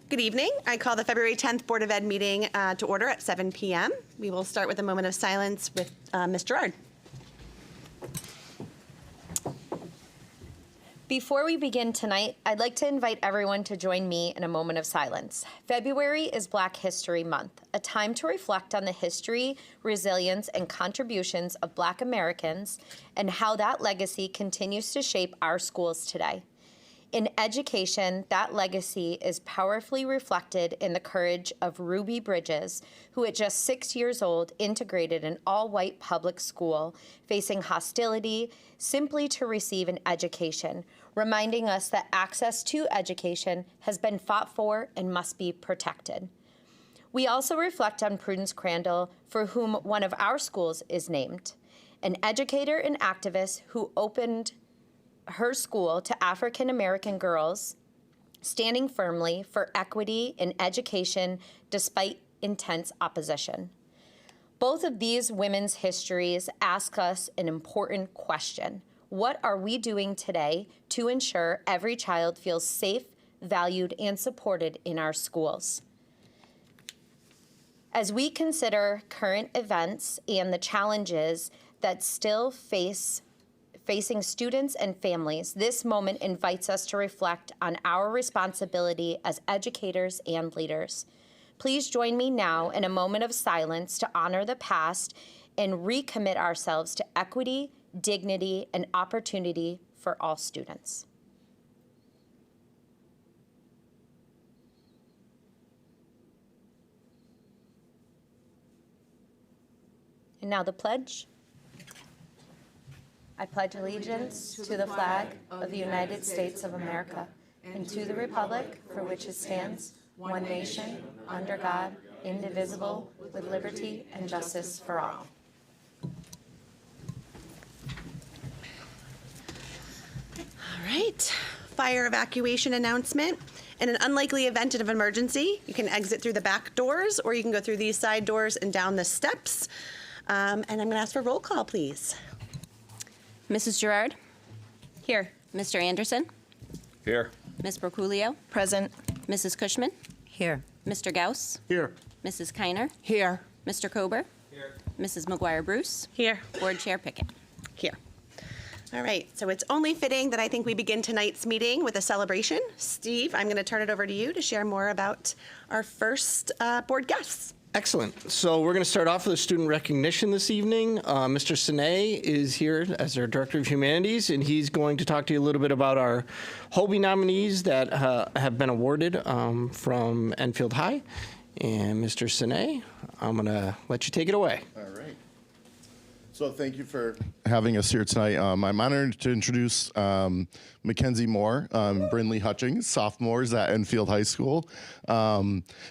Good evening. I call the February 10th Board of Ed meeting to order at 7 p.m. We will start with a moment of silence with Ms. Gerard. Before we begin tonight, I'd like to invite everyone to join me in a moment of silence. February is Black History Month, a time to reflect on the history, resilience, and contributions of Black Americans and how that legacy continues to shape our schools today. In education, that legacy is powerfully reflected in the courage of Ruby Bridges, who at just 6 years old integrated an all-white public school, facing hostility simply to receive an education, reminding us that access to education has been fought for and must be protected. We also reflect on Prudence Crandall, for whom one of our schools is named, an educator and activist who opened her school to African American girls, standing firmly for equity in education despite intense opposition. Both of these women's histories ask us an important question. What are we doing today to ensure every child feels safe, valued, and supported in our schools? As we consider current events and the challenges that still facing students and families, this moment invites us to reflect on our responsibility as educators and leaders. Please join me now in a moment of silence to honor the past and recommit ourselves to equity, dignity, and opportunity for all students. And now the pledge. I pledge allegiance to the flag of the United States of America and to the republic for which it stands, one nation, under God, indivisible, with liberty and justice for all. All right, fire evacuation announcement. In an unlikely event of emergency, you can exit through the back doors or you can go through these side doors and down the steps. And I'm gonna ask for roll call, please. Mrs. Gerard? Here. Mr. Anderson? Here. Ms. Broculio? Present. Mrs. Cushman? Here. Mr. Gauss? Here. Mrs. Kiner? Here. Mr. Kober? Here. Mrs. McGuire-Bruce? Here. Board Chair Pickett? Here. All right, so it's only fitting that I think we begin tonight's meeting with a celebration. Steve, I'm gonna turn it over to you to share more about our first board guests. Excellent. So we're going to start off with a student recognition this evening. Mr. Sine is here as our Director of Humanities, and he's going to talk to you a little bit about our Hobie nominees that have been awarded from Enfield High. And Mr. Sine, I'm going to let you take it away. All right. So thank you for having us here tonight. I'm honored to introduce Mackenzie Moore, Brindley Hutchings, sophomores at Enfield High School. I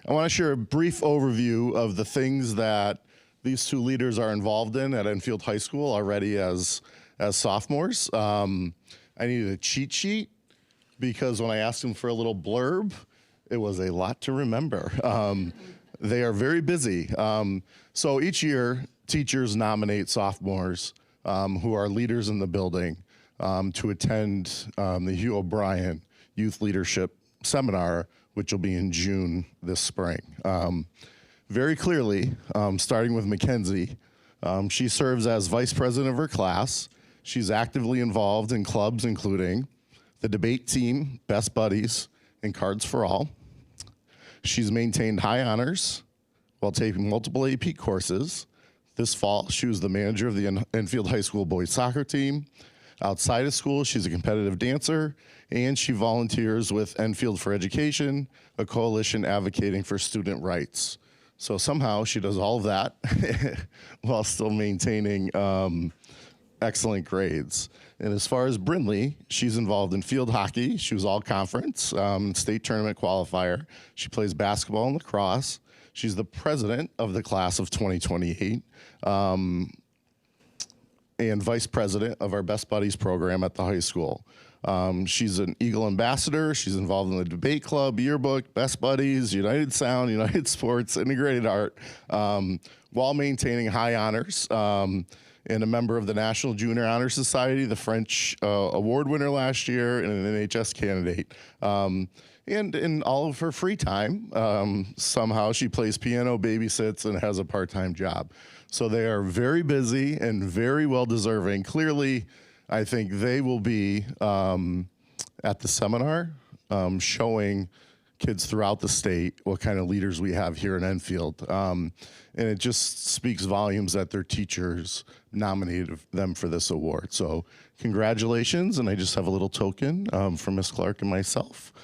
want to share a brief overview of the things that these two leaders are involved in at Enfield High School already as sophomores. I needed a cheat sheet because when I asked them for a little blurb, it was a lot to remember. They are very busy. So each year, teachers nominate sophomores who are leaders in the building to attend the Hugh O'Brien Youth Leadership Seminar, which will be in June this spring. Very clearly, starting with Mackenzie, she serves as vice president of her class. She's actively involved in clubs including the debate team, Best Buddies, and Cards for All. She's maintained high honors while taking multiple AP courses. This fall, she was the manager of the Enfield High School boys soccer team. Outside of school, she's a competitive dancer, and she volunteers with Enfield for Education, a coalition advocating for student rights. So somehow she does all of that while still maintaining excellent grades. And as far as Brindley, she's involved in field hockey. She was all conference, state tournament qualifier. She plays basketball and lacrosse. She's the president of the class of 2028 and vice president of our Best Buddies program at the high school. She's an Eagle ambassador. She's involved in the debate club, yearbook, Best Buddies, United Sound, United Sports, Integrated Art, while maintaining high honors. And a member of the National Junior Honor Society, the French award winner last year, and an NHS candidate. And in all of her free time, somehow she plays piano, babysits, and has a part-time job. So they are very busy and very well deserving. Clearly, I think they will be at the seminar showing kids throughout the state what kind of leaders we have here in Enfield. And it just speaks volumes that their teachers nominated them for this award. So congratulations, and I just have a little token from Ms. Clark and myself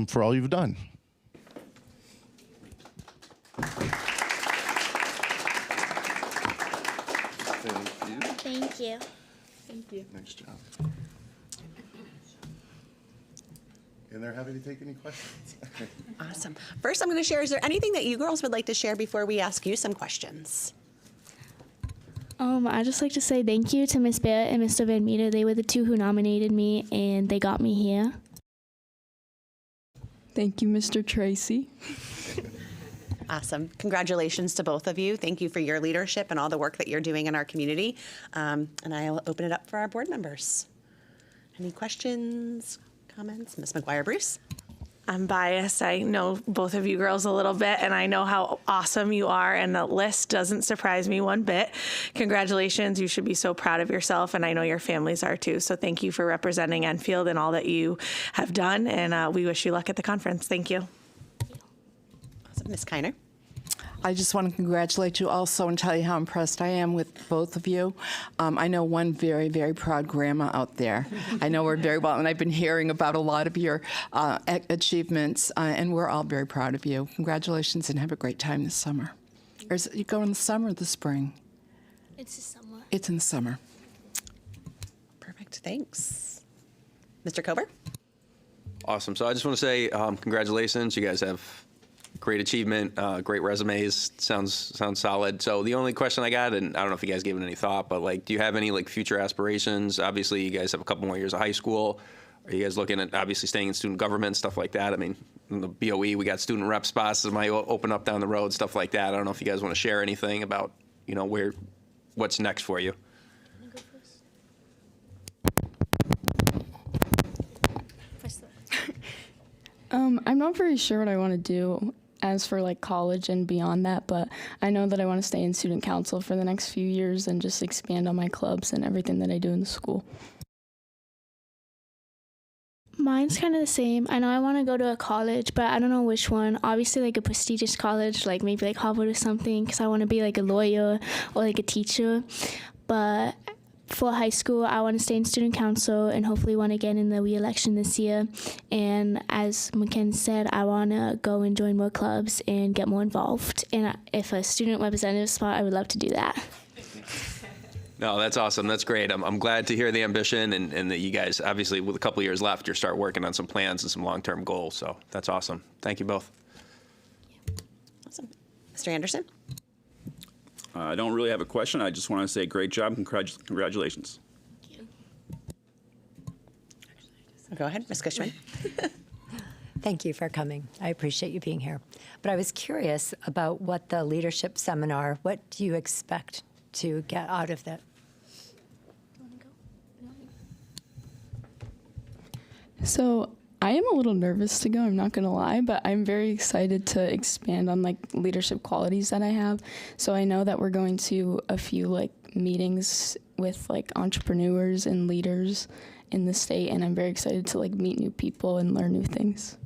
for all you've done. Thank you. Nice job. And they're happy to take any questions. Awesome. First, I'm going to share, is there anything that you girls would like to share before we ask you some questions? I'd just like to say thank you to Miss Barrett and Mr. Van Meter. They were the two who nominated me, and they got me here. Thank you, Mr. Tracy. Awesome. Congratulations to both of you. Thank you for your leadership and all the work that you're doing in our community. And I'll open it up for our board members. Any questions, comments? Ms. McGuire-Bruce? I'm biased. I know both of you girls a little bit, and I know how awesome you are, and the list doesn't surprise me one bit. Congratulations. You should be so proud of yourself, and I know your families are too. So thank you for representing Enfield and all that you have done, and we wish you luck at the conference. Thank you. Awesome. Ms. Kiner? I just want to congratulate you also and tell you how impressed I am with both of you. I know one very, very proud grandma out there. I know her very well, and I've been hearing about a lot of your achievements, and we're all very proud of you. Congratulations, and have a great time this summer. Or is it, you go in the summer or the spring? It's the summer. It's in the summer. Perfect. Thanks. Mr. Kober? Awesome. So I just want to say congratulations. You guys have great achievement, great resumes. Sounds solid. So the only question I got, and I don't know if you guys gave it any thought, but like, do you have any like future aspirations? Obviously, you guys have a couple more years of high school. Are you guys looking at obviously staying in student government, stuff like that? I mean, in the BOE, we got student rep spots that might open up down the road, stuff like that. I don't know if you guys want to share anything about, you know, what's next for you. I'm not very sure what I want to do as for like college and beyond that, but I know that I want to stay in student council for the next few years and just expand on my clubs and everything that I do in the school. Mine's kind of the same. I know I want to go to a college, but I don't know which one. Obviously, like a prestigious college, like maybe like Harvard or something, because I want to be like a lawyer or like a teacher. But for high school, I want to stay in student council and hopefully want to get in the re-election this year. And as Mackenzie said, I want to go and join more clubs and get more involved. And if a student representative spot, I would love to do that. No, that's awesome. That's great. I'm glad to hear the ambition and that you guys, obviously, with a couple of years left, you'll start working on some plans and some long-term goals. So that's awesome. Thank you both. Awesome. Mr. Anderson? I don't really have a question. I just want to say great job and congratulations. Go ahead, Ms. Cushman. Thank you for coming. I appreciate you being here. But I was curious about what the leadership seminar, what do you expect to get out of that? So I am a little nervous to go, I'm not going to lie, but I'm very excited to expand on like leadership qualities that I have. So I know that we're going to a few like meetings with like entrepreneurs and leaders in the state, and I'm very excited to like meet new people and learn new things.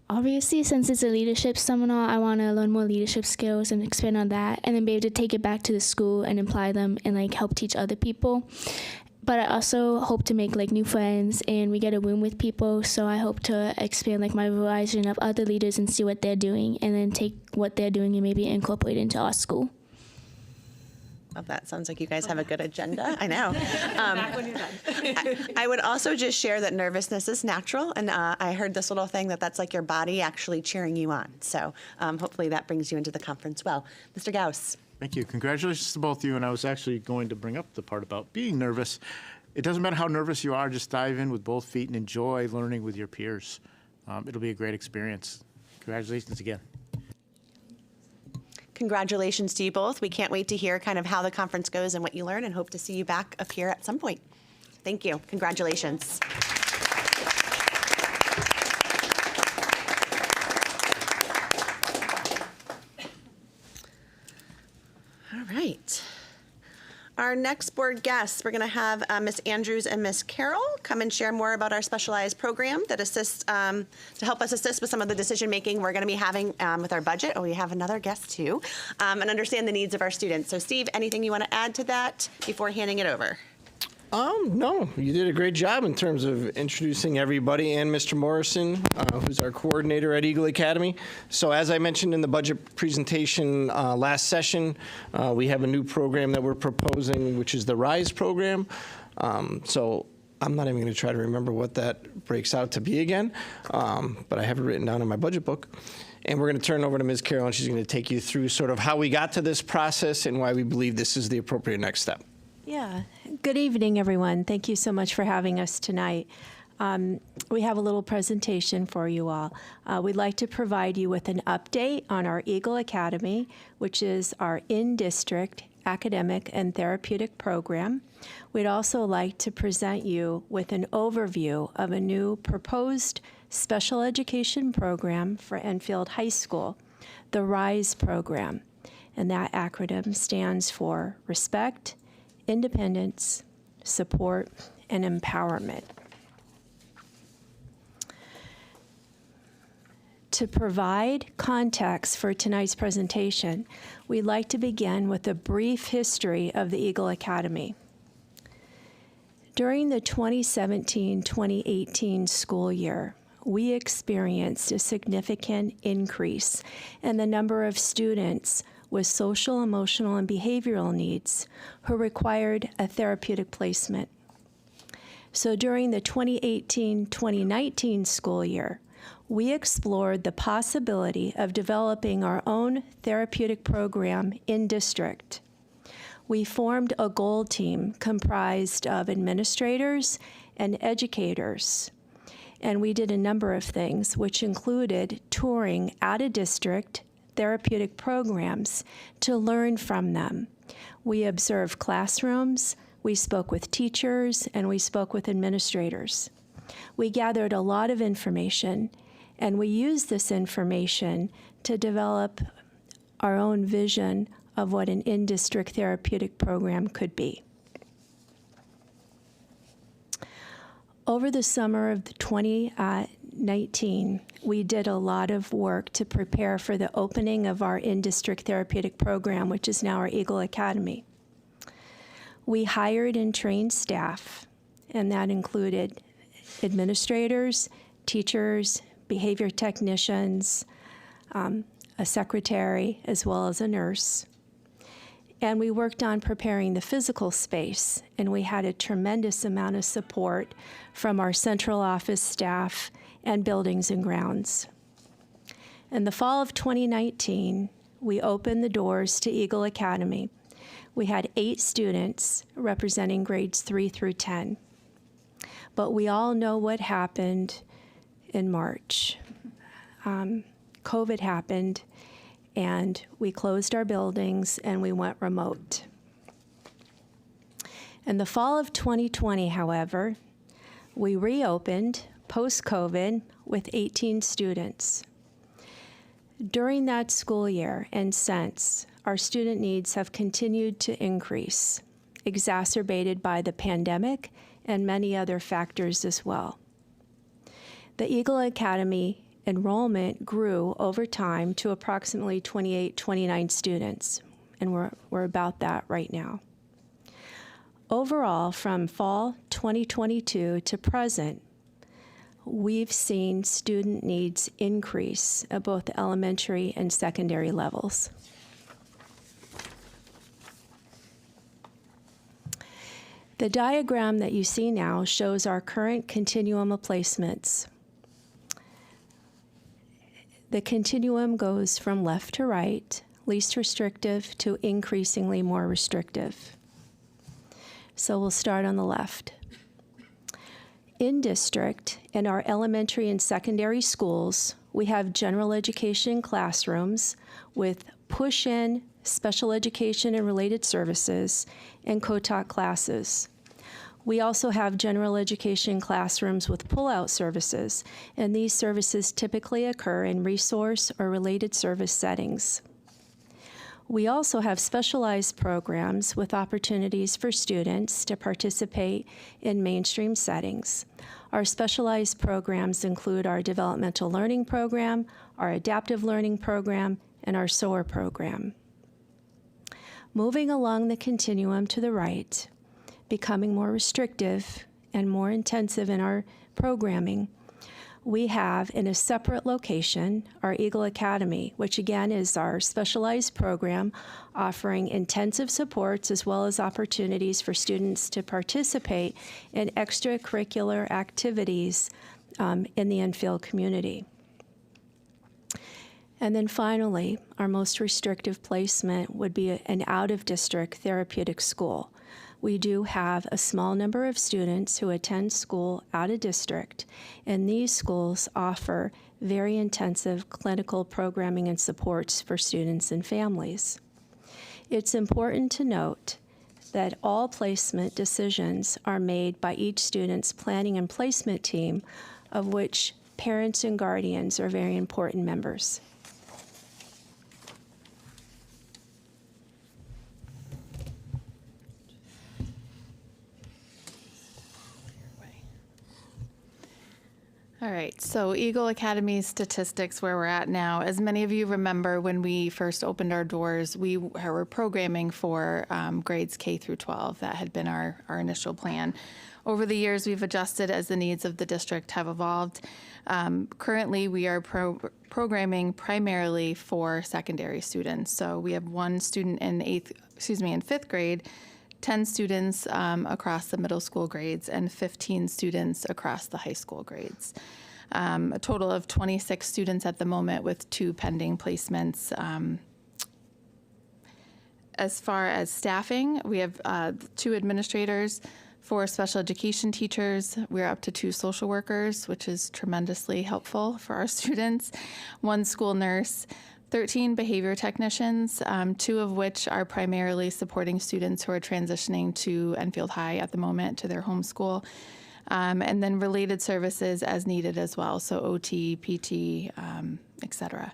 Obviously, since it's a leadership seminar, I want to learn more leadership skills and expand on that, and then be able to take it back to the school and apply them and like help teach other people. But I also hope to make like new friends, and we get a room with people, so I hope to expand like my horizon of other leaders and see what they're doing, and then take what they're doing and maybe incorporate it into our school. Well, that sounds like you guys have a good agenda. I know. I would also just share that nervousness is natural, and I heard this little thing that's like your body actually cheering you on. So hopefully that brings you into the conference well. Mr. Gauss. Thank you. Congratulations to both of you. And I was actually going to bring up the part about being nervous. It doesn't matter how nervous you are, just dive in with both feet and enjoy learning with your peers. It'll be a great experience. Congratulations again. Congratulations to you both. We can't wait to hear kind of how the conference goes and what you learn, and hope to see you back up here at some point. Thank you. Congratulations. our next board guests, we're going to have Miss Andrews and Miss Carroll come and share more about our specialized program that assists to help us assist with some of the decision making we're going to be having with our budget. Oh, we have another guest too, and understand the needs of our students. So, Steve, anything you want to add to that before handing it over? No, you did a great job in terms of introducing everybody and Mr. Morrison, who's our coordinator at Eagle Academy. So as I mentioned in the budget presentation last session, we have a new program that we're proposing, which is the RISE program. So I'm not even going to try to remember what that breaks out to be again, but I have it written down in my budget book. And we're going to turn over to Ms. Carroll, and she's going to take you through sort of how we got to this process and why we believe this is the appropriate next step. Yeah. Good evening, everyone. Thank you so much for having us tonight. We have a little presentation for you all. We'd like to provide you with an update on our Eagle Academy, which is our in-district academic and therapeutic program. We'd also like to present you with an overview of a new proposed special education program for Enfield High School, the RISE program. And that acronym stands for Respect, Independence, Support, and Empowerment. To provide context for tonight's presentation, we'd like to begin with a brief history of the Eagle Academy. During the 2017-2018 school year, we experienced a significant increase in the number of students with social, emotional, and behavioral needs who required a therapeutic placement. So during the 2018-2019 school year, we explored the possibility of developing our own therapeutic program in district. We formed a goal team comprised of administrators and educators, and we did a number of things, which included touring out-of-district therapeutic programs to learn from them. We observed classrooms, we spoke with teachers, and we spoke with administrators. We gathered a lot of information, and we used this information to develop our own vision of what an in-district therapeutic program could be. Over the summer of 2019, we did a lot of work to prepare for the opening of our in-district therapeutic program, which is now our Eagle Academy. We hired and trained staff, and that included administrators, teachers, behavior technicians, a secretary, as well as a nurse. And we worked on preparing the physical space, and we had a tremendous amount of support from our central office staff and buildings and grounds. In the fall of 2019, we opened the doors to Eagle Academy. We had 8 students representing grades 3 through 10. But we all know what happened in March. COVID happened, and we closed our buildings and we went remote. In the fall of 2020, however, we reopened post-COVID with 18 students. During that school year and since, our student needs have continued to increase, exacerbated by the pandemic and many other factors as well. The Eagle Academy enrollment grew over time to approximately 29 students, and we're about that right now. Overall, from fall 2022 to present, we've seen student needs increase at both the elementary and secondary levels. The diagram that you see now shows our current continuum of placements. The continuum goes from left to right, least restrictive to increasingly more restrictive. So we'll start on the left. In district, in our elementary and secondary schools, we have general education classrooms with push-in special education and related services and co-taught classes. We also have general education classrooms with pull-out services, and these services typically occur in resource or related service settings. We also have specialized programs with opportunities for students to participate in mainstream settings. Our specialized programs include our developmental learning program, our adaptive learning program, and our SOAR program. Moving along the continuum to the right, becoming more restrictive and more intensive in our programming, we have in a separate location our Eagle Academy, which again is our specialized program offering intensive supports as well as opportunities for students to participate in extracurricular activities in the Enfield community. And then finally, our most restrictive placement would be an out-of-district therapeutic school. We do have a small number of students who attend school out of district, and these schools offer very intensive clinical programming and supports for students and families. It's important to note that all placement decisions are made by each student's planning and placement team, of which parents and guardians are very important members. All right, so Eagle Academy statistics, where we're at now. As many of you remember, when we first opened our doors, we were programming for grades K through 12. That had been our initial plan. Over the years, we've adjusted as the needs of the district have evolved. Currently, we are programming primarily for secondary students. So we have one student in fifth grade, 10 students across the middle school grades, and 15 students across the high school grades. A total of 26 students at the moment with 2 pending placements. As far as staffing, we have 2 administrators, 4 special education teachers. We're up to 2 social workers, which is tremendously helpful for our students, 1 school nurse, 13 behavior technicians, 2 of which are primarily supporting students who are transitioning to Enfield High at the moment to their home school, and then related services as needed as well, so OT, PT, et cetera.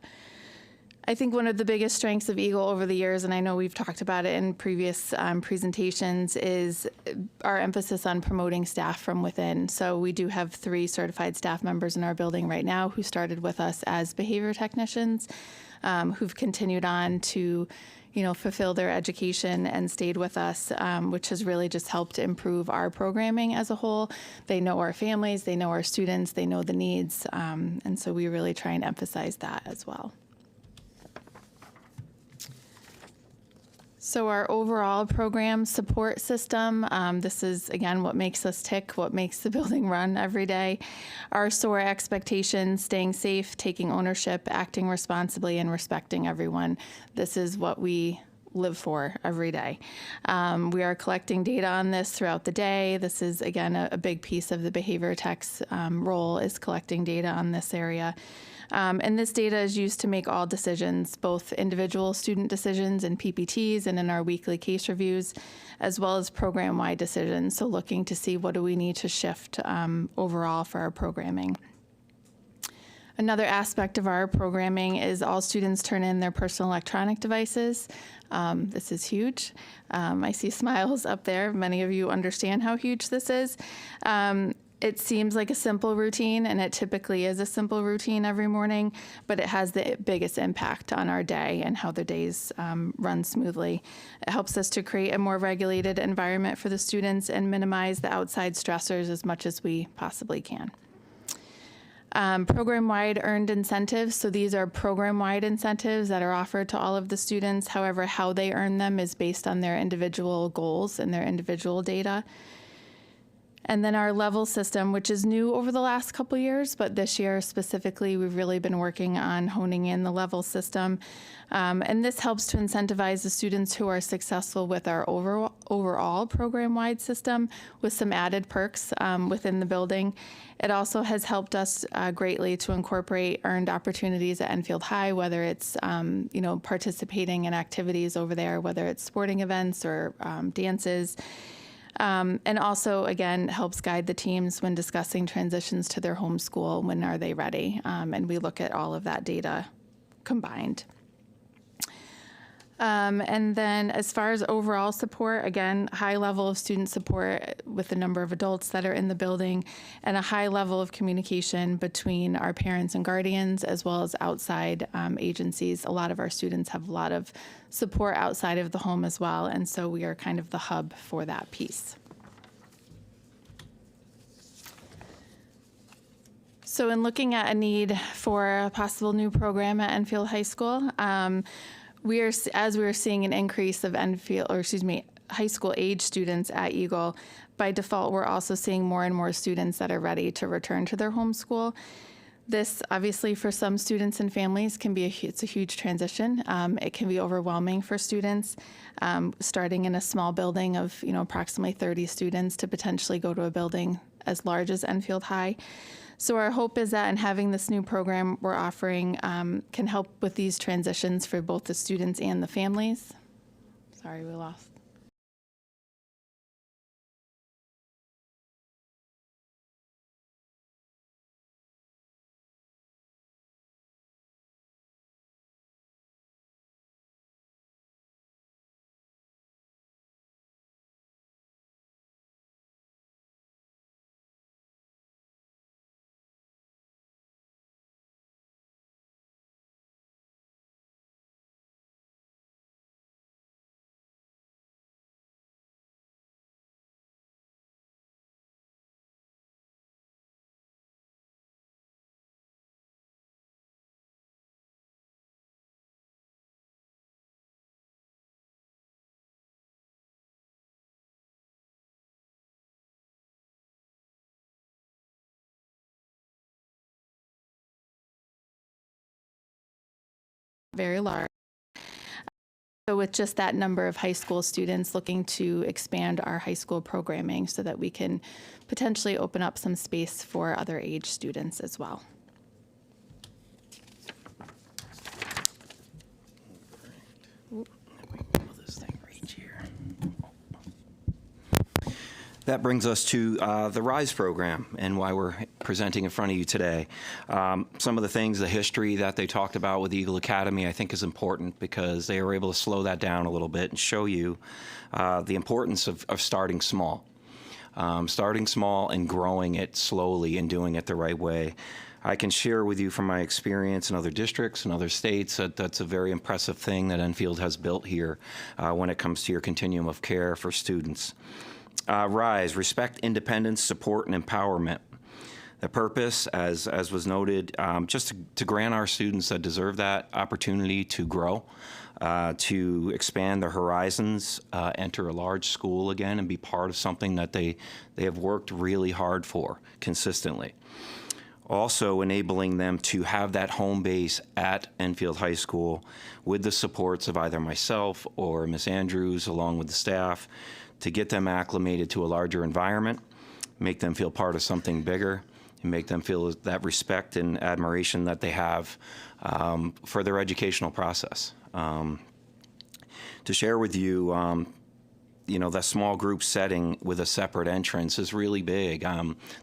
I think one of the biggest strengths of Eagle over the years, and I know we've talked about it in previous presentations, is our emphasis on promoting staff from within. So we do have 3 certified staff members in our building right now who started with us as behavior technicians, who've continued on to, fulfill their education and stayed with us, which has really just helped improve our programming as a whole. They know our families, they know our students, they know the needs, and so we really try and emphasize that as well. So our overall program support system, this is, again, what makes us tick, what makes the building run every day. Our SOAR expectations, staying safe, taking ownership, acting responsibly, and respecting everyone. This is what we live for every day. We are collecting data on this throughout the day. This is, again, a big piece of the behavior tech's role is collecting data on this area. And this data is used to make all decisions, both individual student decisions and PPTs and in our weekly case reviews, as well as program-wide decisions. So looking to see what do we need to shift overall for our programming. Another aspect of our programming is all students turn in their personal electronic devices. This is huge. I see smiles up there. Many of you understand how huge this is. It seems like a simple routine, and it typically is a simple routine every morning, but it has the biggest impact on our day and how the days run smoothly. It helps us to create a more regulated environment for the students and minimize the outside stressors as much as we possibly can. Program-wide earned incentives. So these are program-wide incentives that are offered to all of the students. However, how they earn them is based on their individual goals and their individual data. And then our level system, which is new over the last couple years, but this year specifically, we've really been working on honing in the level system. And this helps to incentivize the students who are successful with our overall program-wide system with some added perks within the building. It also has helped us greatly to incorporate earned opportunities at Enfield High, whether it's participating in activities over there, whether it's sporting events or dances. And also, again, helps guide the teams when discussing transitions to their home school. When are they ready? And we look at all of that data combined. And then as far as overall support, again, high level of student support with the number of adults that are in the building and a high level of communication between our parents and guardians as well as outside agencies. A lot of our students have a lot of support outside of the home as well, and so we are kind of the hub for that piece. So in looking at a need for a possible new program at Enfield High School, we are seeing an increase of high school age students at Eagle. By default, we're also seeing more and more students that are ready to return to their home school. This, obviously, for some students and families can be it's a huge transition. It can be overwhelming for students, starting in a small building of approximately 30 students to potentially go to a building as large as Enfield High. So our hope is that in having this new program we're offering can help with these transitions for both the students and the families. Sorry, we lost. Very large. So with just that number of high school students, looking to expand our high school programming so that we can potentially open up some space for other age students as well. That brings us to the RISE program and why we're presenting in front of you today. Some of the things, the history that they talked about with Eagle Academy, I think is important because they were able to slow that down a little bit and show you the importance of starting small. Starting small and growing it slowly and doing it the right way. I can share with you from my experience in other districts and other states that that's a very impressive thing that Enfield has built here when it comes to your continuum of care for students. RISE, respect, independence, support, and empowerment. The purpose, as was noted, just to grant our students that deserve that opportunity to grow, to expand their horizons, enter a large school again, and be part of something that they have worked really hard for consistently. Also enabling them to have that home base at Enfield High School with the supports of either myself or Ms. Andrews along with the staff to get them acclimated to a larger environment, make them feel part of something bigger, and make them feel that respect and admiration that they have for their educational process. To share with you, that small group setting with a separate entrance is really big.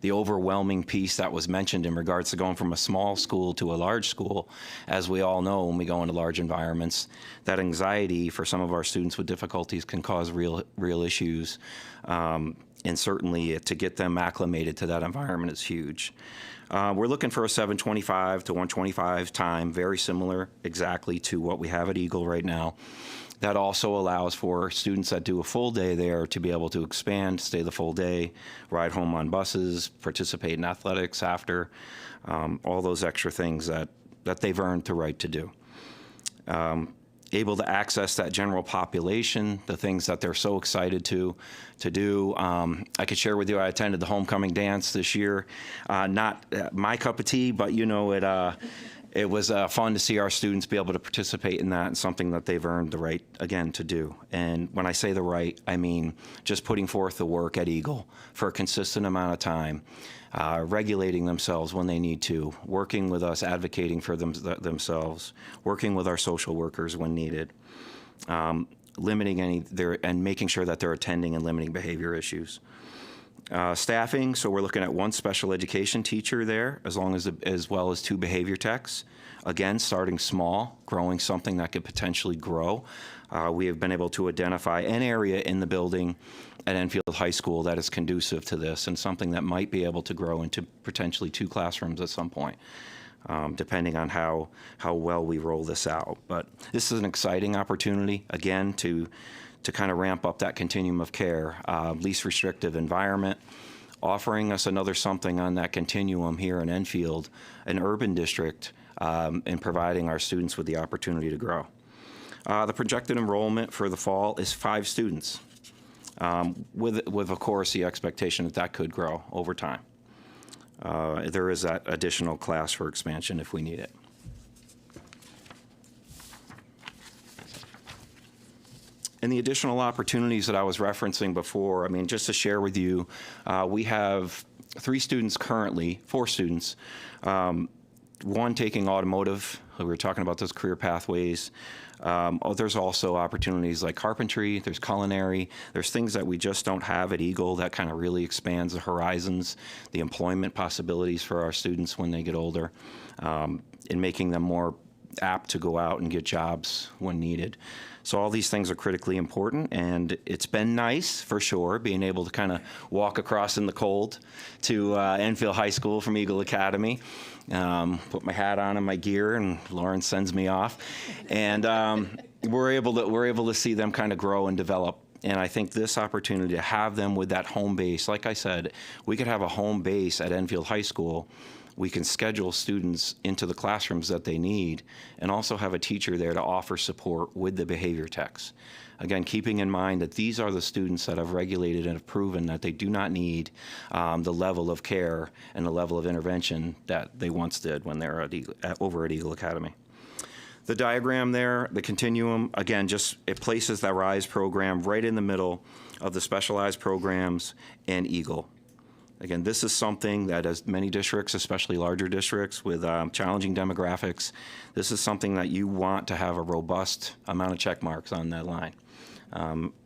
The overwhelming piece that was mentioned in regards to going from a small school to a large school, as we all know when we go into large environments, that anxiety for some of our students with difficulties can cause real issues. And certainly to get them acclimated to that environment is huge. We're looking for a 7:25 to 1:25 time, very similar exactly to what we have at Eagle right now. That also allows for students that do a full day there to be able to expand, stay the full day, ride home on buses, participate in athletics after, all those extra things that they've earned the right to do. Able to access that general population, the things that they're so excited to do. I could share with you, I attended the homecoming dance this year. Not my cup of tea, but it was fun to see our students be able to participate in that and something that they've earned the right, again, to do. And when I say the right, I mean just putting forth the work at Eagle for a consistent amount of time, regulating themselves when they need to, working with us, advocating for themselves, working with our social workers when needed, limiting and making sure that they're attending and limiting behavior issues. Staffing, so we're looking at one special education teacher there, as well as 2 behavior techs. Again, starting small, growing something that could potentially grow. We have been able to identify an area in the building at Enfield High School that is conducive to this and something that might be able to grow into potentially 2 classrooms at some point, depending on how well we roll this out. But this is an exciting opportunity, again, to kind of ramp up that continuum of care, least restrictive environment, offering us another something on that continuum here in Enfield, an urban district, and providing our students with the opportunity to grow. The projected enrollment for the fall is 5 students, with of course, the expectation that could grow over time. There is that additional class for expansion if we need it. And the additional opportunities that I was referencing before, I mean, just to share with you, we have 4 students currently, one taking automotive. We were talking about those career pathways. There's also opportunities like carpentry, there's culinary, there's things that we just don't have at Eagle that kind of really expands the horizons, the employment possibilities for our students when they get older, in making them more apt to go out and get jobs when needed. So all these things are critically important, and it's been nice, for sure, being able to kind of walk across in the cold to Enfield High School from Eagle Academy, put my hat on and my gear, and Lauren sends me off. And we're able to see them kind of grow and develop. And I think this opportunity to have them with that home base, like I said, we could have a home base at Enfield High School. We can schedule students into the classrooms that they need and also have a teacher there to offer support with the behavior techs. Again, keeping in mind that these are the students that have regulated and have proven that they do not need the level of care and the level of intervention that they once did when they were over at Eagle Academy. The diagram there, the continuum, again, it places that RISE program right in the middle of the specialized programs and Eagle. Again, this is something that as many districts, especially larger districts with challenging demographics, this is something that you want to have a robust amount of check marks on that line.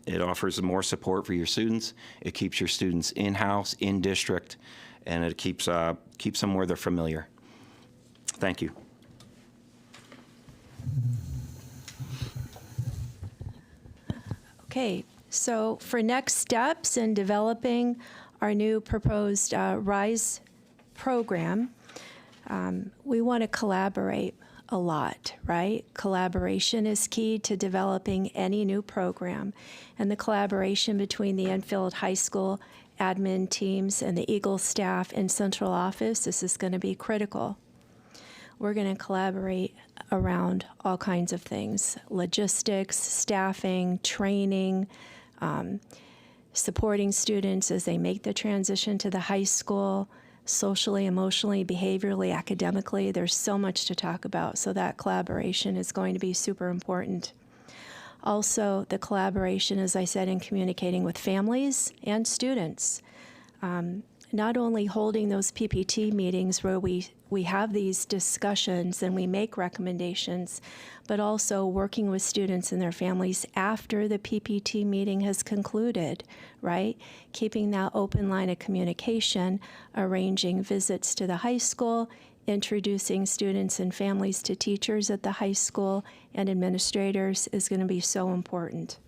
It offers more support for your students. It keeps your students in-house, in-district, and it keeps them where they're familiar. Thank you. Okay, so for next steps in developing our new proposed RISE program, we want to collaborate a lot, right? Collaboration is key to developing any new program, and the collaboration between the Enfield High School admin teams and the Eagle staff in central office, this is going to be critical. We're going to collaborate around all kinds of things: logistics, staffing, training, supporting students as they make the transition to the high school, socially, emotionally, behaviorally, academically. There's so much to talk about, so that collaboration is going to be super important. Also, the collaboration, as I said, in communicating with families and students. Not only holding those PPT meetings where we have these discussions and we make recommendations, but also working with students and their families after the PPT meeting has concluded, right? Keeping that open line of communication, arranging visits to the high school, introducing students and families to teachers at the high school and administrators is going to be so important.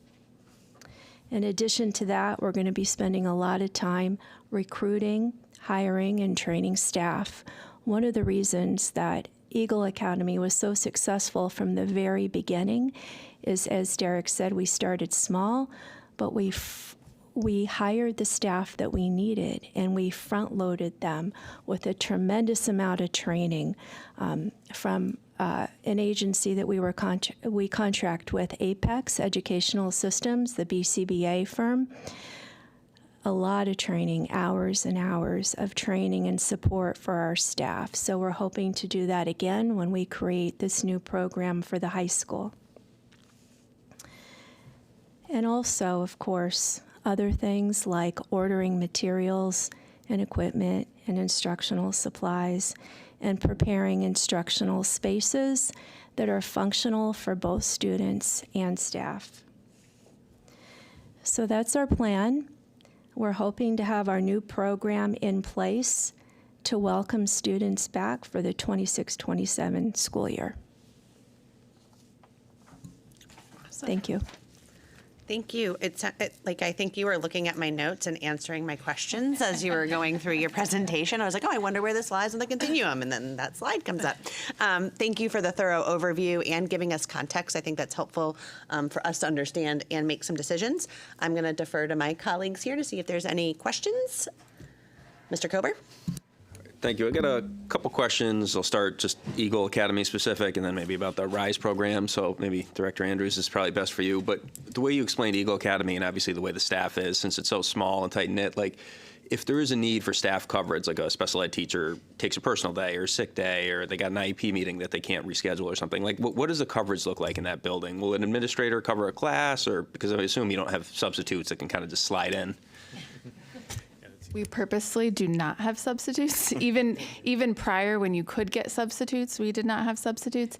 In addition to that, we're going to be spending a lot of time recruiting, hiring, and training staff. One of the reasons that Eagle Academy was so successful from the very beginning is, as Derek said, we started small, but we hired the staff that we needed, and we front-loaded them with a tremendous amount of training from an agency that we contract with, Apex Educational Systems, the BCBA firm. A lot of training, hours and hours of training and support for our staff. So we're hoping to do that again when we create this new program for the high school. And also, of course, other things like ordering materials and equipment and instructional supplies and preparing instructional spaces that are functional for both students and staff. So that's our plan. we're hoping to have our new program in place to welcome students back for the 26-27 school year. Thank you. Thank you. Like I think you were looking at my notes and answering my questions as you were going through your presentation. I was like, oh, I wonder where this lies in the continuum, and then that slide comes up. Thank you for the thorough overview and giving us context. I think that's helpful for us to understand and make some decisions. I'm going to defer to my colleagues here to see if there's any questions. Mr. Kober? Thank you. I got a couple questions. I'll start just Eagle Academy specific and then maybe about the RISE program. So maybe Director Andrews is probably best for you. But the way you explained Eagle Academy and obviously the way the staff is, since it's so small and tight-knit, like if there is a need for staff coverage, like a special ed teacher takes a personal day or a sick day or they got an IEP meeting that they can't reschedule or something, like what does the coverage look like in that building? Will an administrator cover a class, or because I assume you don't have substitutes that can kind of just slide in? We purposely do not have substitutes. Even prior, when you could get substitutes, we did not have substitutes.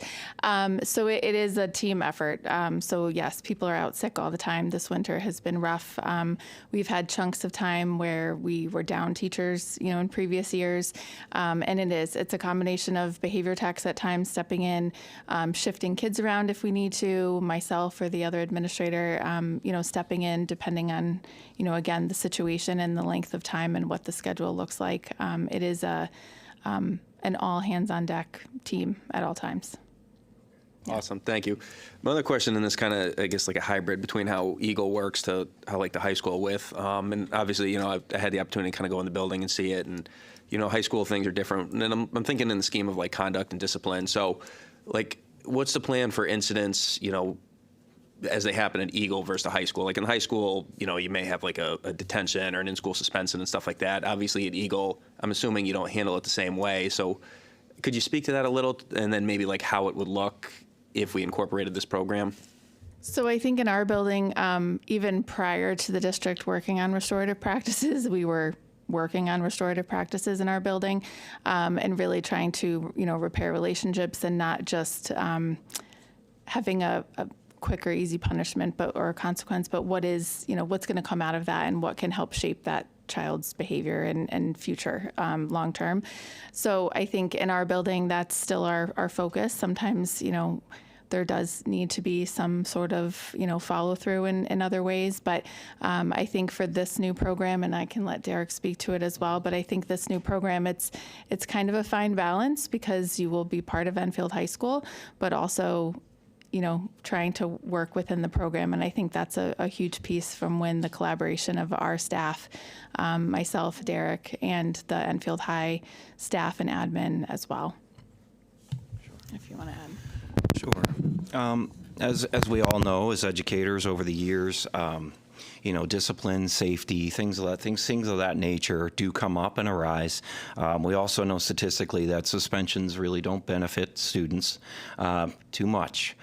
So it is a team effort. So yes, people are out sick all the time. This winter has been rough. We've had chunks of time where we were down teachers, in previous years. And it's a combination of behavior techs at times stepping in, shifting kids around if we need to, myself or the other administrator, stepping in depending on, again, the situation and the length of time and what the schedule looks like. It is an all hands on deck team at all times. Awesome, thank you. My other question, and this kind of, I guess, like a hybrid between how Eagle works to how like the high school with, and obviously, I had the opportunity to kind of go in the building and see it, and high school things are different. And then I'm thinking in the scheme of like conduct and discipline. So, like, what's the plan for incidents, as they happen at Eagle versus the high school? Like in high school, you may have like a detention or an in-school suspension and stuff like that. Obviously at Eagle, I'm assuming you don't handle it the same way. So could you speak to that a little, and then maybe like how it would look if we incorporated this program? So I think in our building, even prior to the district working on restorative practices, we were working on restorative practices in our building, and really trying to, repair relationships and not just having a quick or easy punishment or a consequence, but what's going to come out of that and what can help shape that child's behavior and future long term. So I think in our building, that's still our focus. Sometimes, there does need to be some sort of, follow through in other ways. But I think for this new program, and I can let Derek speak to it as well, but I think this new program, it's kind of a fine balance because you will be part of Enfield High School, but also trying to work within the program. And I think that's a huge piece from when the collaboration of our staff, myself, Derek, and the Enfield High staff and admin as well. Sure. If you want to add. Sure. As we all know, as educators over the years, discipline, safety, things of that nature do come up and arise. We also know statistically that suspensions really don't benefit students too much.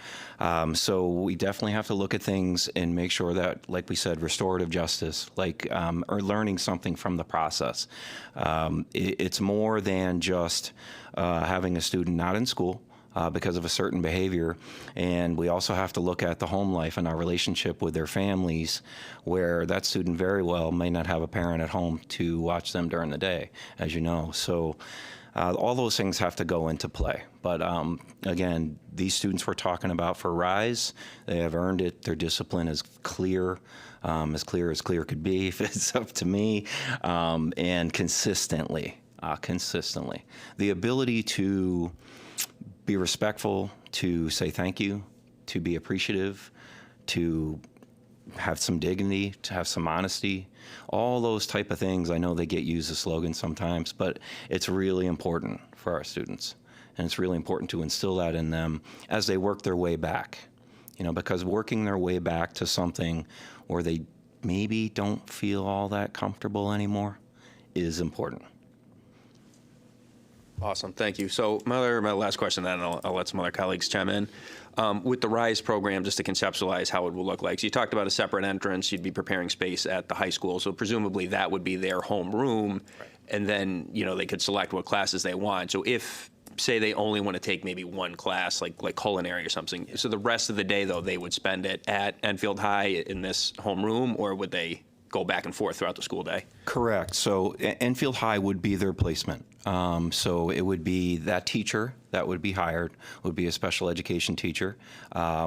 So we definitely have to look at things and make sure that, like we said, restorative justice, or learning something from the process. It's more than just having a student not in school because of a certain behavior. And we also have to look at the home life and our relationship with their families, where that student very well may not have a parent at home to watch them during the day, as you know. So all those things have to go into play. But again, these students we're talking about for RISE, they have earned it. Their discipline is clear as clear could be, if it's up to me, and consistently. The ability to be respectful, to say thank you, to be appreciative, to have some dignity, to have some honesty, all those type of things. I know they get used as slogans sometimes, but it's really important for our students. And it's really important to instill that in them as they work their way back. Because working their way back to something where they maybe don't feel all that comfortable anymore is important. Awesome, thank you. So my last question, then I'll let some other colleagues chime in. With the RISE program, just to conceptualize how it will look like. So you talked about a separate entrance. You'd be preparing space at the high school. So presumably that would be their home room. Right. And then, they could select what classes they want. So if, say, they only want to take maybe one class, like culinary or something. So the rest of the day, though, they would spend it at Enfield High in this home room, or would they go back and forth throughout the school day. Correct. So Enfield High would be their placement. So it would be that teacher that would be hired would be a special education teacher.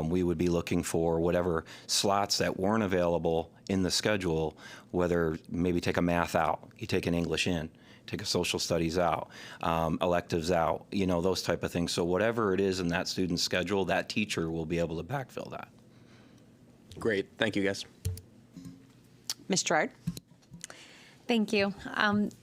We would be looking for whatever slots that weren't available in the schedule, whether maybe take a math out, you take an English in, take a social studies out, electives out, those type of things. So whatever it is in that student's schedule, that teacher will be able to backfill that. Great. Thank you, guys. Ms. Gerard? Thank you.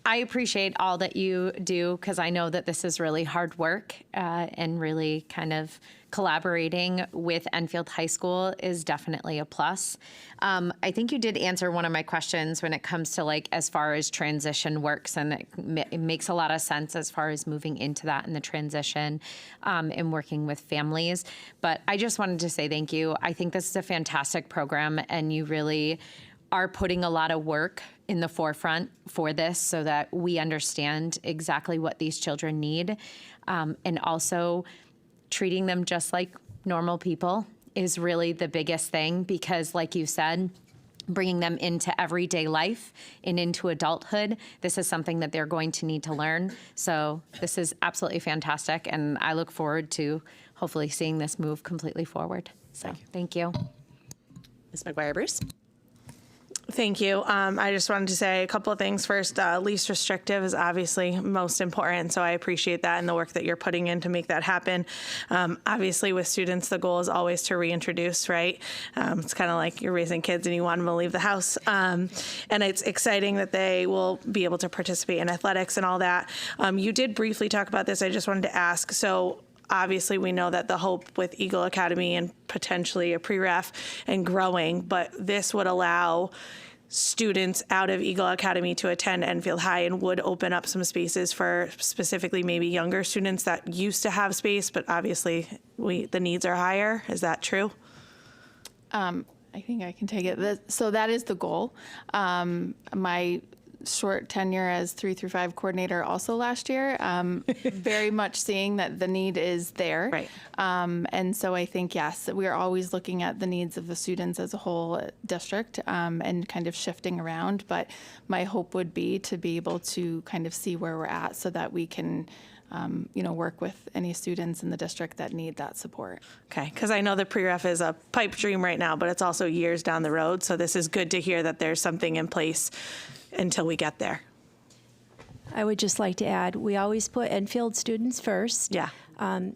I appreciate all that you do because I know that this is really hard work and really kind of collaborating with Enfield High School is definitely a plus. I think you did answer one of my questions when it comes to like as far as transition works, and it makes a lot of sense as far as moving into that and the transition and working with families. But I just wanted to say thank you. I think this is a fantastic program, and you really are putting a lot of work in the forefront for this so that we understand exactly what these children need. And also treating them just like normal people is really the biggest thing because, like you said, bringing them into everyday life and into adulthood, this is something that they're going to need to learn. So this is absolutely fantastic, and I look forward to hopefully seeing this move completely forward. So thank you. Ms. McGuire-Bruce? Thank you. I just wanted to say a couple of things. First, least restrictive is obviously most important, so I appreciate that and the work that you're putting in to make that happen. Obviously, with students, the goal is always to reintroduce, right? It's kind of like you're raising kids and you want them to leave the house. And it's exciting that they will be able to participate in athletics and all that. You did briefly talk about this. I just wanted to ask, so obviously, we know that the hope with Eagle Academy and potentially a pre-ref and growing, but this would allow students out of Eagle Academy to attend Enfield High and would open up some spaces for specifically maybe younger students that used to have space, but obviously the needs are higher. Is that true? I think I can take it. So that is the goal. My short tenure as 3 through 5 coordinator also last year, very much seeing that the need is there. Right. And so I think, yes, we are always looking at the needs of the students as a whole district and kind of shifting around. But my hope would be to be able to kind of see where we're at so that we can work with any students in the district that need that support. Okay, because I know the pre-ref is a pipe dream right now, but it's also years down the road. So this is good to hear that there's something in place until we get there. I would just like to add, we always put Enfield students first. Yeah.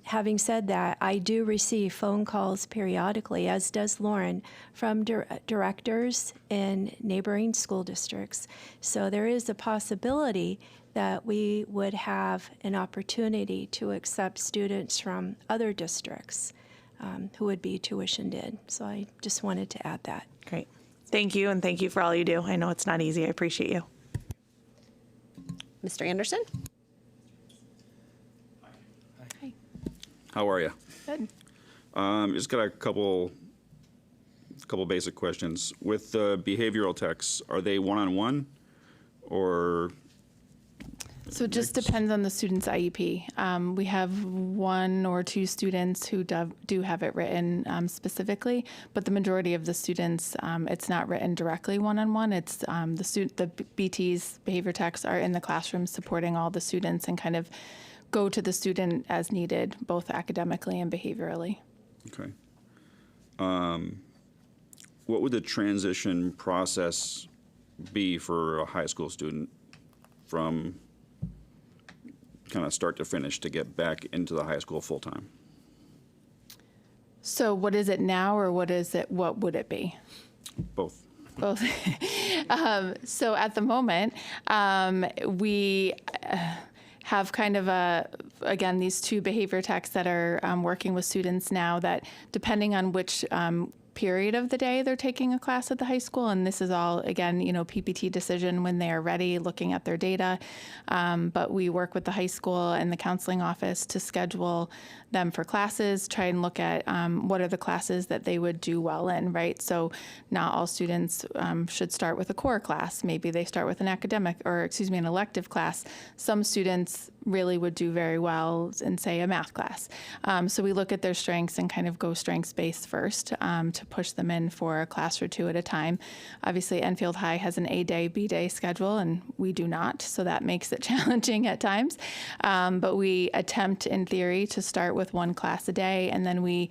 Having said that, I do receive phone calls periodically, as does Lauren, from directors in neighboring school districts. So there is a possibility that we would have an opportunity to accept students from other districts who would be tuitioned in. So I just wanted to add that. Great. Thank you, and thank you for all you do. I know it's not easy. I appreciate you. Mr. Anderson? How are you? Good. Just got a couple basic questions. With the behavioral techs, are they one-on-one or? So it just depends on the student's IEP. We have 1 or 2 students who do have it written specifically, but the majority of the students, it's not written directly one-on-one. It's the BTs, behavior techs, are in the classroom supporting all the students and kind of go to the student as needed, both academically and behaviorally. Okay. What would the transition process be for a high school student from kind of start to finish to get back into the high school full time? So what is it now, or what would it be? Both. Both. So at the moment, we have kind of again, these 2 behavior techs that are working with students now that, depending on which period of the day they're taking a class at the high school, and this is all, again, PPT decision when they are ready, looking at their data. But we work with the high school and the counseling office to schedule them for classes, try and look at what are the classes that they would do well in, right? So not all students should start with a core class. Maybe they start with an elective class. Some students really would do very well in, say, a math class. So we look at their strengths and kind of go strengths-based first to push them in for a class or two at a time. Obviously, Enfield High has an A-day, B-day schedule, and we do not, so that makes it challenging at times. But we attempt, in theory, to start with one class a day, and then we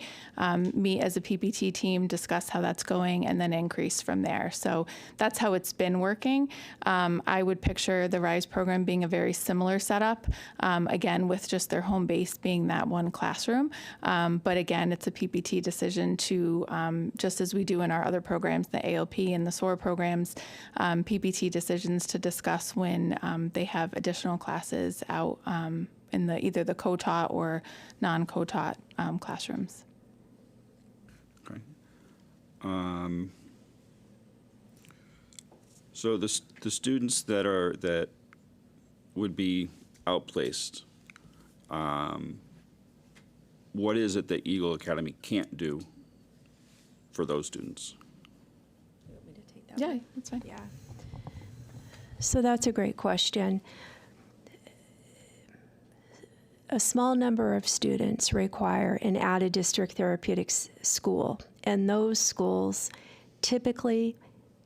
meet as a PPT team, discuss how that's going, and then increase from there. So that's how it's been working. I would picture the RISE program being a very similar setup, again, with just their home base being that one classroom. But again, it's a PPT decision to, just as we do in our other programs, the ALP and the SOAR programs, PPT decisions to discuss when they have additional classes out in either the co-taught or non-co-taught classrooms. Okay. So the students that would be outplaced, what is it that Eagle Academy can't do for those students? Yeah, that's fine. Yeah. So that's a great question. A small number of students require an out-of-district therapeutics school, and those schools typically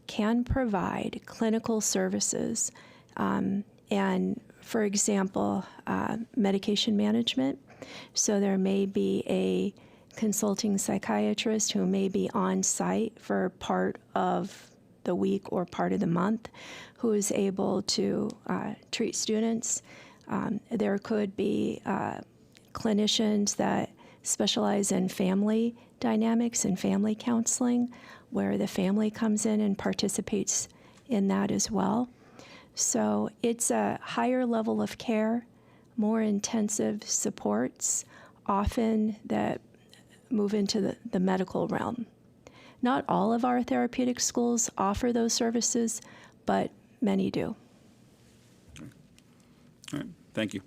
can provide clinical services. And for example, medication management. So there may be a consulting psychiatrist who may be on site for part of the week or part of the month who is able to treat students. There could be clinicians that specialize in family dynamics and family counseling, where the family comes in and participates in that as well. So it's a higher level of care, more intensive supports, often that move into the medical realm. Not all of our therapeutic schools offer those services, but many do. All right, thank you.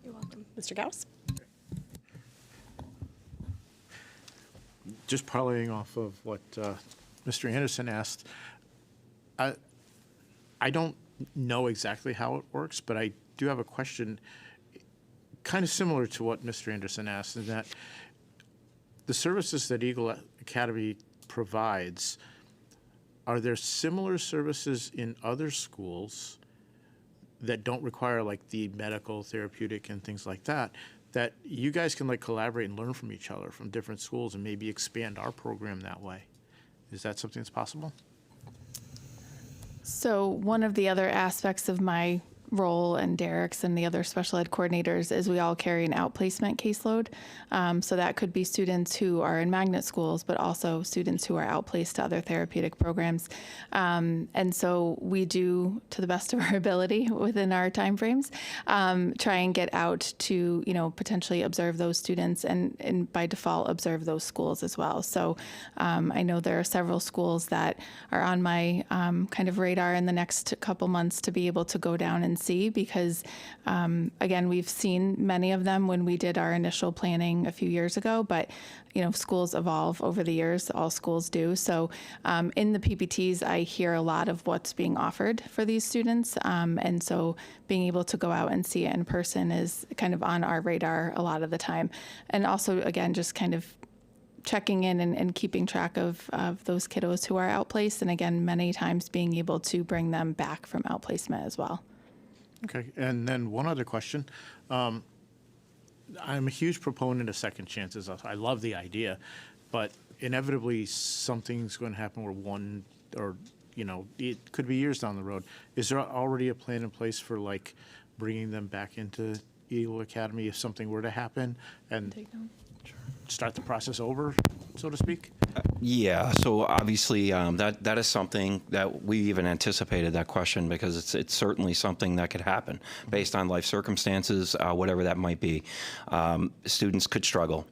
You're welcome. Mr. Gauss? Just parlaying off of what Mr. Anderson asked, I don't know exactly how it works, but I do have a question kind of similar to what Mr. Anderson asked, in that the services that Eagle Academy provides, are there similar services in other schools that don't require like the medical, therapeutic, and things like that, that you guys can like collaborate and learn from each other from different schools and maybe expand our program that way? Is that something that's possible? So one of the other aspects of my role and Derek's and the other special ed coordinators is we all carry an outplacement caseload. So that could be students who are in magnet schools, but also students who are outplaced to other therapeutic programs. And so we do, to the best of our ability within our timeframes, try and get out to, potentially observe those students and by default observe those schools as well. So I know there are several schools that are on my kind of radar in the next couple months to be able to go down and see, because again, we've seen many of them when we did our initial planning a few years ago, but schools evolve over the years. All schools do. So in the PPTs, I hear a lot of what's being offered for these students. And so being able to go out and see it in person is kind of on our radar a lot of the time. And also, again, just kind of checking in and keeping track of those kiddos who are outplaced. And again, many times being able to bring them back from outplacement as well. Okay, and then one other question. I'm a huge proponent of second chances. I love the idea, but inevitably something's going to happen where one, or it could be years down the road. Is there already a plan in place for like bringing them back into Eagle Academy if something were to happen, and start the process over, so to speak? Yeah, so obviously that is something that we even anticipated that question, because it's certainly something that could happen based on life circumstances, whatever that might be. Students could struggle,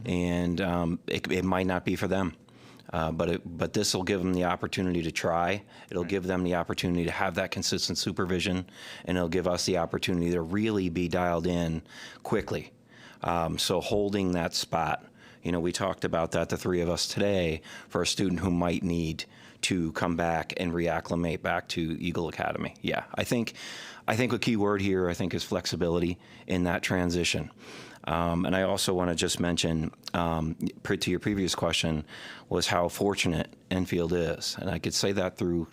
and it might not be for them. But this will give them the opportunity to try. It'll give them the opportunity to have that consistent supervision, and it'll give us the opportunity to really be dialed in quickly. So holding that spot. We talked about that, the three of us today, for a student who might need to come back and reacclimate back to Eagle Academy. Yeah, I think a key word here, I think, is flexibility in that transition. And I also want to just mention, to your previous question, was how fortunate Enfield is. And I could say that through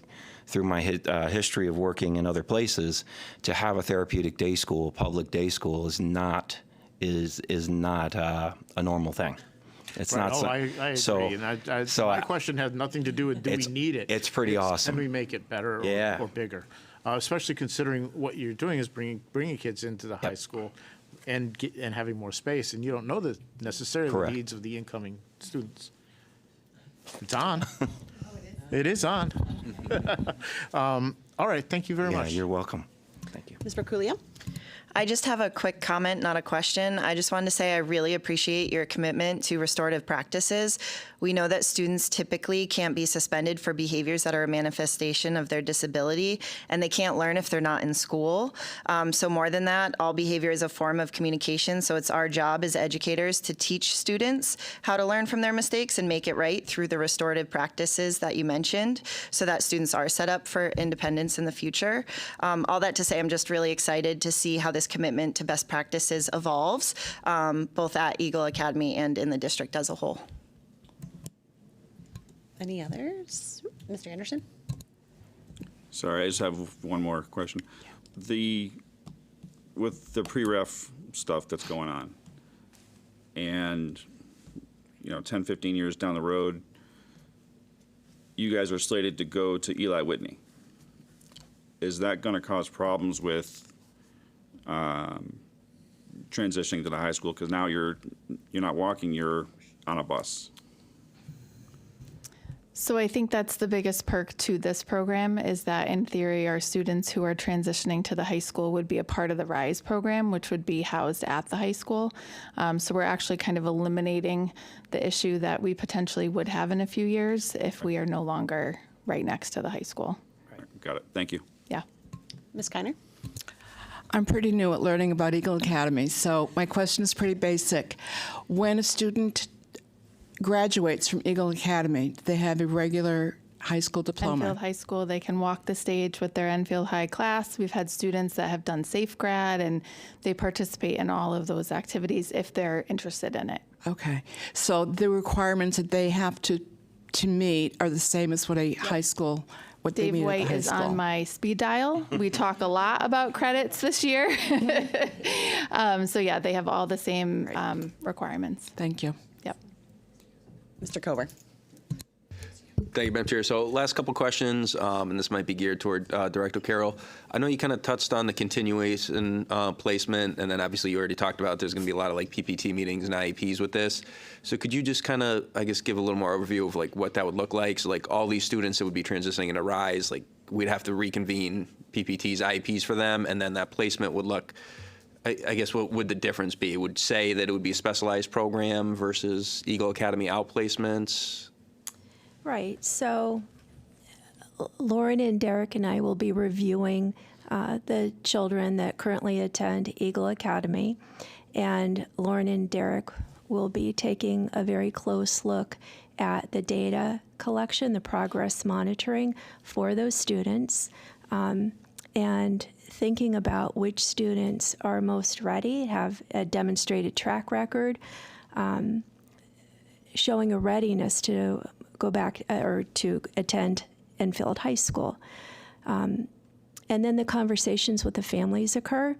my history of working in other places, to have a therapeutic day school, public day school, is not a normal thing. It's Right. not. Oh, I agree. So, And so my question has nothing to do with do we need it. It's pretty awesome. Can we make it better or bigger? Especially considering what you're doing is bringing kids into the high school and having more space, and you don't know necessarily Correct. the needs of the incoming students. It's on. It is on. All right. Thank you very much. You're welcome. Thank you. Ms. Berculia? I just have a quick comment, not a question. I just wanted to say I really appreciate your commitment to restorative practices. We know that students typically can't be suspended for behaviors that are a manifestation of their disability, and they can't learn if they're not in school. So more than that, all behavior is a form of communication, so it's our job as educators to teach students how to learn from their mistakes and make it right through the restorative practices that you mentioned, so that students are set up for independence in the future. All that to say, I'm just really excited to see how this commitment to best practices evolves, both at Eagle Academy and in the district as a whole. Any others? Mr. Anderson? Sorry, I just have one more question. With the pre-ref stuff that's going on, and 10, 15 years down the road, you guys are slated to go to Eli Whitney. Is that going to cause problems with transitioning to the high school? Because now you're not walking, you're on a bus. So I think that's the biggest perk to this program, is that in theory our students who are transitioning to the high school would be a part of the RISE program, which would be housed at the high school. So we're actually kind of eliminating the issue that we potentially would have in a few years if we are no longer right next to the high school. Got it. Thank you. Yeah. Ms. Kiner? I'm pretty new at learning about Eagle Academy, so my question is pretty basic. When a student graduates from Eagle Academy, do they have a regular high school diploma? Enfield High School, they can walk the stage with their Enfield High class. We've had students that have done Safe Grad, and they participate in all of those activities if they're interested in it. Okay, so the requirements that they have to meet are the same as what a high school, what they Dave meet at White the high is school. on my speed dial. We talk a lot about credits this year. So yeah, they have all the same requirements. Thank you. Yep. Mr. Cover? Thank you, Madam Chair. So last couple questions, and this might be geared toward Director Carroll. I know you kind of touched on the continuation placement, and then obviously you already talked about there's going to be a lot of like PPT meetings and IEPs with this. So could you just kind of, I guess, give a little more overview of like what that would look like? So like all these students that would be transitioning into RISE, like we'd have to reconvene PPTs, IEPs for them, and then that placement would look, I guess, what would the difference be? It would say that it would be a specialized program versus Eagle Academy outplacements? Right. So Lauren and Derek and I will be reviewing the children that currently attend Eagle Academy. And Lauren and Derek will be taking a very close look at the data collection, the progress monitoring for those students, and thinking about which students are most ready, have a demonstrated track record, showing a readiness to go back or to attend Enfield High School. And then the conversations with the families occur.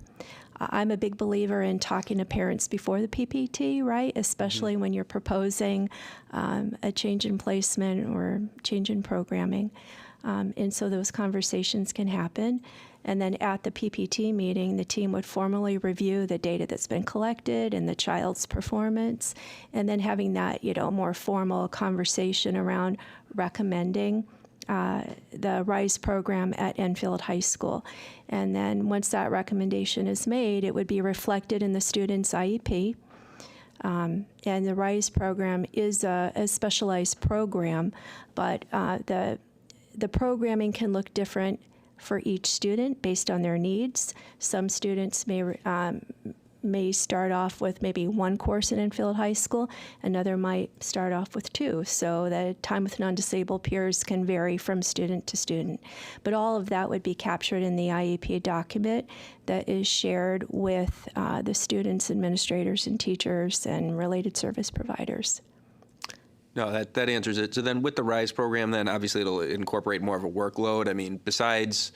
I'm a big believer in talking to parents before the PPT, right? Especially when you're proposing a change in placement or change in programming. And so those conversations can happen. And then at the PPT meeting, the team would formally review the data that's been collected and the child's performance, and then having that, more formal conversation around recommending the RISE program at Enfield High School. And then once that recommendation is made, it would be reflected in the student's IEP. And the RISE program is a specialized program, but the programming can look different for each student based on their needs. Some students may may start off with maybe one course in Enfield High School, another might start off with two. So the time with non-disabled peers can vary from student to student. But all of that would be captured in the IEP document that is shared with the students, administrators, and teachers and related service providers. No, that answers it. So then with the RISE program, then obviously it'll incorporate more of a workload. I mean, besides,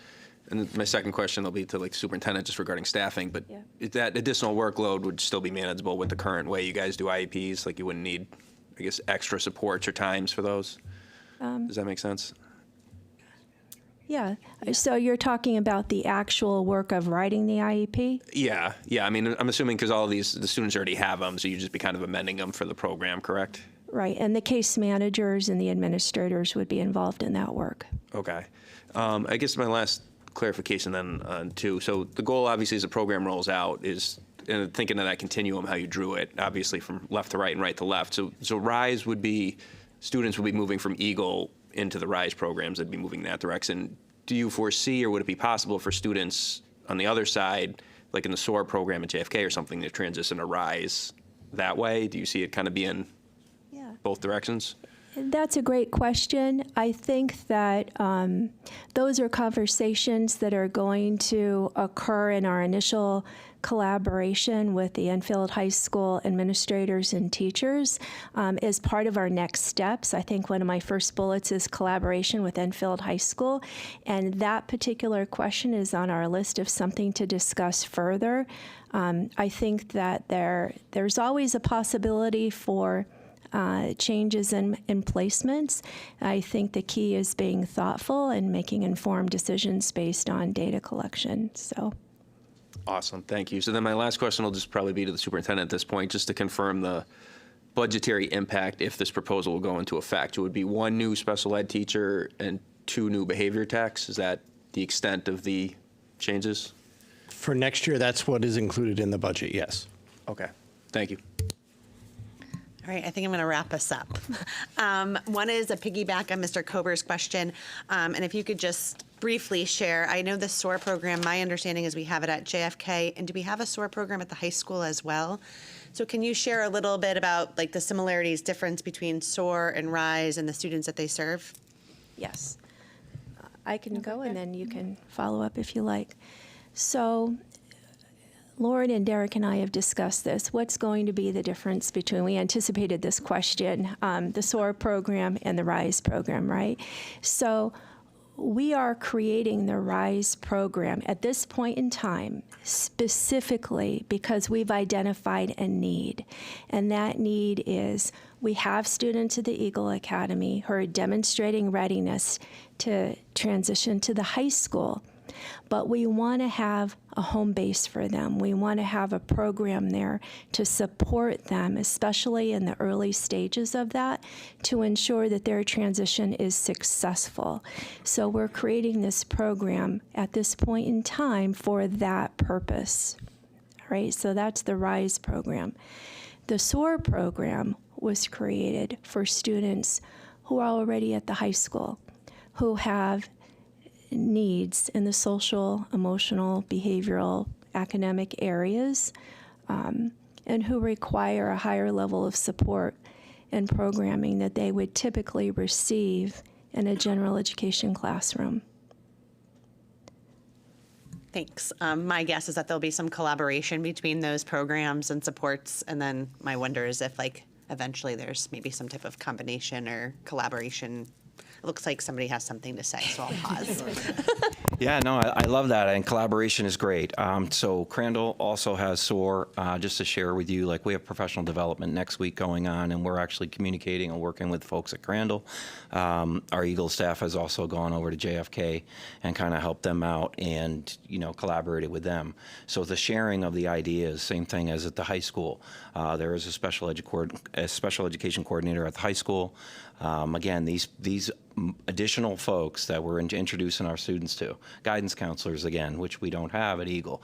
and my second question will be to like superintendent just regarding staffing, but that additional workload would still be manageable with the current way you guys do IEPs? Like you wouldn't need, I guess, extra supports or times for those? Does that make sense? Yeah. So you're talking about the actual work of writing the IEP? Yeah. I mean, I'm assuming because all of the students already have them, so you'd just be kind of amending them for the program, correct? Right, and the case managers and the administrators would be involved in that work. Okay. I guess my last clarification then too. So the goal, obviously, as the program rolls out, is thinking of that continuum, how you drew it, obviously from left to right and right to left. So RISE would be, students would be moving from EAGLE into the RISE programs. They'd be moving in that direction. Do you foresee, or would it be possible for students on the other side, like in the SOAR program at JFK or something, to transition to RISE that way? Do you see it kind of being both directions? That's a great question. I think that those are conversations that are going to occur in our initial collaboration with the Enfield High School administrators and teachers as part of our next steps. I think one of my first bullets is collaboration with Enfield High School, and that particular question is on our list of something to discuss further. I think that there's always a possibility for changes in placements. I think the key is being thoughtful and making informed decisions based on data collection. So, awesome, thank you. So then my last question will just probably be to the superintendent at this point, just to confirm the budgetary impact if this proposal will go into effect. It would be one new special ed teacher and 2 new behavior techs. Is that the extent of the changes? For next year, that's what is included in the budget, yes. Okay, thank you. All right, I think I'm going to wrap us up. One is a piggyback on Mr. Kober's question, and if you could just briefly share, I know the SOAR program, my understanding is we have it at JFK, and do we have a SOAR program at the high school as well? So can you share a little bit about like the similarities, difference between SOAR and RISE and the students that they serve? yes. I can go and then you can follow up if you like. So, Lauren and Derek and I have discussed this. What's going to be the difference between, we anticipated this question, the SOAR program and the RISE program, right? So we are creating the RISE program at this point in time specifically because we've identified a need. And that need is we have students at the Eagle Academy who are demonstrating readiness to transition to the high school. But we want to have a home base for them. We want to have a program there to support them, especially in the early stages of that, to ensure that their transition is successful. So we're creating this program at this point in time for that purpose. All right, so that's the RISE program. The SOAR program was created for students who are already at the high school, who have needs in the social, emotional, behavioral, academic areas, and who require a higher level of support and programming that they would typically receive in a general education classroom. Thanks. My guess is that there'll be some collaboration between those programs and supports, and then my wonder is if like eventually there's maybe some type of combination or collaboration. It looks like somebody has something to say, so I'll pause. Yeah, no, I love that, and collaboration is great. So Crandall also has SOAR. Just to share with you, like we have professional development next week going on, and we're actually communicating and working with folks at Crandall. Our Eagle staff has also gone over to JFK and kind of helped them out and, collaborated with them. So the sharing of the ideas, same thing as at the high school. There is a special education coordinator at the high school. Again, these additional folks that we're introducing our students to, guidance counselors again, which we don't have at Eagle.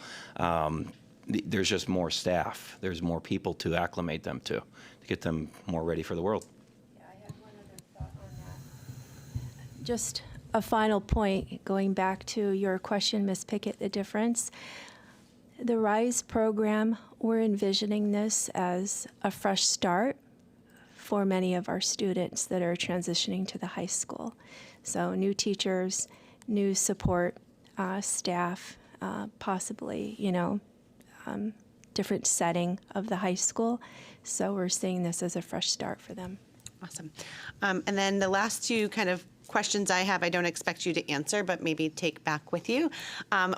There's just more staff. There's more people to acclimate them to get them more ready for the world. Yeah, I have one other thought on that. Just a final point, going back to your question, Ms. Pickett, the difference. The RISE program, we're envisioning this as a fresh start for many of our students that are transitioning to the high school. So new teachers, new support staff, possibly, different setting of the high school. So we're seeing this as a fresh start for them. Awesome. And then the last two kind of questions I have, I don't expect you to answer, but maybe take back with you.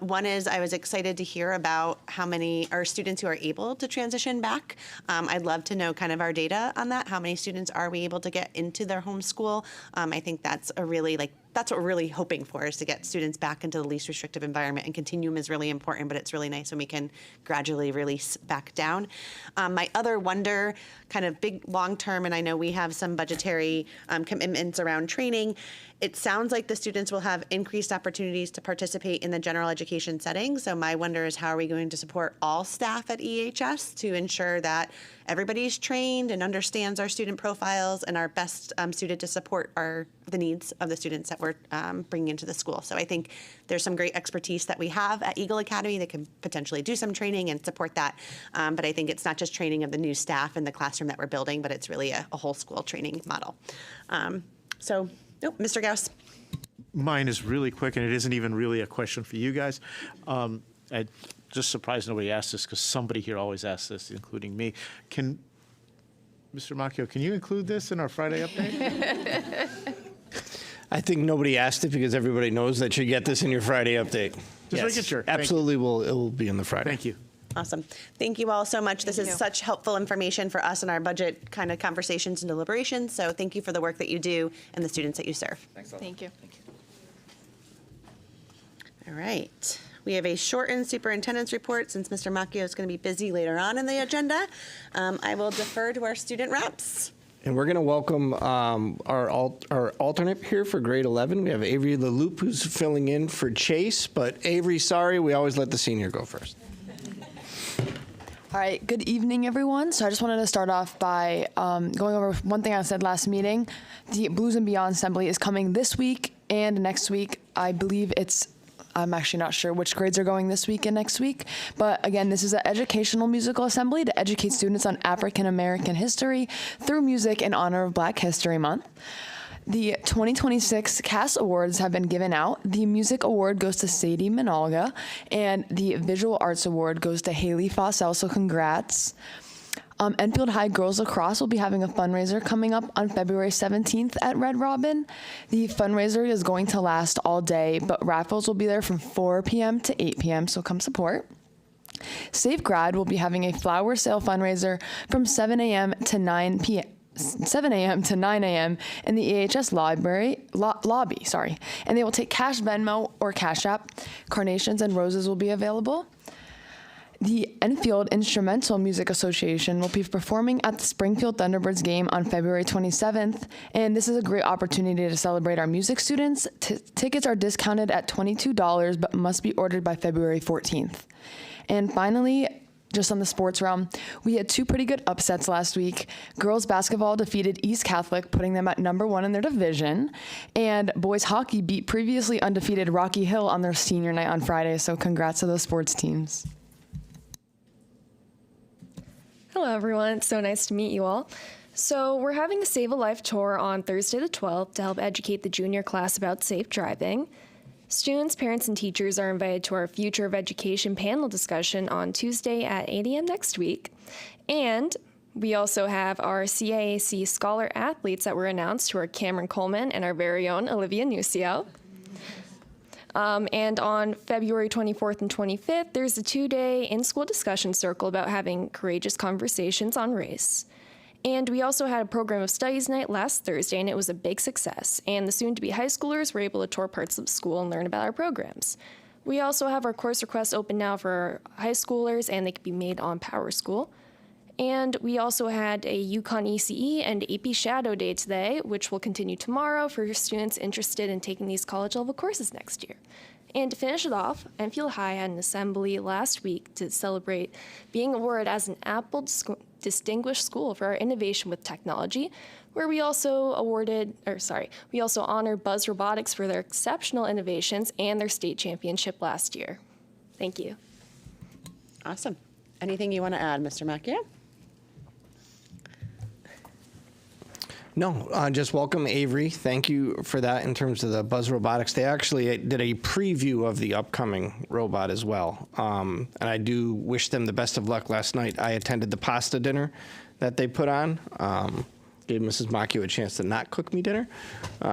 One is I was excited to hear about how many are students who are able to transition back. I'd love to know kind of our data on that. How many students are we able to get into their home school? I think that's that's what we're really hoping for, is to get students back into the least restrictive environment, and continuum is really important, but it's really nice when we can gradually release back down. My other wonder, kind of big long-term, and I know we have some budgetary commitments around training, it sounds like the students will have increased opportunities to participate in the general education setting. So my wonder is, how are we going to support all staff at EHS to ensure that everybody's trained and understands our student profiles and are best suited to support the needs of the students that we're bringing into the school. So I think there's some great expertise that we have at Eagle Academy that can potentially do some training and support that. But I think it's not just training of the new staff in the classroom that we're building, but it's really a whole school training model. Mr. Gauss. Mine is really quick, and it isn't even really a question for you guys. I'm just surprised nobody asked this, because somebody here always asks this, including me. Mr. Macchio, can you include this in our Friday update? I think nobody asked it because everybody knows that you get this in your Friday update. Just making sure. Absolutely, it will be in the Friday. Thank you. Awesome. Thank you all so much. This is such helpful information for us in our budget kind of conversations and deliberations. So thank you for the work that you do and the students that you serve. Thanks a lot. Thank you. All right. We have a shortened superintendent's report since Mr. Macchio is going to be busy later on in the agenda. I will defer to our student reps. And we're going to welcome our alternate here for grade 11. We have Avery LaLoupe, who's filling in for Chase. But Avery, sorry, we always let the senior go first. All right, good evening, everyone. So I just wanted to start off by going over one thing I said last meeting. The Blues and Beyond Assembly is coming this week and next week. I believe I'm actually not sure which grades are going this week and next week. But again, this is an educational musical assembly to educate students on African American history through music in honor of Black History Month. The 2026 CAS Awards have been given out. The Music Award goes to Sadie Minalga, and the Visual Arts Award goes to Haley Fossell, so congrats. Enfield High Girls Lacrosse will be having a fundraiser coming up on February 17th at Red Robin. The fundraiser is going to last all day, but raffles will be there from 4 p.m. to 8 p.m., so come support. Safe Grad will be having a flower sale fundraiser from 7 a.m. to 9 p.m. 7 a.m. to 9 a.m. in the EHS lobby, and they will take cash, Venmo, or Cash App. Carnations and roses will be available. The Enfield Instrumental Music Association will be performing at the Springfield Thunderbirds game on February 27th, and this is a great opportunity to celebrate our music students. Tickets are discounted at $22, but must be ordered by February 14th. And finally, just on the sports realm, we had two pretty good upsets last week. Girls basketball defeated East Catholic, putting them at #1 in their division. And boys hockey beat previously undefeated Rocky Hill on their senior night on Friday. So congrats to those sports teams. Hello, everyone. It's so nice to meet you all. So we're having a Save a Life tour on Thursday the 12th to help educate the junior class about safe driving. Students, parents, and teachers are invited to our Future of Education panel discussion on Tuesday at 8 a.m. next week. And we also have our CIAC Scholar athletes that were announced, who are Cameron Coleman and our very own Olivia Nucio. And on February 24th and 25th, there's a 2-day in-school discussion circle about having courageous conversations on race. And we also had a program of studies night last Thursday, and it was a big success. And the soon-to-be high schoolers were able to tour parts of the school and learn about our programs. We also have our course requests open now for high schoolers, and they can be made on PowerSchool. And we also had a UConn ECE and AP Shadow Day today, which will continue tomorrow for students interested in taking these college-level courses next year. And to finish it off, Enfield High had an assembly last week to celebrate being awarded as an Apple Distinguished School for our innovation with technology, where we also honored Buzz Robotics for their exceptional innovations and their state championship last year. Thank you. Awesome. Anything you want to add, Mr. Macchio? No, just welcome Avery. Thank you for that in terms of the Buzz Robotics. They actually did a preview of the upcoming robot as well. And I do wish them the best of luck. Last night I attended the pasta dinner that they put on. Gave Mrs. Macchio a chance to not cook me dinner,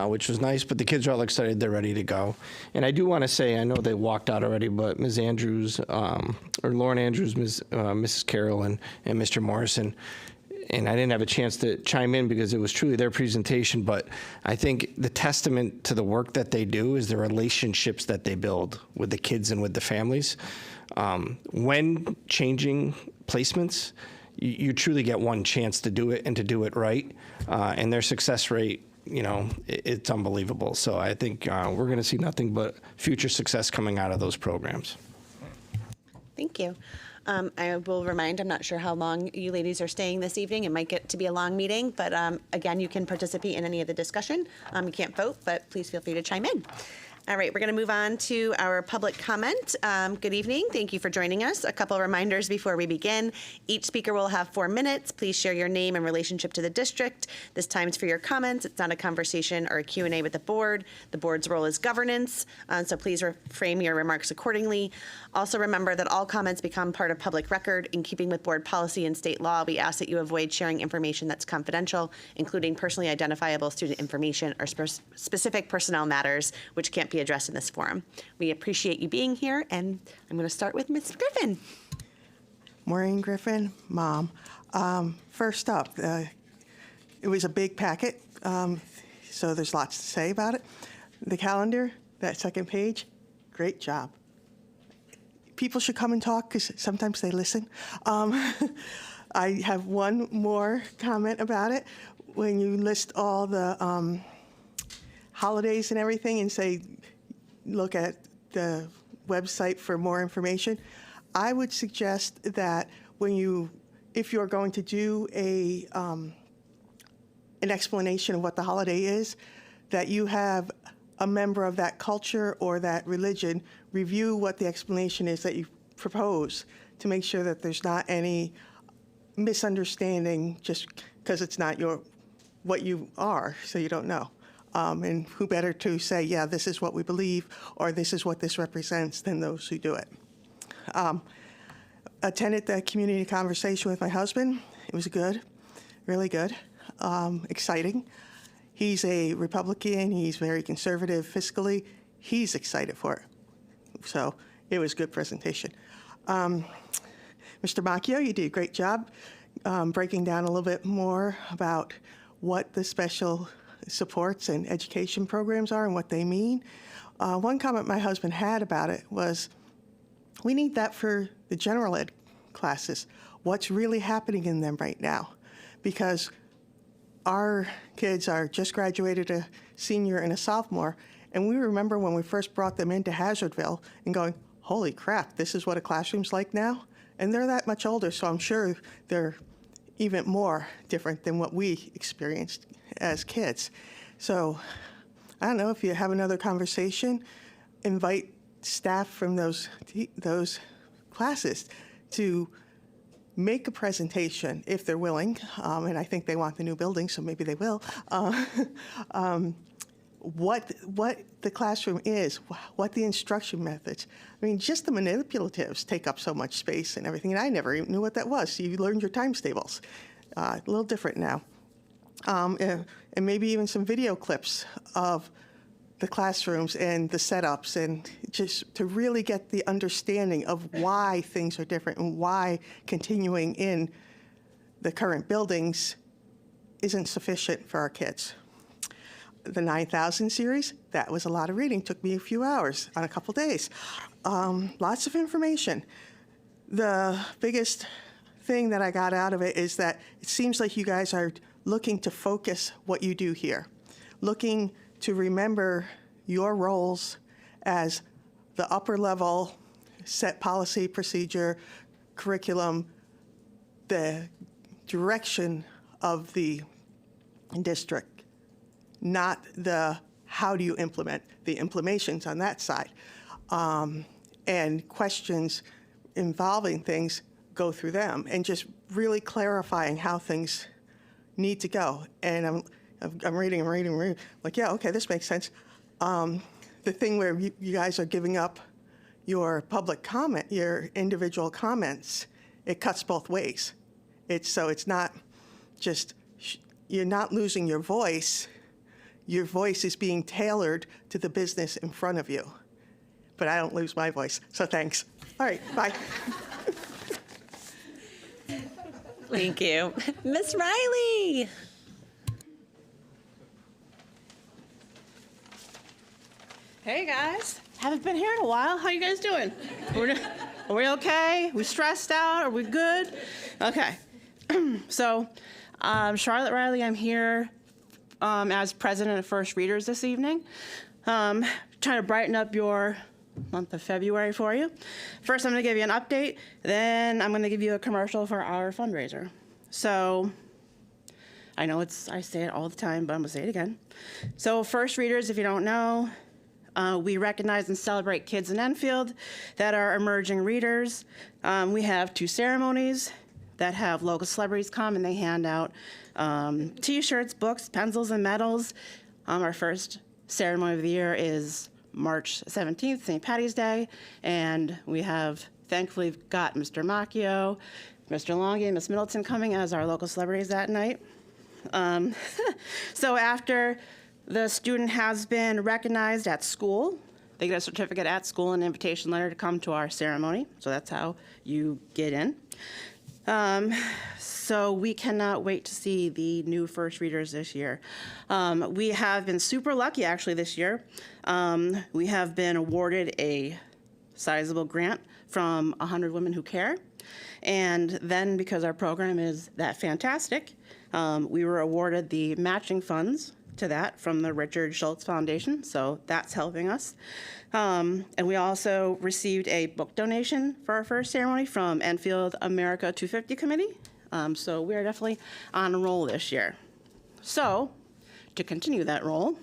which was nice, but the kids are all excited. They're ready to go. And I do want to say, I know they walked out already, but Ms. Andrews, or Lauren Andrews, Mrs. Carroll, and Mr. Morrison, and I didn't have a chance to chime in because it was truly their presentation, but I think the testament to the work that they do is the relationships that they build with the kids and with the families. When changing placements, you truly get one chance to do it and to do it right, and their success rate, it's unbelievable. So I think we're going to see nothing but future success coming out of those programs. Thank you. I will remind, I'm not sure how long you ladies are staying this evening. It might get to be a long meeting, but again, you can participate in any of the discussion. You can't vote, but please feel free to chime in. All right, we're going to move on to our public comment. Good evening. Thank you for joining us. A couple reminders before we begin. Each speaker will have 4 minutes. Please share your name and relationship to the district. This time's for your comments. It's not a conversation or a Q&A with the board. The board's role is governance, so please frame your remarks accordingly. Also remember that all comments become part of public record. In keeping with board policy and state law, we ask that you avoid sharing information that's confidential, including personally identifiable student information or specific personnel matters, which can't be addressed in this forum. We appreciate you being here, and I'm going to start with Ms. Griffin. Maureen Griffin, mom. First up, it was a big packet, so there's lots to say about it. The calendar, that second page, great job. People should come and talk because sometimes they listen. I have one more comment about it. When you list all the holidays and everything and say, look at the website for more information, I would suggest that if you're going to do an explanation of what the holiday is, that you have a member of that culture or that religion review what the explanation is that you propose to make sure that there's not any misunderstanding just because it's not what you are, so you don't know. And who better to say, yeah, this is what we believe, or this is what this represents, than those who do it. Attended the community conversation with my husband. It was good, really good, exciting. He's a Republican. He's very conservative fiscally. He's excited for it. So it was a good presentation. Mr. Macchio, you did a great job breaking down a little bit more about what the special supports and education programs are and what they mean. One comment my husband had about it was, we need that for the general ed classes. What's really happening in them right now? Because our kids are just graduated, a senior and a sophomore, and we remember when we first brought them into Hazardville and going, holy crap, this is what a classroom's like now? And they're that much older, so I'm sure they're even more different than what we experienced as kids. So I don't know, if you have another conversation, invite staff from those classes to make a presentation if they're willing, and I think they want the new building, so maybe they will, what the classroom is, what the instruction methods. I mean, just the manipulatives take up so much space and everything, and I never even knew what that was. So you learned your times tables. A little different now. And maybe even some video clips of the classrooms and the setups, and just to really get the understanding of why things are different and why continuing in the current buildings isn't sufficient for our kids. The 9,000 series, that was a lot of reading. Took me a few hours on a couple days. Lots of information. The biggest thing that I got out of it is that it seems like you guys are looking to focus what you do here, looking to remember your roles as the upper level, set policy, procedure, curriculum, the direction of the district, not the how do you implement, the implementations on that side, and questions involving things go through them, and just really clarifying how things need to go. And I'm reading, like, yeah, okay, this makes sense. The thing where you guys are giving up your public comment, your individual comments, it cuts both ways. So it's not just, you're not losing your voice. Your voice is being tailored to the business in front of you. But I don't lose my voice, so thanks. All right, bye. Thank you. Miss Riley. Hey guys, haven't been here in a while. How you guys doing? Are we okay? We stressed out? Are we good? Okay. So, Charlotte Riley, I'm here as president of First Readers this evening. Trying to brighten up your month of February for you. First, I'm going to give you an update. Then I'm going to give you a commercial for our fundraiser. So, I know I say it all the time, but I'm going to say it again. So, First Readers, if you don't know, we recognize and celebrate kids in Enfield that are emerging readers. We have 2 ceremonies that have local celebrities come, and they hand out T-shirts, books, pencils, and medals. Our first ceremony of the year is March 17th, St. Patty's Day, and we have thankfully got Mr. Macchio, Mr. Longy, and Ms. Middleton coming as our local celebrities that night. So after the student has been recognized at school, they get a certificate at school and an invitation letter to come to our ceremony. So that's how you get in. So we cannot wait to see the new First Readers this year. We have been super lucky actually this year. We have been awarded a sizable grant from 100 Women Who Care. And then because our program is that fantastic, we were awarded the matching funds to that from the Richard Schultz Foundation, so that's helping us. And we also received a book donation for our first ceremony from Enfield America 250 Committee. So we are definitely on a roll this year. So to continue that roll,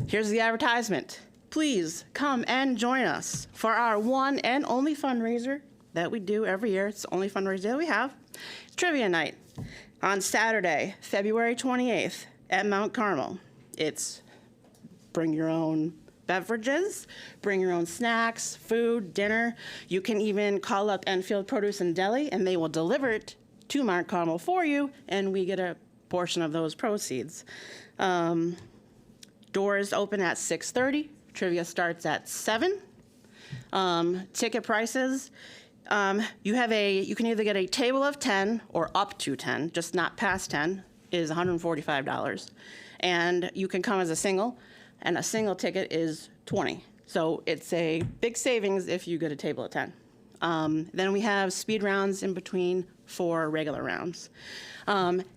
here's the advertisement. Please come and join us for our one and only fundraiser that we do every year. It's the only fundraiser that we have. It's Trivia Night on Saturday, February 28th. At Mount Carmel. It's bring your own beverages, bring your own snacks, food, dinner. You can even call up Enfield Produce and Deli, and they will deliver it to Mount Carmel for you, and we get a portion of those proceeds. Doors open at 6:30. Trivia starts at 7. Ticket prices. You can either get a table of 10 or up to 10, just not past 10. Is $145, and you can come as a single, and a single ticket is $20. So it's a big savings if you get a table of 10. Then we have speed rounds in between 4 regular rounds.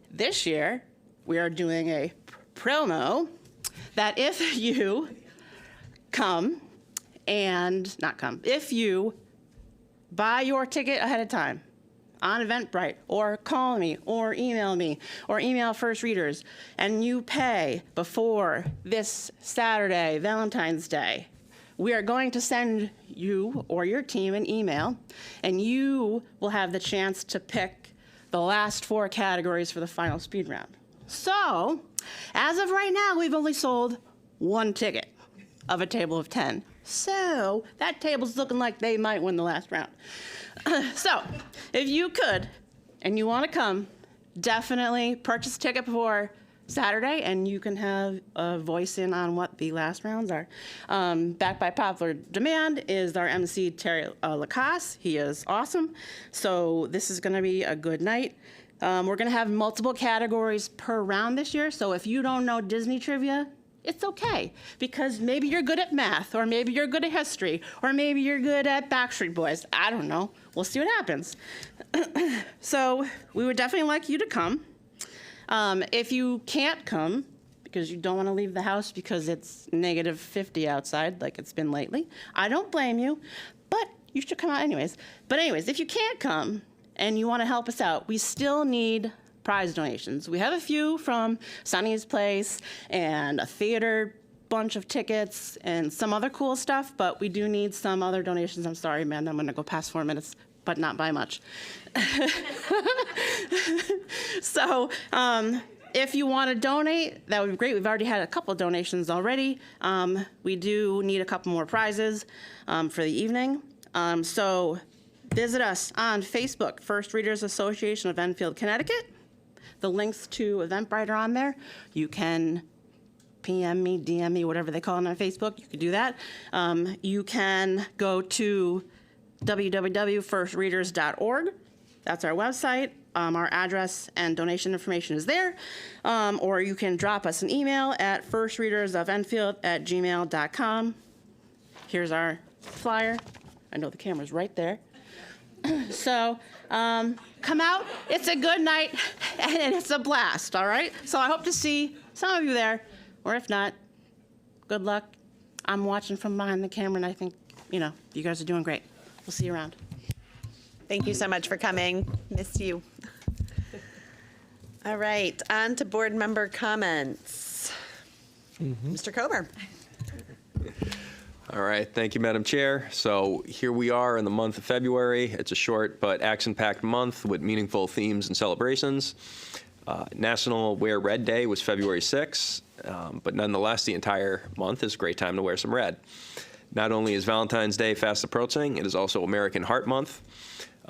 This year, we are doing a promo that if you if you buy your ticket ahead of time, on Eventbrite, or call me, or email First Readers, and you pay before this Saturday, Valentine's Day, we are going to send you or your team an email, and you will have the chance to pick the last 4 categories for the final speed round. So, as of right now, we've only sold 1 ticket of a table of 10. So, that table's looking like they might win the last round. So, if you could, and you want to come, definitely purchase a ticket before Saturday, and you can have a voice in on what the last rounds are. Backed by popular demand is our MC, Terry Lacasse. He is awesome. So this is going to be a good night. We're going to have multiple categories per round this year, so if you don't know Disney trivia, it's okay, because maybe you're good at math, or maybe you're good at history, or maybe you're good at Backstreet Boys. I don't know. We'll see what happens. So we would definitely like you to come. If you can't come because you don't want to leave the house because it's negative 50 outside like it's been lately, I don't blame you, but you should come out anyways. But anyways, if you can't come and you want to help us out, we still need prize donations. We have a few from Sunny's Place and a theater bunch of tickets and some other cool stuff, but we do need some other donations. I'm sorry, Amanda, I'm going to go past 4 minutes. but not by much. So if you want to donate, that would be great. We've already had a couple of donations already. We do need a couple more prizes for the evening. So visit us on Facebook, First Readers Association of Enfield, Connecticut. The links to Eventbrite are on there. You can PM me, DM me, whatever they call it on Facebook. You can do that. You can go to www.firstreaders.org. That's our website. Our address and donation information is there. Or you can drop us an email at firstreadersofenfield@gmail.com. Here's our flyer. I know the camera's right there. So come out. It's a good night, and it's a blast, all right? So I hope to see some of you there, or if not, good luck. I'm watching from behind the camera, and I think, you guys are doing great. We'll see you around. Thank you so much for coming. Miss you. All right, on to board member comments. Mr. Kober. All right, thank you, Madam Chair. So here we are in the month of February. It's a short but action-packed month with meaningful themes and celebrations. National Wear Red Day was February 6th, but nonetheless, the entire month is a great time to wear some red. Not only is Valentine's Day fast approaching, it is also American Heart Month,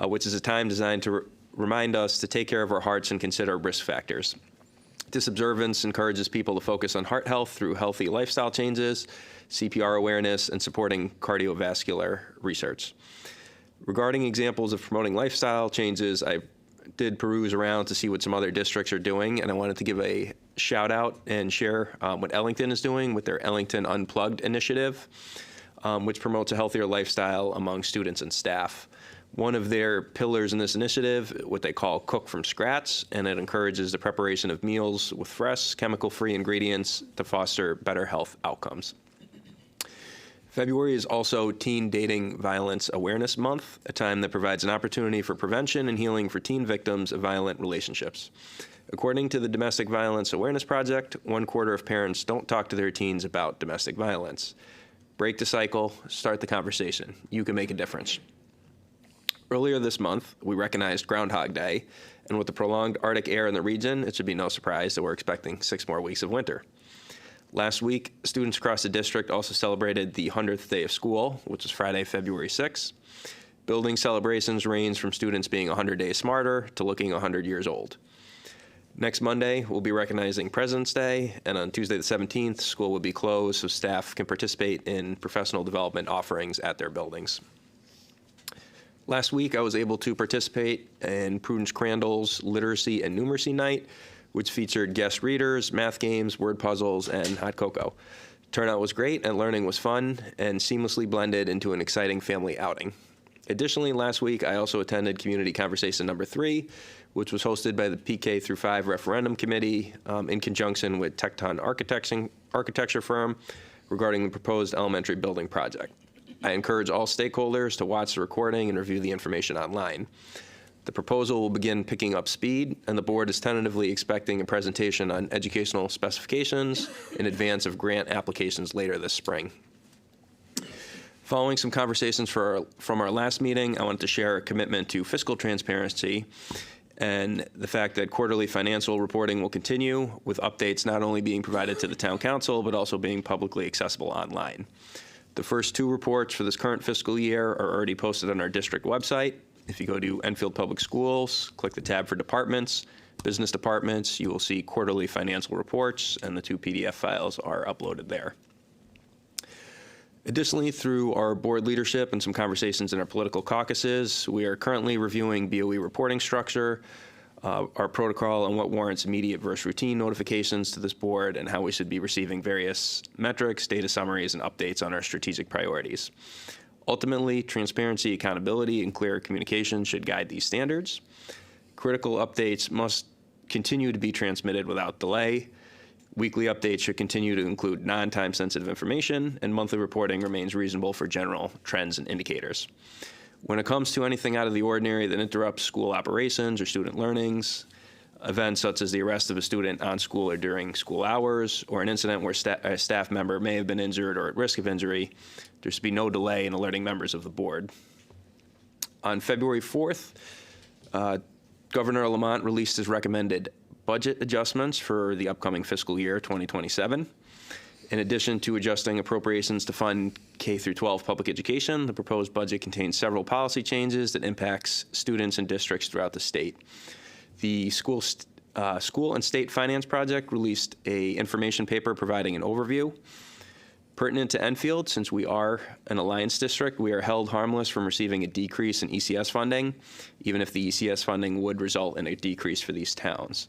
which is a time designed to remind us to take care of our hearts and consider risk factors. This observance encourages people to focus on heart health through healthy lifestyle changes, CPR awareness, and supporting cardiovascular research. Regarding examples of promoting lifestyle changes, I did peruse around to see what some other districts are doing, and I wanted to give a shout out and share what Ellington is doing with their Ellington Unplugged initiative, which promotes a healthier lifestyle among students and staff. One of their pillars in this initiative, what they call Cook from Scratch, and it encourages the preparation of meals with fresh, chemical-free ingredients to foster better health outcomes. February is also Teen Dating Violence Awareness Month, a time that provides an opportunity for prevention and healing for teen victims of violent relationships. According to the Domestic Violence Awareness Project, 1/4 of parents don't talk to their teens about domestic violence. Break the cycle, start the conversation. You can make a difference. Earlier this month, we recognized Groundhog Day, and with the prolonged Arctic air in the region, it should be no surprise that we're expecting 6 more weeks of winter. Last week, students across the district also celebrated the 100th day of school, which was Friday, February 6th. Building celebrations range from students being 100 days smarter to looking 100 years old. Next Monday, we'll be recognizing President's Day, and on Tuesday the 17th, school will be closed so staff can participate in professional development offerings at their buildings. Last week, I was able to participate in Prudence Crandall's Literacy and Numeracy Night, which featured guest readers, math games, word puzzles, and hot cocoa. Turnout was great, and learning was fun and seamlessly blended into an exciting family outing. Additionally, last week, I also attended Community Conversation number 3, which was hosted by the PK through 5 Referendum Committee in conjunction with Tecton Architecture firm regarding the proposed elementary building project. I encourage all stakeholders to watch the recording and review the information online. The proposal will begin picking up speed, and the board is tentatively expecting a presentation on educational specifications in advance of grant applications later this spring. Following some conversations from our last meeting, I wanted to share a commitment to fiscal transparency and the fact that quarterly financial reporting will continue, with updates not only being provided to the town council, but also being publicly accessible online. The first 2 reports for this current fiscal year are already posted on our district website. If you go to Enfield Public Schools, click the tab for departments, business departments, you will see quarterly financial reports, and the 2 PDF files are uploaded there. Additionally, through our board leadership and some conversations in our political caucuses, we are currently reviewing BOE reporting structure, our protocol on what warrants immediate versus routine notifications to this board, and how we should be receiving various metrics, data summaries, and updates on our strategic priorities. Ultimately, transparency, accountability, and clear communication should guide these standards. Critical updates must continue to be transmitted without delay. Weekly updates should continue to include non-time sensitive information, and monthly reporting remains reasonable for general trends and indicators. When it comes to anything out of the ordinary that interrupts school operations or student learnings, events such as the arrest of a student on school or during school hours, or an incident where a staff member may have been injured or at risk of injury, there should be no delay in alerting members of the board. On February 4th, Governor Lamont released his recommended budget adjustments for the upcoming fiscal year 2027. In addition to adjusting appropriations to fund K through 12 public education, the proposed budget contains several policy changes that impacts students and districts throughout the state. The School and State Finance Project released an information paper providing an overview. Pertinent to Enfield, since we are an alliance district, we are held harmless from receiving a decrease in ECS funding, even if the ECS funding would result in a decrease for these towns.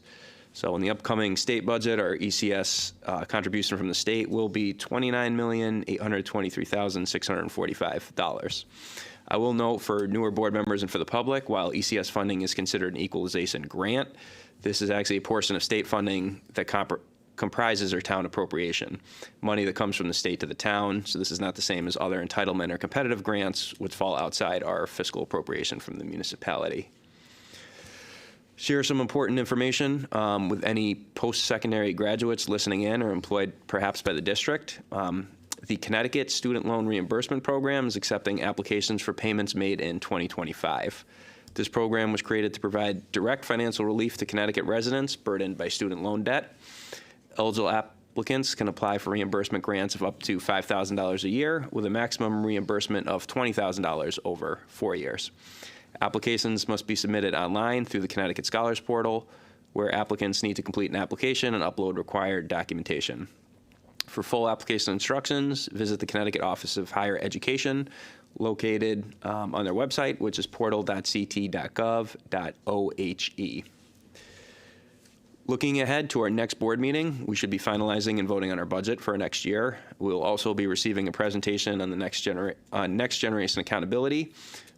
So in the upcoming state budget, our ECS contribution from the state will be $29,823,645. I will note for newer board members and for the public, while ECS funding is considered an equalization grant, this is actually a portion of state funding that comprises our town appropriation, money that comes from the state to the town. So this is not the same as other entitlement or competitive grants, which fall outside our fiscal appropriation from the municipality. Share some important information with any post-secondary graduates listening in or employed perhaps by the district. The Connecticut Student Loan Reimbursement Program is accepting applications for payments made in 2025. This program was created to provide direct financial relief to Connecticut residents burdened by student loan debt. Eligible applicants can apply for reimbursement grants of up to $5,000 a year with a maximum reimbursement of $20,000 over 4 years. Applications must be submitted online through the Connecticut Scholars Portal, where applicants need to complete an application and upload required documentation. For full application instructions, visit the Connecticut Office of Higher Education, located on their website, which is portal.ct.gov.ohe. Looking ahead to our next board meeting, we should be finalizing and voting on our budget for next year. We'll also be receiving a presentation on the next generation accountability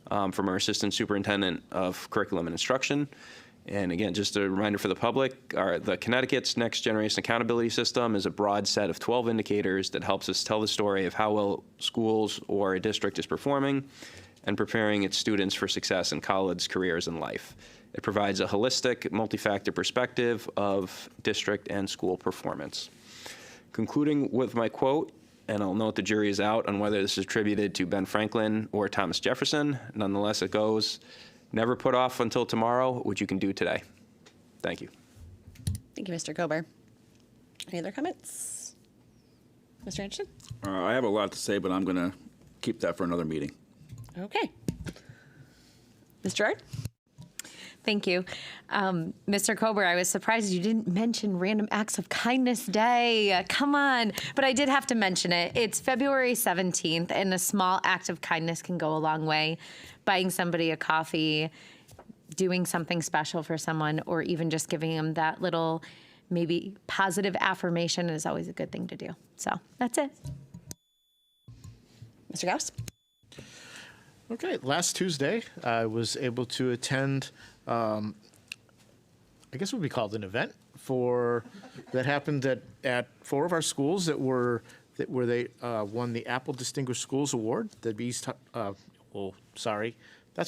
from our Assistant Superintendent of Curriculum and Instruction. And again, just a reminder for the public, the Connecticut's Next Generation Accountability System is a broad set of 12 indicators that helps us tell the story of how well schools or a district is performing and preparing its students for success in college, careers, and life. It provides a holistic, multi-factor perspective of district and school performance. Concluding with my quote, and I'll note the jury is out on whether this is attributed to Ben Franklin or Thomas Jefferson. Nonetheless, it goes, never put off until tomorrow what you can do today. Thank you. Thank you, Mr. Kober. Any other comments? Mr. Anderson? I have a lot to say, but I'm going to keep that for another meeting. Okay. Ms. Gerard? Thank you. Mr. Kober, I was surprised you didn't mention Random Acts of Kindness Day. Come on. But I did have to mention it. It's February 17th, and a small act of kindness can go a long way. Buying somebody a coffee, doing something special for someone, or even just giving them that little maybe positive affirmation is always a good thing to do. So that's it. Mr. Gauss? Okay, last Tuesday, I was able to attend, I guess it would be called an event that happened at 4 of our schools where they won the Apple Distinguished Schools Award. That's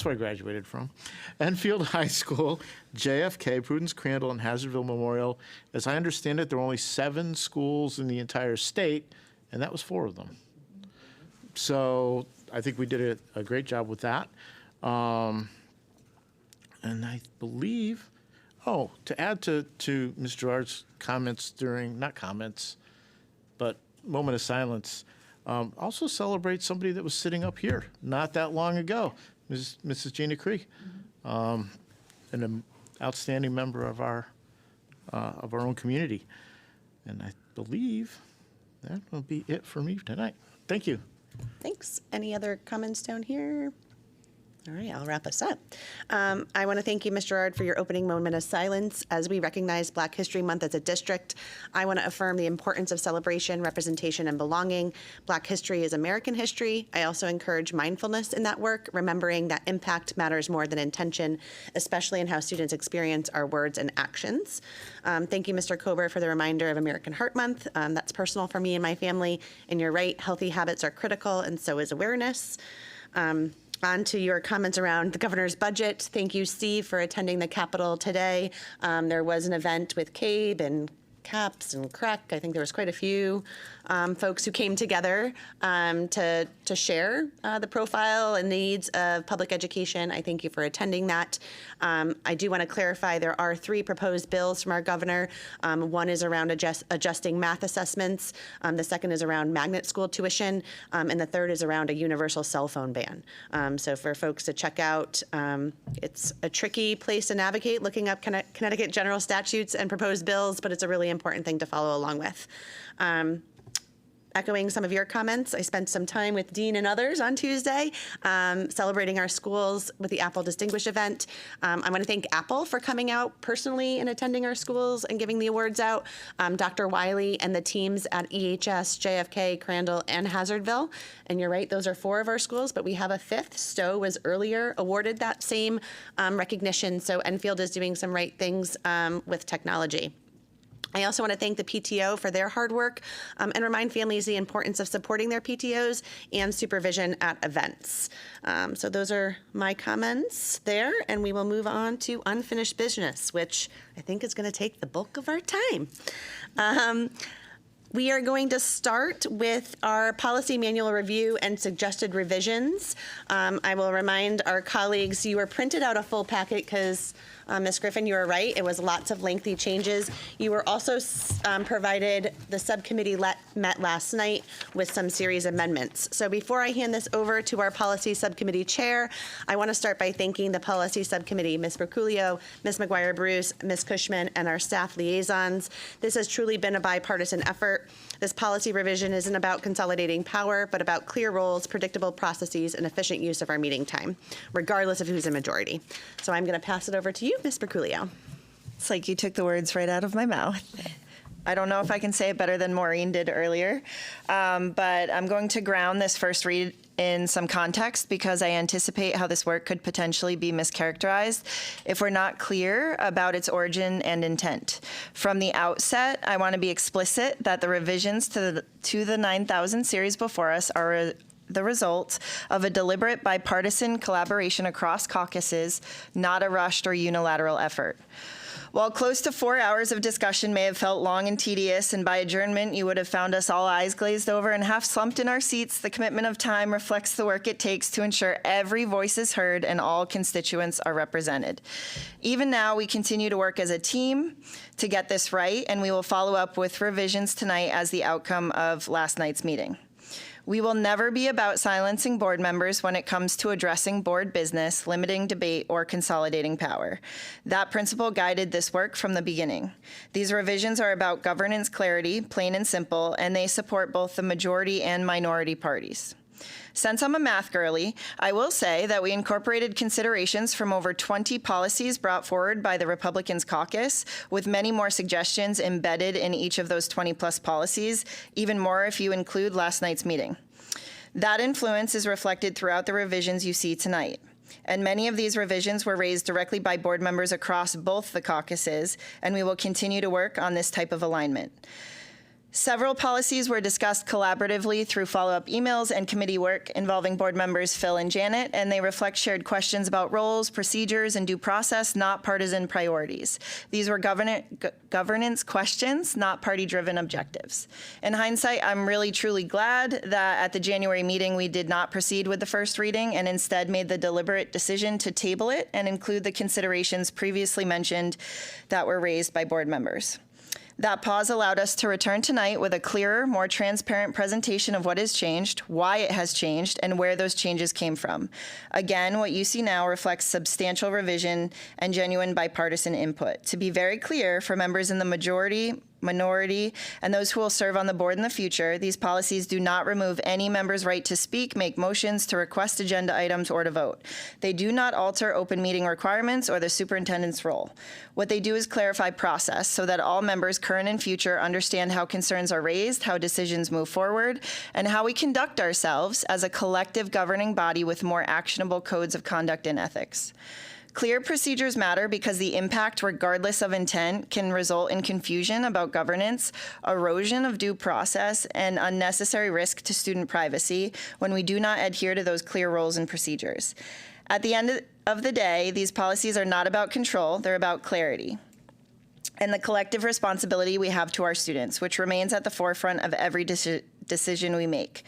where I graduated from. Enfield High School, JFK, Prudence Crandall, and Hazardville Memorial. As I understand it, there were only 7 schools in the entire state, and that was 4 of them. So I think we did a great job with that. And I believe, to add to Ms. Gerard's comments not comments, but moment of silence, also celebrate somebody that was sitting up here not that long ago, Mrs. Gina Cree, and an outstanding member of our own community. And I believe that will be it for me tonight. Thank you. Thanks. Any other comments down here? All right, I'll wrap us up. I want to thank you, Ms. Gerard, for your opening moment of silence. As we recognize Black History Month as a district, I want to affirm the importance of celebration, representation, and belonging. Black history is American history. I also encourage mindfulness in that work, remembering that impact matters more than intention, especially in how students experience our words and actions. Thank you, Mr. Kober, for the reminder of American Heart Month. That's personal for me and my family. And you're right, healthy habits are critical, and so is awareness. On to your comments around the governor's budget. Thank you, Steve, for attending the Capitol today. There was an event with CABE and CAPS and CREC. I think there was quite a few folks who came together to share the profile and needs of public education. I thank you for attending that. I do want to clarify there are 3 proposed bills from our governor. One is around adjusting math assessments. The second is around magnet school tuition. And the third is around a universal cell phone ban. So for folks to check out, it's a tricky place to navigate looking up Connecticut general statutes and proposed bills, but it's a really important thing to follow along with. Echoing some of your comments, I spent some time with Dean and others on Tuesday celebrating our schools with the Apple Distinguished event. I want to thank Apple for coming out personally and attending our schools and giving the awards out. Dr. Wiley and the teams at EHS, JFK, Crandall, and Hazardville. And you're right, those are 4 of our schools, but we have a 5th. Stowe was earlier awarded that same recognition, so Enfield is doing some right things with technology. I also want to thank the PTO for their hard work and remind families the importance of supporting their PTOs and supervision at events. So those are my comments there, and we will move on to unfinished business, which I think is going to take the bulk of our time. We are going to start with our policy manual review and suggested revisions. I will remind our colleagues, you were printed out a full packet because Ms. Griffin, you were right. It was lots of lengthy changes. You were also provided, the subcommittee met last night with some series amendments. So before I hand this over to our policy subcommittee chair, I want to start by thanking the policy subcommittee, Ms. Berculio, Ms. McGuire-Bruce, Ms. Cushman, and our staff liaisons. This has truly been a bipartisan effort. This policy revision isn't about consolidating power, but about clear roles, predictable processes, and efficient use of our meeting time, regardless of who's in majority. So I'm going to pass it over to you, Ms. Berculio. It's like you took the words right out of my mouth. I don't know if I can say it better than Maureen did earlier, but I'm going to ground this first read in some context because I anticipate how this work could potentially be mischaracterized if we're not clear about its origin and intent. From the outset, I want to be explicit that the revisions to the 9000 series before us are the result of a deliberate bipartisan collaboration across caucuses, not a rushed or unilateral effort. While close to 4 hours of discussion may have felt long and tedious, and by adjournment you would have found us all eyes glazed over and half slumped in our seats, the commitment of time reflects the work it takes to ensure every voice is heard and all constituents are represented. Even now, we continue to work as a team to get this right, and we will follow up with revisions tonight as the outcome of last night's meeting. We will never be about silencing board members when it comes to addressing board business, limiting debate, or consolidating power. That principle guided this work from the beginning. These revisions are about governance clarity, plain and simple, and they support both the majority and minority parties. Since I'm a math girly, I will say that we incorporated considerations from over 20 policies brought forward by the Republicans caucus, with many more suggestions embedded in each of those 20-plus policies, even more if you include last night's meeting. That influence is reflected throughout the revisions you see tonight. And many of these revisions were raised directly by board members across both the caucuses, and we will continue to work on this type of alignment. Several policies were discussed collaboratively through follow-up emails and committee work involving board members Phil and Janet, and they reflect shared questions about roles, procedures, and due process, not partisan priorities. These were governance questions, not party-driven objectives. In hindsight, I'm really, truly glad that at the January meeting we did not proceed with the first reading and instead made the deliberate decision to table it and include the considerations previously mentioned that were raised by board members. That pause allowed us to return tonight with a clearer, more transparent presentation of what has changed, why it has changed, and where those changes came from. Again, what you see now reflects substantial revision and genuine bipartisan input. To be very clear, for members in the majority, minority, and those who will serve on the board in the future, these policies do not remove any member's right to speak, make motions, to request agenda items, or to vote. They do not alter open meeting requirements or the superintendent's role. What they do is clarify process so that all members, current and future, understand how concerns are raised, how decisions move forward, and how we conduct ourselves as a collective governing body with more actionable codes of conduct and ethics. Clear procedures matter because the impact, regardless of intent, can result in confusion about governance, erosion of due process, and unnecessary risk to student privacy when we do not adhere to those clear roles and procedures. At the end of the day, these policies are not about control, they're about clarity. and the collective responsibility we have to our students, which remains at the forefront of every decision we make.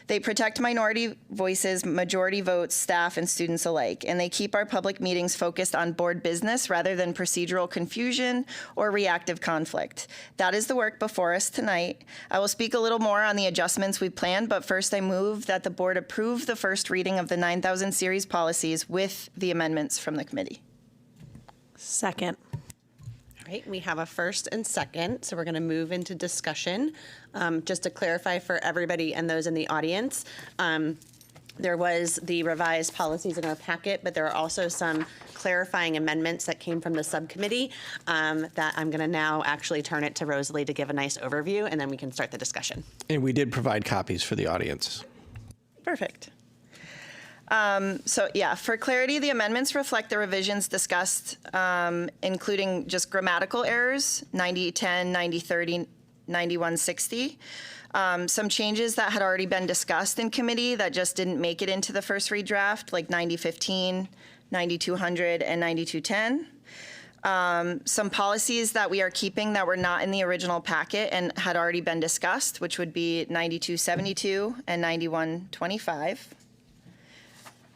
They protect minority voices, majority votes, staff, and students alike, and they keep our public meetings focused on board business rather than procedural confusion or reactive conflict. That is the work before us tonight. I will speak a little more on the adjustments we planned, but first I move that the board approve the first reading of the 9000 series policies with the amendments from the committee. Second. All right, we have a first and second, so we're going to move into discussion. Just to clarify for everybody and those in the audience, there was the revised policies in our packet, but there are also some clarifying amendments that came from the subcommittee that I'm going to now actually turn it to Rosalie to give a nice overview, and then we can start the discussion. And we did provide copies for the audience. Perfect. So yeah, for clarity, the amendments reflect the revisions discussed, including just grammatical errors, 9010, 9030, 9160. Some changes that had already been discussed in committee that just didn't make it into the first redraft, like 9015, 9200, and 9210. Some policies that we are keeping that were not in the original packet and had already been discussed, which would be 9272 and 9125.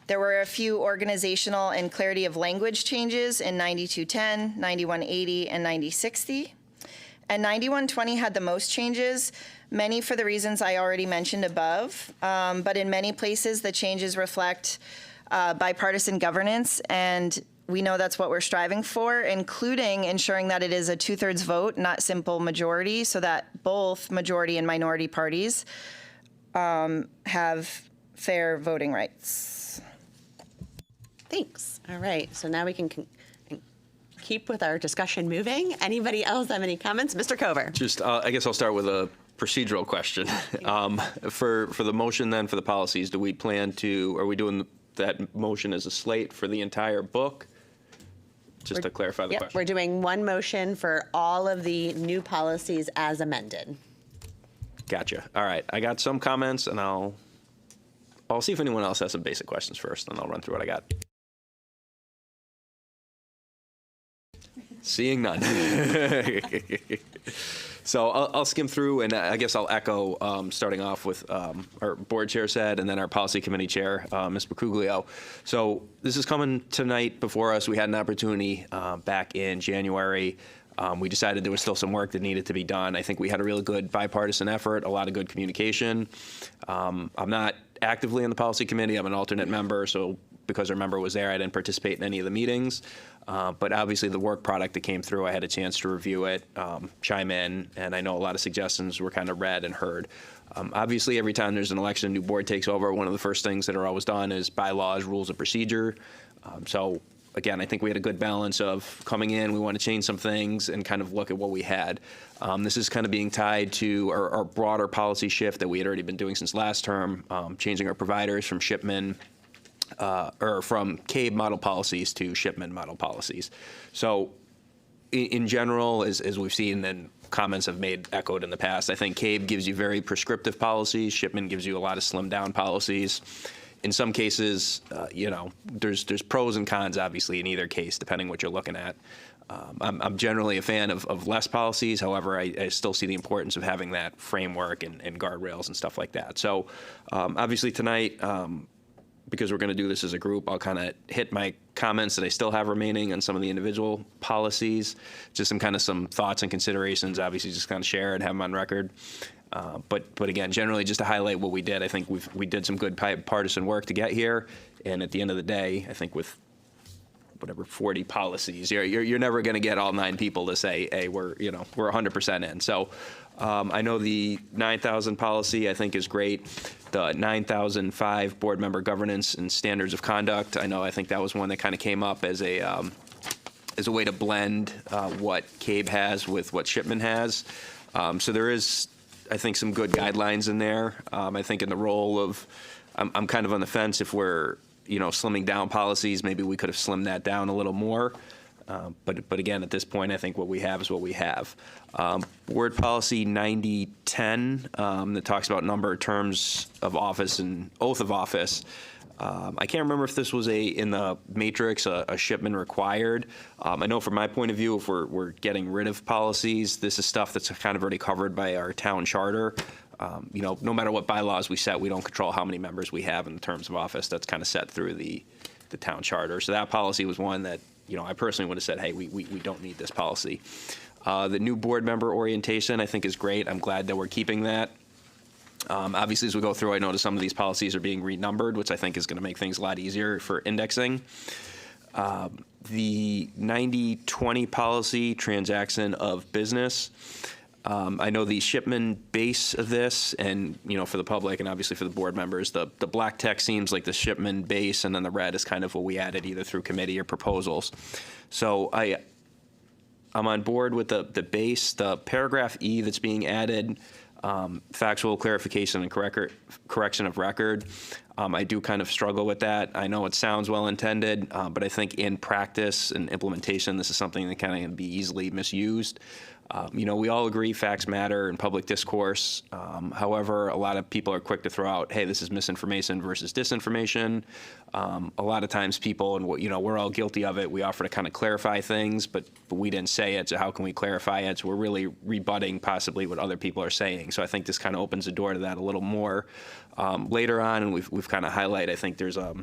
There were a few organizational and clarity of language changes in 9210, 9180, and 9060. And 9120 had the most changes, many for the reasons I already mentioned above. But in many places, the changes reflect bipartisan governance, and we know that's what we're striving for, including ensuring that it is a 2/3 vote, not simple majority, so that both majority and minority parties have fair voting rights. Thanks. All right, so now we can keep with our discussion moving. Anybody else have any comments? Mr. Cover. Just, I guess I'll start with a procedural question. For the motion then, for the policies, do we plan to, are we doing that motion as a slate for the entire book? Just to clarify the question. We're doing one motion for all of the new policies as amended. Gotcha. All right, I got some comments, and I'll see if anyone else has some basic questions first, and I'll run through what I got. Seeing none. So I'll skim through, and I guess I'll echo, starting off with our board chair said, and then our policy committee chair, Ms. Bacuglio. So this is coming tonight before us. We had an opportunity back in January. We decided there was still some work that needed to be done. I think we had a really good bipartisan effort, a lot of good communication. I'm not actively in the policy committee. I'm an alternate member, so because our member was there, I didn't participate in any of the meetings. But obviously the work product that came through, I had a chance to review it, chime in, and I know a lot of suggestions were kind of read and heard. Obviously, every time there's an election, a new board takes over, one of the first things that are always done is bylaws, rules of procedure. So again, I think we had a good balance of coming in, we want to change some things and kind of look at what we had. This is kind of being tied to our broader policy shift that we had already been doing since last term, changing our providers from Shipman or from CABE model policies to Shipman model policies. So in general, as we've seen and comments have made echoed in the past, I think CABE gives you very prescriptive policies. Shipman gives you a lot of slimmed down policies. In some cases, there's pros and cons, obviously, in either case, depending what you're looking at. I'm generally a fan of less policies. However, I still see the importance of having that framework and guardrails and stuff like that. So obviously tonight, because we're going to do this as a group, I'll kind of hit my comments that I still have remaining on some of the individual policies, just some thoughts and considerations, obviously just kind of share and have them on record. But again, generally just to highlight what we did, I think we did some good bipartisan work to get here. And at the end of the day, I think with whatever 40 policies, you're never going to get all 9 people to say, hey, we're 100% in. So I know the 9,000 policy I think is great. The 9005 board member governance and standards of conduct, I think that was one that kind of came up as a way to blend what CABE has with what Shipman has. So there is, I think, some good guidelines in there. I think in the role of, I'm kind of on the fence if we're, slimming down policies, maybe we could have slimmed that down a little more. But again, at this point, I think what we have is what we have. Board policy 9010 that talks about number of terms of office and oath of office. I can't remember if this was in the matrix a shipment required. I know from my point of view, if we're getting rid of policies, this is stuff that's kind of already covered by our town charter. No matter what bylaws we set, we don't control how many members we have in the terms of office. That's kind of set through the town charter. So that policy was one that, I personally would have said, hey, we don't need this policy. The new board member orientation, I think, is great. I'm glad that we're keeping that. Obviously, as we go through, I notice some of these policies are being renumbered, which I think is going to make things a lot easier for indexing. The 90-20 policy, transaction of business. I know the shipment base of this, and for the public and obviously for the board members, the black text seems like the shipment base, and then the red is kind of what we added either through committee or proposals. So I'm on board with the base. The paragraph E that's being added, factual clarification and correction of record. I do kind of struggle with that. I know it sounds well intended, but I think in practice and implementation, this is something that kind of can be easily misused. We all agree facts matter in public discourse. However, a lot of people are quick to throw out, hey, this is misinformation versus disinformation. A lot of times people, and we're all guilty of it, we offer to kind of clarify things, but we didn't say it, so how can we clarify it? So we're really rebutting possibly what other people are saying. So I think this kind of opens the door to that a little more. Later on, and we've kind of highlighted, I think there's a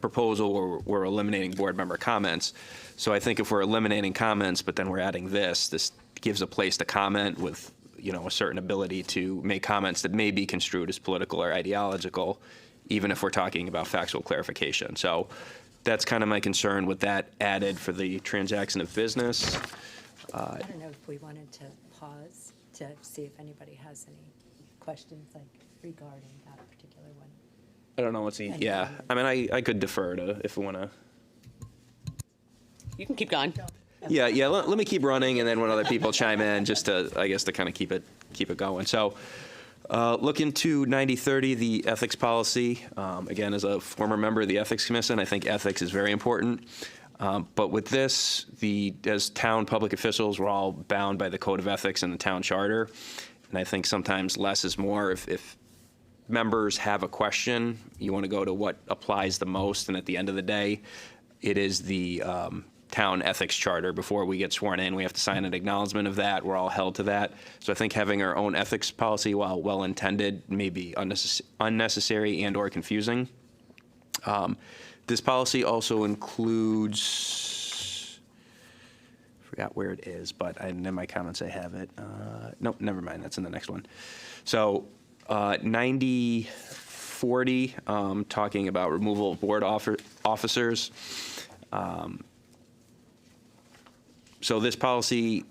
proposal where we're eliminating board member comments. So I think if we're eliminating comments, but then we're adding this gives a place to comment with, a certain ability to make comments that may be construed as political or ideological, even if we're talking about factual clarification. So that's kind of my concern with that added for the transaction of business. I don't know if we wanted to pause to see if anybody has any questions regarding that particular one. I don't know what's yeah. I mean, I could defer to if we want to. You can keep going. Yeah. Let me keep running, and then when other people chime in, just to, I guess, to kind of keep it going. So, looking to 9030, the ethics policy. Again, as a former member of the Ethics Commission, I think ethics is very important. But with this, as town public officials, we're all bound by the Code of Ethics and the town charter. And I think sometimes less is more. If members have a question, you want to go to what applies the most. And at the end of the day, it is the town ethics charter. Before we get sworn in, we have to sign an acknowledgement of that. We're all held to that. So I think having our own ethics policy, while well-intended, may be unnecessary and or confusing. This policy also includes, forgot where it is, but in my comments I have it. Nope, never mind, that's in the next one. So 9040, talking about removal of board officers. So this policy,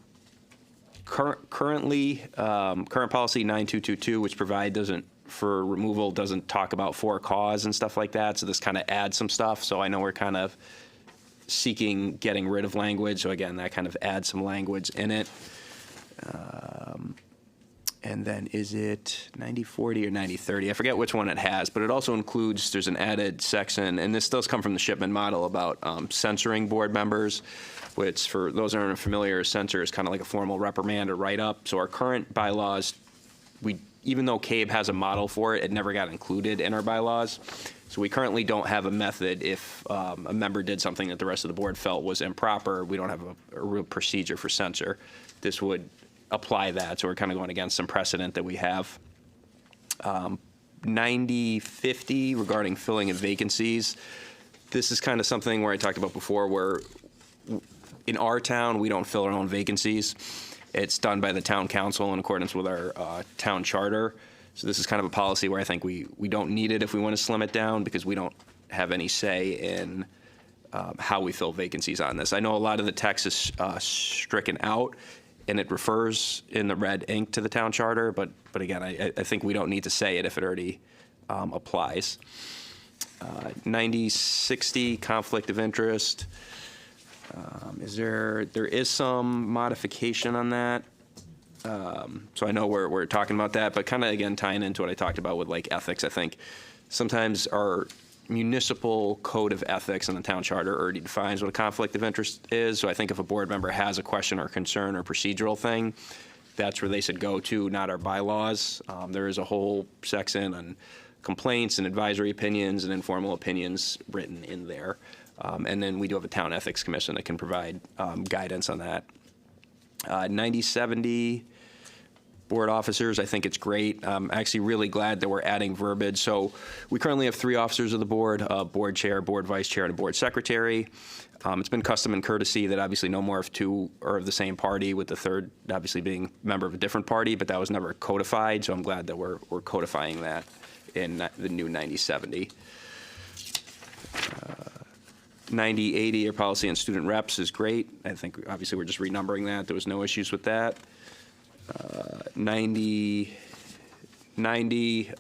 current policy 9222, which for removal doesn't talk about for cause and stuff like that. So this kind of adds some stuff. So I know we're kind of seeking getting rid of language. So again, that kind of adds some language in it. And then is it 9040 or 9030? I forget which one it has, but it also includes, there's an added section, and this does come from the Shipman model, about censoring board members, which for those that aren't familiar, censor is kind of like a formal reprimand or write-up. So our current bylaws, even though CABE has a model for it, it never got included in our bylaws. So we currently don't have a method if a member did something that the rest of the board felt was improper. We don't have a real procedure for censor. This would apply that, so we're kind of going against some precedent that we have. 9050 regarding filling of vacancies. This is kind of something where I talked about before, where in our town we don't fill our own vacancies. It's done by the town council in accordance with our town charter. So this is kind of a policy where I think we don't need it if we want to slim it down, because we don't have any say in how we fill vacancies on this. I know a lot of the text is stricken out, and it refers in the red ink to the town charter, but again, I think we don't need to say it if it already applies. 9060, conflict of interest. There is some modification on that. So I know we're talking about that, but kind of, again, tying into what I talked about with like ethics, I think sometimes our municipal code of ethics and the town charter already defines what a conflict of interest is. So I think if a board member has a question or concern or procedural thing, that's where they should go to, not our bylaws. There is a whole section on complaints and advisory opinions and informal opinions written in there. And then we do have a town ethics commission that can provide guidance on that. 9070 board officers, I think it's great. I'm actually really glad that we're adding verbiage. So we currently have 3 officers of the board, board chair, board vice chair, and a board secretary. It's been custom and courtesy that obviously no more of 2 are of the same party, with the third obviously being a member of a different party, but that was never codified, so I'm glad that we're codifying that in the new 9070. 9080, our policy on student reps, is great. I think obviously we're just renumbering that. There was no issues with that. 9090,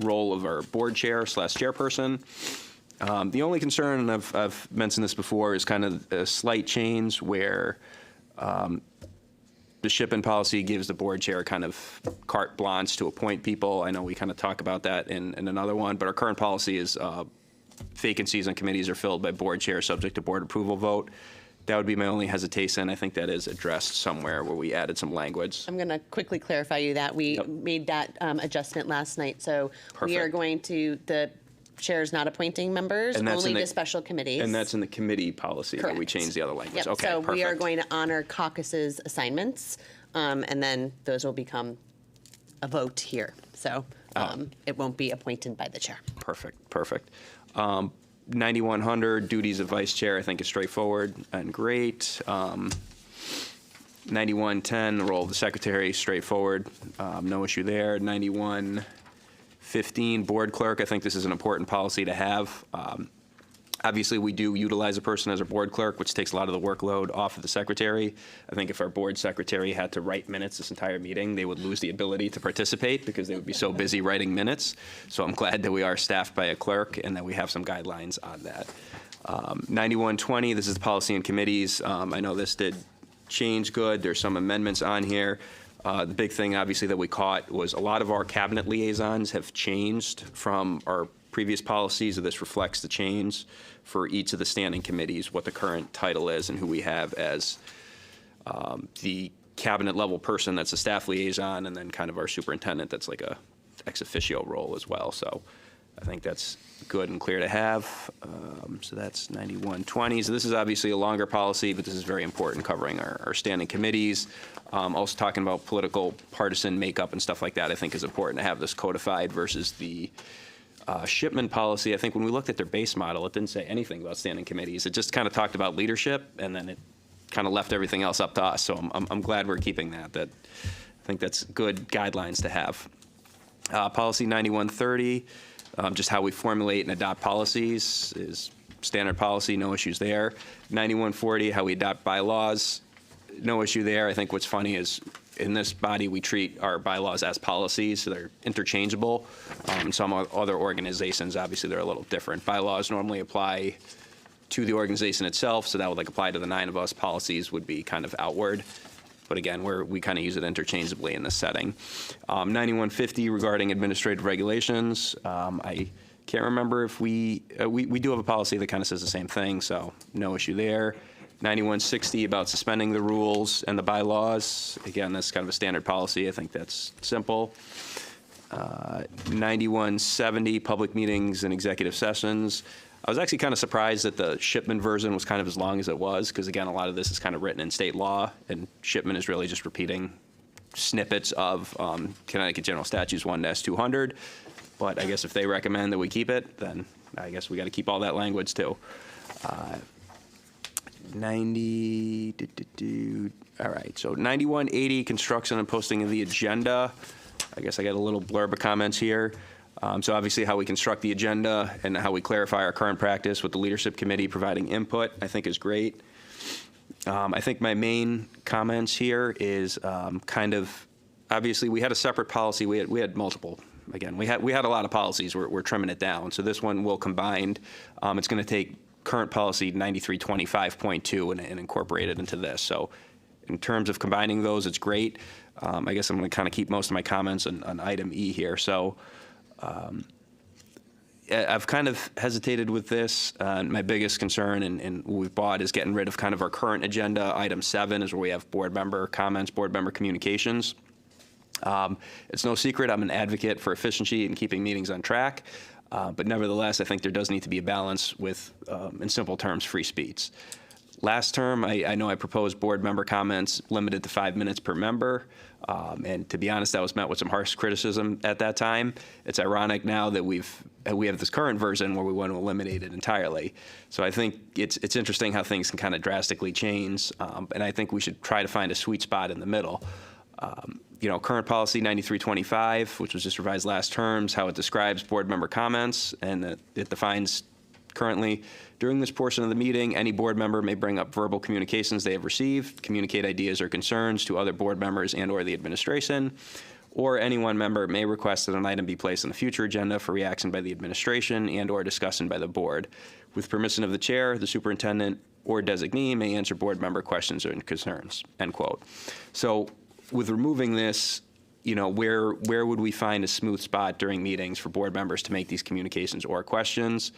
role of our board chair / chairperson. The only concern, and I've mentioned this before, is kind of a slight change where the Shippen policy gives the board chair kind of carte blanche to appoint people. I know we kind of talk about that in another one, but our current policy is vacancies on committees are filled by board chair subject to board approval vote. That would be my only hesitation. I think that is addressed somewhere where we added some language. I'm going to quickly clarify you that we made that adjustment last night. So we are going to, the chair's not appointing members, only to special committees. And that's in the committee policy that we changed the other language. Yep. Okay, so perfect. we are going to honor caucus's assignments, and then those will become a vote here. So it won't be appointed by the chair. Perfect. 9100, duties of vice chair, I think is straightforward and great. 9110, the role of the secretary, straightforward, no issue there. 9115, board clerk, I think this is an important policy to have. Obviously, we do utilize a person as a board clerk, which takes a lot of the workload off of the secretary. I think if our board secretary had to write minutes this entire meeting, they would lose the ability to participate because they would be so busy writing minutes. So I'm glad that we are staffed by a clerk and that we have some guidelines on that. 9120, this is the policy and committees. I know this did change good. There's some amendments on here. The big thing, obviously, that we caught was a lot of our cabinet liaisons have changed from our previous policies, so this reflects the change for each of the standing committees, what the current title is and who we have as the cabinet level person that's a staff liaison, and then kind of our superintendent that's like a ex officio role as well. So I think that's good and clear to have. So that's 9120. So this is obviously a longer policy, but this is very important, covering our standing committees. Also talking about political partisan makeup and stuff like that, I think is important to have this codified versus the Shipman policy. I think when we looked at their base model, it didn't say anything about standing committees. It just kind of talked about leadership, and then it kind of left everything else up to us. So I'm glad we're keeping that. I think that's good guidelines to have. Policy 9130, just how we formulate and adopt policies is standard policy, no issues there. 9140, how we adopt bylaws, no issue there. I think what's funny is in this body, we treat our bylaws as policies, so they're interchangeable. Some other organizations, obviously, they're a little different. Bylaws normally apply to the organization itself, so that would like apply to the 9 of us. Policies would be kind of outward. But again, we kind of use it interchangeably in this setting. 9150 regarding administrative regulations. I can't remember if we do have a policy that kind of says the same thing, so no issue there. 9160 about suspending the rules and the bylaws. Again, that's kind of a standard policy. I think that's simple. 9170 public meetings and executive sessions. I was actually kind of surprised that the Shipman version was kind of as long as it was, because again, a lot of this is kind of written in state law, and Shipman is really just repeating snippets of Connecticut General Statutes 1-200. But I guess if they recommend that we keep it, then I guess we got to keep all that language too. 90, all right, so 9180, construction and posting of the agenda. I guess I got a little blurb of comments here. So obviously how we construct the agenda and how we clarify our current practice with the leadership committee providing input, I think is great. I think my main comments here is kind of, obviously we had a separate policy. We had multiple. Again, we had a lot of policies. We're trimming it down. So this one will combine. It's going to take current policy 9325.2 and incorporate it into this. So in terms of combining those, it's great. I guess I'm going to kind of keep most of my comments on item E here. So I've kind of hesitated with this. My biggest concern and what we've bought is getting rid of kind of our current agenda. Item 7 is where we have board member comments, board member communications. It's no secret I'm an advocate for efficiency and keeping meetings on track, but nevertheless, I think there does need to be a balance with, in simple terms, free speech. Last term, I know I proposed board member comments limited to 5 minutes per member, and to be honest, that was met with some harsh criticism at that time. It's ironic now that we have this current version where we want to eliminate it entirely. So I think it's interesting how things can kind of drastically change, and I think we should try to find a sweet spot in the middle. Current policy 9325, which was just revised last term, how it describes board member comments, and it defines currently, during this portion of the meeting, any board member may bring up verbal communications they have received, communicate ideas or concerns to other board members and/or the administration, or any one member may request that an item be placed on a future agenda for reaction by the administration and/or discussion by the board. With permission of the chair, the superintendent or designee may answer board member questions or concerns, end quote. So with removing this, where would we find a smooth spot during meetings for board members to make these communications or questions?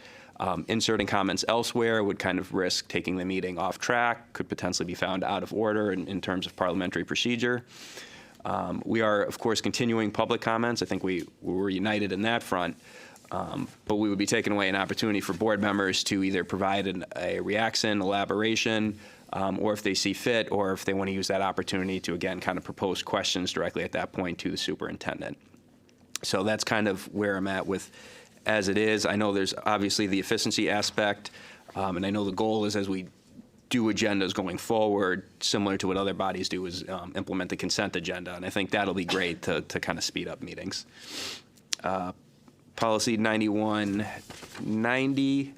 Inserting comments elsewhere would kind of risk taking the meeting off track, could potentially be found out of order in terms of parliamentary procedure. We are, of course, continuing public comments. I think we were united in that front. But we would be taking away an opportunity for board members to either provide a reaction, elaboration, or if they see fit, or if they want to use that opportunity to, again, kind of propose questions directly at that point to the superintendent. So that's kind of where I'm at with as it is. I know there's obviously the efficiency aspect, and I know the goal is as we do agendas going forward, similar to what other bodies do, is implement the consent agenda, and I think that'll be great to kind of speed up meetings. Policy 9190,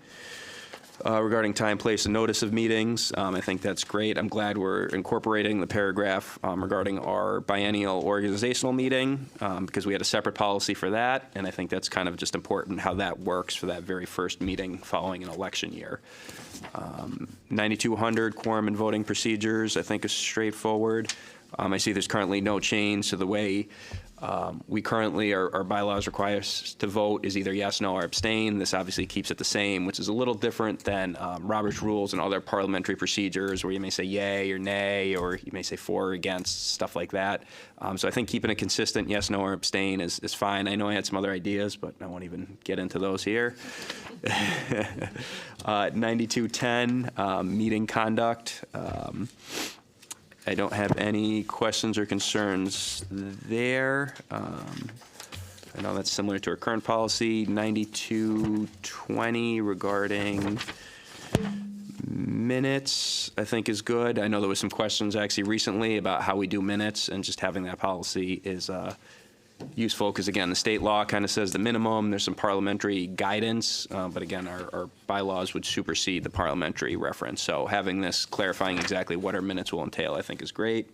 regarding time, place, and notice of meetings. I think that's great. I'm glad we're incorporating the paragraph regarding our biennial organizational meeting, because we had a separate policy for that, and I think that's kind of just important how that works for that very first meeting following an election year. 9200, quorum and voting procedures, I think is straightforward. I see there's currently no change to the way we currently, our bylaws require us to vote is either yes, no, or abstain. This obviously keeps it the same, which is a little different than Robert's rules and other parliamentary procedures where you may say yay or nay, or you may say for or against, stuff like that. So I think keeping it consistent, yes, no, or abstain is fine. I know I had some other ideas, but I won't even get into those here. 9210, meeting conduct. I don't have any questions or concerns there. I know that's similar to our current policy. 9220 regarding minutes, I think is good. I know there was some questions actually recently about how we do minutes, and just having that policy is useful because, again, the state law kind of says the minimum. There's some parliamentary guidance, but again, our bylaws would supersede the parliamentary reference. So having this clarifying exactly what our minutes will entail, I think is great.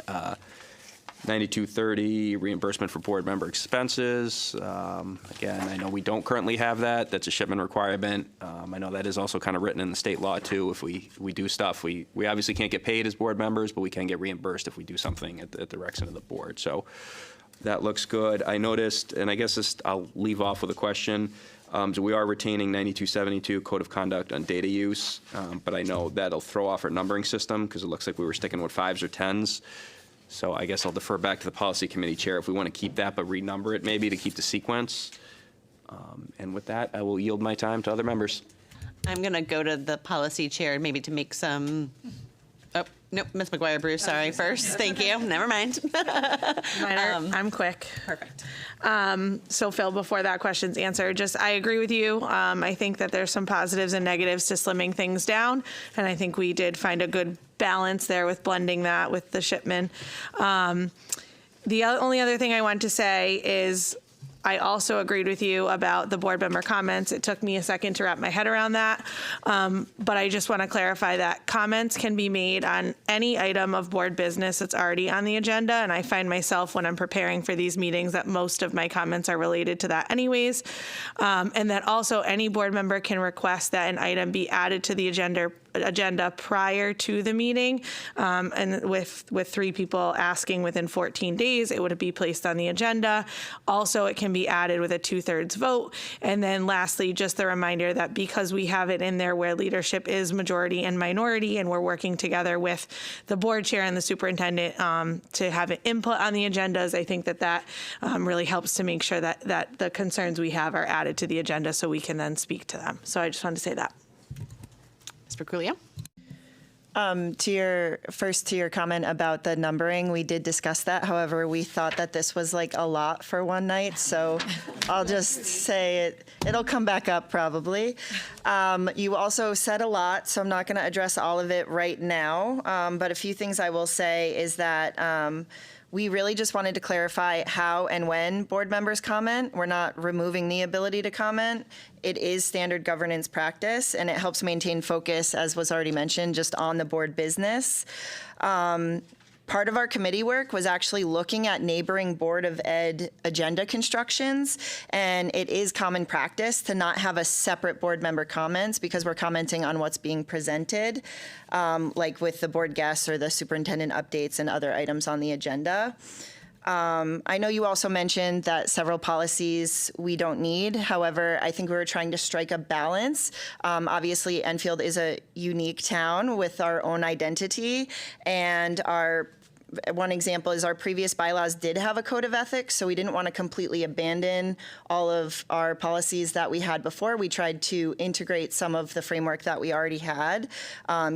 9230, reimbursement for board member expenses. Again, I know we don't currently have that. That's a shipment requirement. I know that is also kind of written in the state law too. If we do stuff, we obviously can't get paid as board members, but we can get reimbursed if we do something at the direction of the board. So that looks good. I noticed, and I guess I'll leave off with a question. So we are retaining 9272 Code of Conduct on data use, but I know that'll throw off our numbering system because it looks like we were sticking with 5s or 10s. So I guess I'll defer back to the policy committee chair if we want to keep that, but renumber it maybe to keep the sequence. And with that, I will yield my time to other members. I'm going to go to the policy chair maybe to make some. Oh, nope, Ms. McGuire-Bruce, sorry, first. Thank you. Never mind. I'm quick. Perfect. So Phil, before that question's answered, I agree with you. I think that there's some positives and negatives to slimming things down, and I think we did find a good balance there with blending that with the shipment. The only other thing I want to say is I also agreed with you about the board member comments. It took me a second to wrap my head around that. But I just want to clarify that comments can be made on any item of board business that's already on the agenda. And I find myself when I'm preparing for these meetings that most of my comments are related to that anyways. And that also any board member can request that an item be added to the agenda agenda prior to the meeting, and with 3 people asking within 14 days, it would be placed on the agenda. Also, it can be added with a 2/3 vote. And then lastly, just the reminder that because we have it in there where leadership is majority and minority, and we're working together with the board chair and the superintendent to have an input on the agendas, I think that really helps to make sure that the concerns we have are added to the agenda so we can then speak to them. So I just wanted to say that. Ms. Perculio? To your comment about the numbering, we did discuss that. However, we thought that this was like a lot for one night, so I'll just say it'll come back up probably. You also said a lot, so I'm not going to address all of it right now. But a few things I will say is that we really just wanted to clarify how and when board members comment. We're not removing the ability to comment. It is standard governance practice, and it helps maintain focus, as was already mentioned, just on the board business. Part of our committee work was actually looking at neighboring Board of Ed agenda constructions, and it is common practice to not have a separate board member comments because we're commenting on what's being presented, like with the board guests or the superintendent updates and other items on the agenda. I know you also mentioned that several policies we don't need. However, I think we were trying to strike a balance. Obviously, Enfield is a unique town with our own identity, and one example is our previous bylaws did have a code of ethics, so we didn't want to completely abandon all of our policies that we had before. We tried to integrate some of the framework that we already had,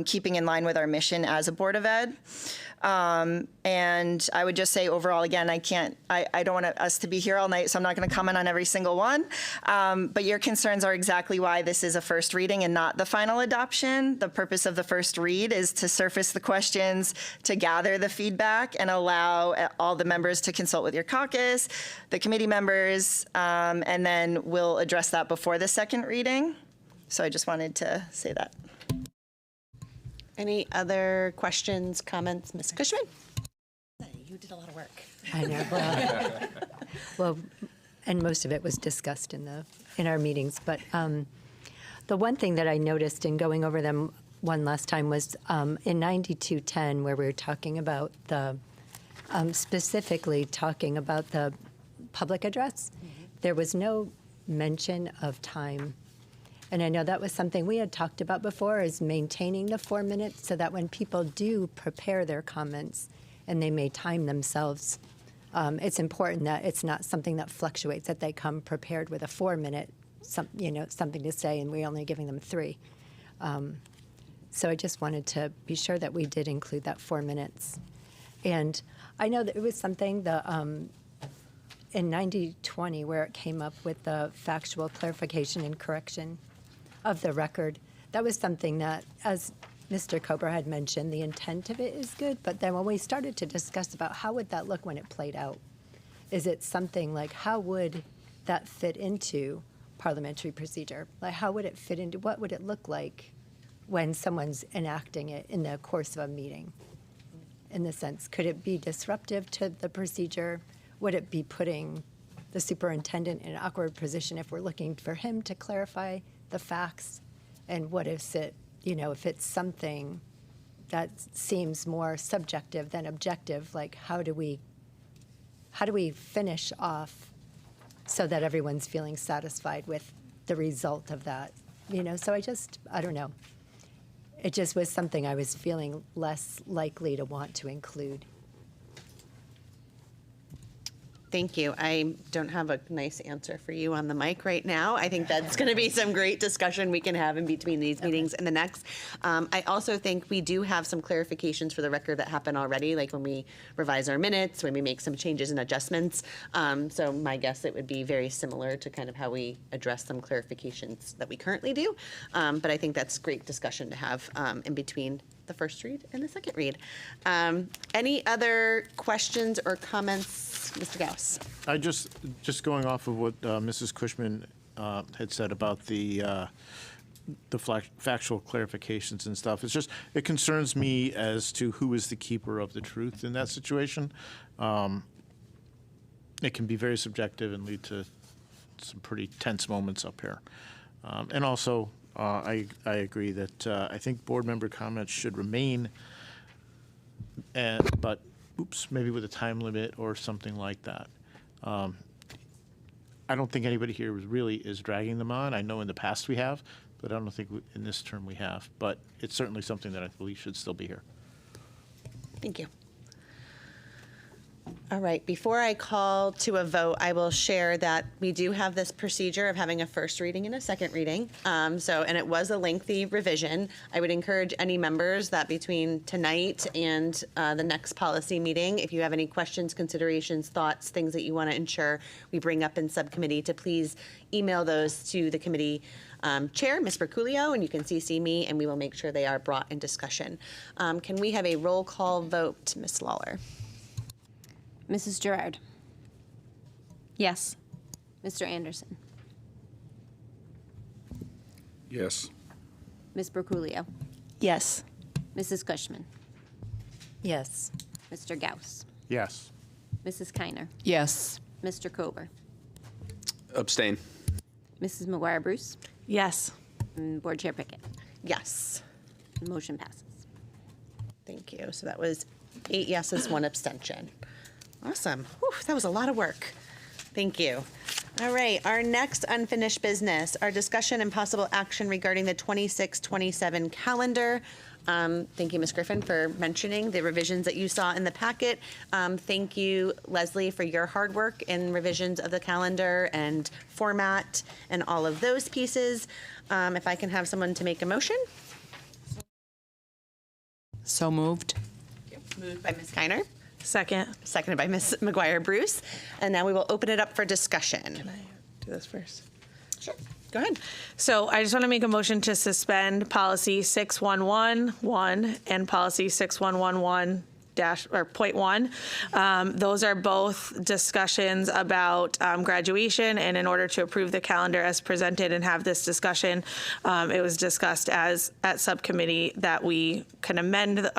keeping in line with our mission as a Board of Ed. And I would just say overall, again, I don't want us to be here all night, so I'm not going to comment on every single one. But your concerns are exactly why this is a first reading and not the final adoption. The purpose of the first read is to surface the questions, to gather the feedback, and allow all the members to consult with your caucus, the committee members, and then we'll address that before the second reading. So I just wanted to say that. Any other questions, comments? Ms. Cushman? You did a lot of work. I know. Well, and most of it was discussed in our meetings. But the one thing that I noticed in going over them one last time was in 9210, where we were talking about specifically talking about the public address. There was no mention of time. And I know that was something we had talked about before, is maintaining the 4 minutes so that when people do prepare their comments and they may time themselves, it's important that it's not something that fluctuates, that they come prepared with a 4-minute, something to say, and we're only giving them 3. So I just wanted to be sure that we did include that 4 minutes. And I know that it was something in 9020 where it came up with the factual clarification and correction of the record. That was something that, as Mr. Cobra had mentioned, the intent of it is good, but then when we started to discuss about how would that look when it played out, is it something like how would that fit into parliamentary procedure? Like how would it fit into, what would it look like when someone's enacting it in the course of a meeting? In the sense, could it be disruptive to the procedure? Would it be putting the superintendent in an awkward position if we're looking for him to clarify the facts? And what if if it's something that seems more subjective than objective, like how do we finish off so that everyone's feeling satisfied with the result of that? So I don't know. It just was something I was feeling less likely to want to include. Thank you. I don't have a nice answer for you on the mic right now. I think that's going to be some great discussion we can have in between these meetings and the next. I also think we do have some clarifications for the record that happen already, like when we revise our minutes, when we make some changes and adjustments. So my guess, it would be very similar to kind of how we address some clarifications that we currently do. But I think that's great discussion to have in between the first read and the second read. Any other questions or comments, Mr. Gauss? I just going off of what Mrs. Cushman had said about the factual clarifications and stuff. It concerns me as to who is the keeper of the truth in that situation. It can be very subjective and lead to some pretty tense moments up here. And also, I agree that I think board member comments should remain, but maybe with a time limit or something like that. I don't think anybody here really is dragging them on. I know in the past we have, but I don't think in this term we have. But it's certainly something that I believe should still be here. Thank you. All right, before I call to a vote, I will share that we do have this procedure of having a first reading and a second reading. And it was a lengthy revision. I would encourage any members that between tonight and the next policy meeting, if you have any questions, considerations, thoughts, things that you want to ensure we bring up in subcommittee, to please email those to the committee chair, Ms. Berculio, and you can CC me, and we will make sure they are brought in discussion. Can we have a roll call vote, Ms. Lawler? Mrs. Gerard. Yes. Mr. Anderson. Yes. Ms. Berculio. Yes. Mrs. Cushman. Yes. Mr. Gauss. Yes. Mrs. Kiner. Yes. Mr. Kober. Abstain. Mrs. McGuire Bruce. Yes. And Board Chair Pickett. Yes. Motion passes. Thank you. So that was 8 yeses, 1 abstention. Awesome. Whew, that was a lot of work. Thank you. All right, our next unfinished business, our discussion and possible action regarding the 26-27 calendar. Thank you, Ms. Griffin, for mentioning the revisions that you saw in the packet. Thank you, Leslie, for your hard work in revisions of the calendar and format and all of those pieces. If I can have someone to make a motion. So moved. Moved by Ms. Kiner. Second. Seconded by Ms. McGuire Bruce. And now we will open it up for discussion. Can I do this first? Sure. Go ahead. So I just want to make a motion to suspend policy 6111 and policy 6111 .1. Those are both discussions about graduation, and in order to approve the calendar as presented and have this discussion, it was discussed as at subcommittee that we can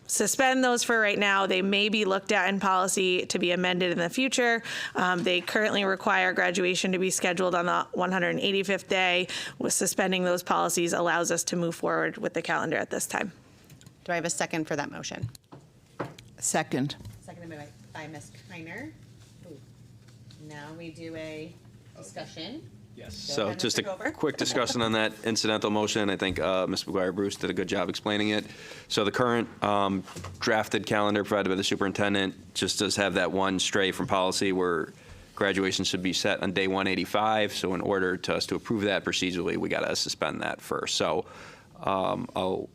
suspend those for right now. They may be looked at in policy to be amended in the future. They currently require graduation to be scheduled on the 185th day. With suspending those policies allows us to move forward with the calendar at this time. Do I have a second for that motion? Second. Seconded by Ms. Kiner. Now we do a discussion. Yes. Go So ahead, just a Mr. Gover. quick discussion on that incidental motion. I think Ms. McGuire Bruce did a good job explaining it. So the current drafted calendar provided by the superintendent just does have that one stray from policy where graduation should be set on day 185. So in order to us to approve that procedurally, we got to suspend that first. So I'll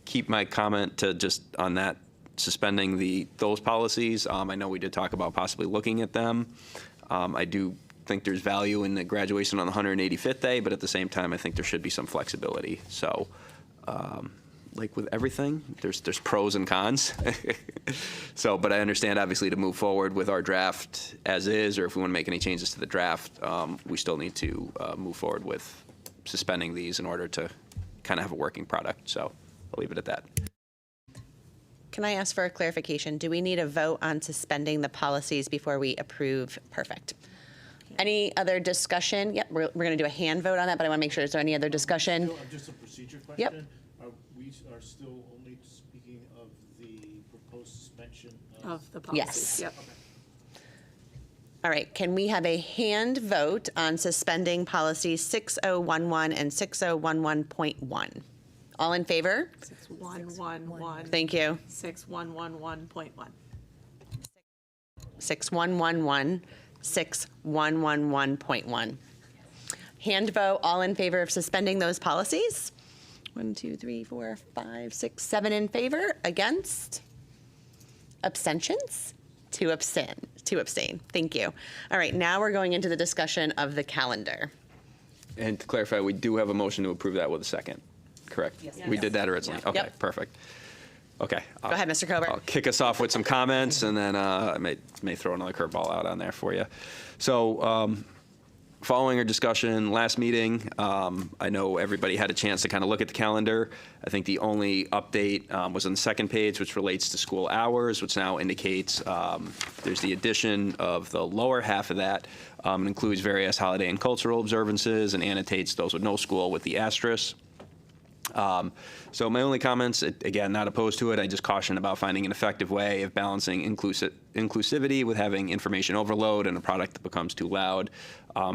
keep my comment to just on that, suspending those policies. I know we did talk about possibly looking at them. I do think there's value in the graduation on the 185th day, but at the same time, I think there should be some flexibility. So, like with everything, there's pros and cons. So, but I understand obviously to move forward with our draft as is, or if we want to make any changes to the draft, we still need to move forward with suspending these in order to kind of have a working product. So I'll leave it at that. Can I ask for a clarification? Do we need a vote on suspending the policies before we approve? Perfect. Any other discussion? Yep, we're going to do a hand vote on that, but I want to make sure, is there any other discussion? Just a procedure question. Yep. We are still only speaking of the proposed suspension of the policies. Yes. Yep. All right, can we have a hand vote on suspending policies 6011 and 6011.1? All in favor? 6111. Thank you. 6111.1. 6111, 6111.1. Hand vote, all in favor of suspending those policies? 1, 2, 3, 4, 5, 6, 7 in favor. Against? Abstentions? 2 abstain. Thank you. All right, now we're going into the discussion of the calendar. And to clarify, we do have a motion to approve that with a second, correct? Yes. We did that originally. Yeah. Okay, Yep. perfect. Okay. Go ahead, Mr. Kober. I'll kick us off with some comments, and then I may throw another curveball out on there for you. So following our discussion last meeting, I know everybody had a chance to kind of look at the calendar. I think the only update was on the second page, which relates to school hours, which now indicates there's the addition of the lower half of that. It includes various holiday and cultural observances and annotates those with no school with the asterisk. So my only comments, again, not opposed to it. I just caution about finding an effective way of balancing inclusivity with having information overload and a product that becomes too loud.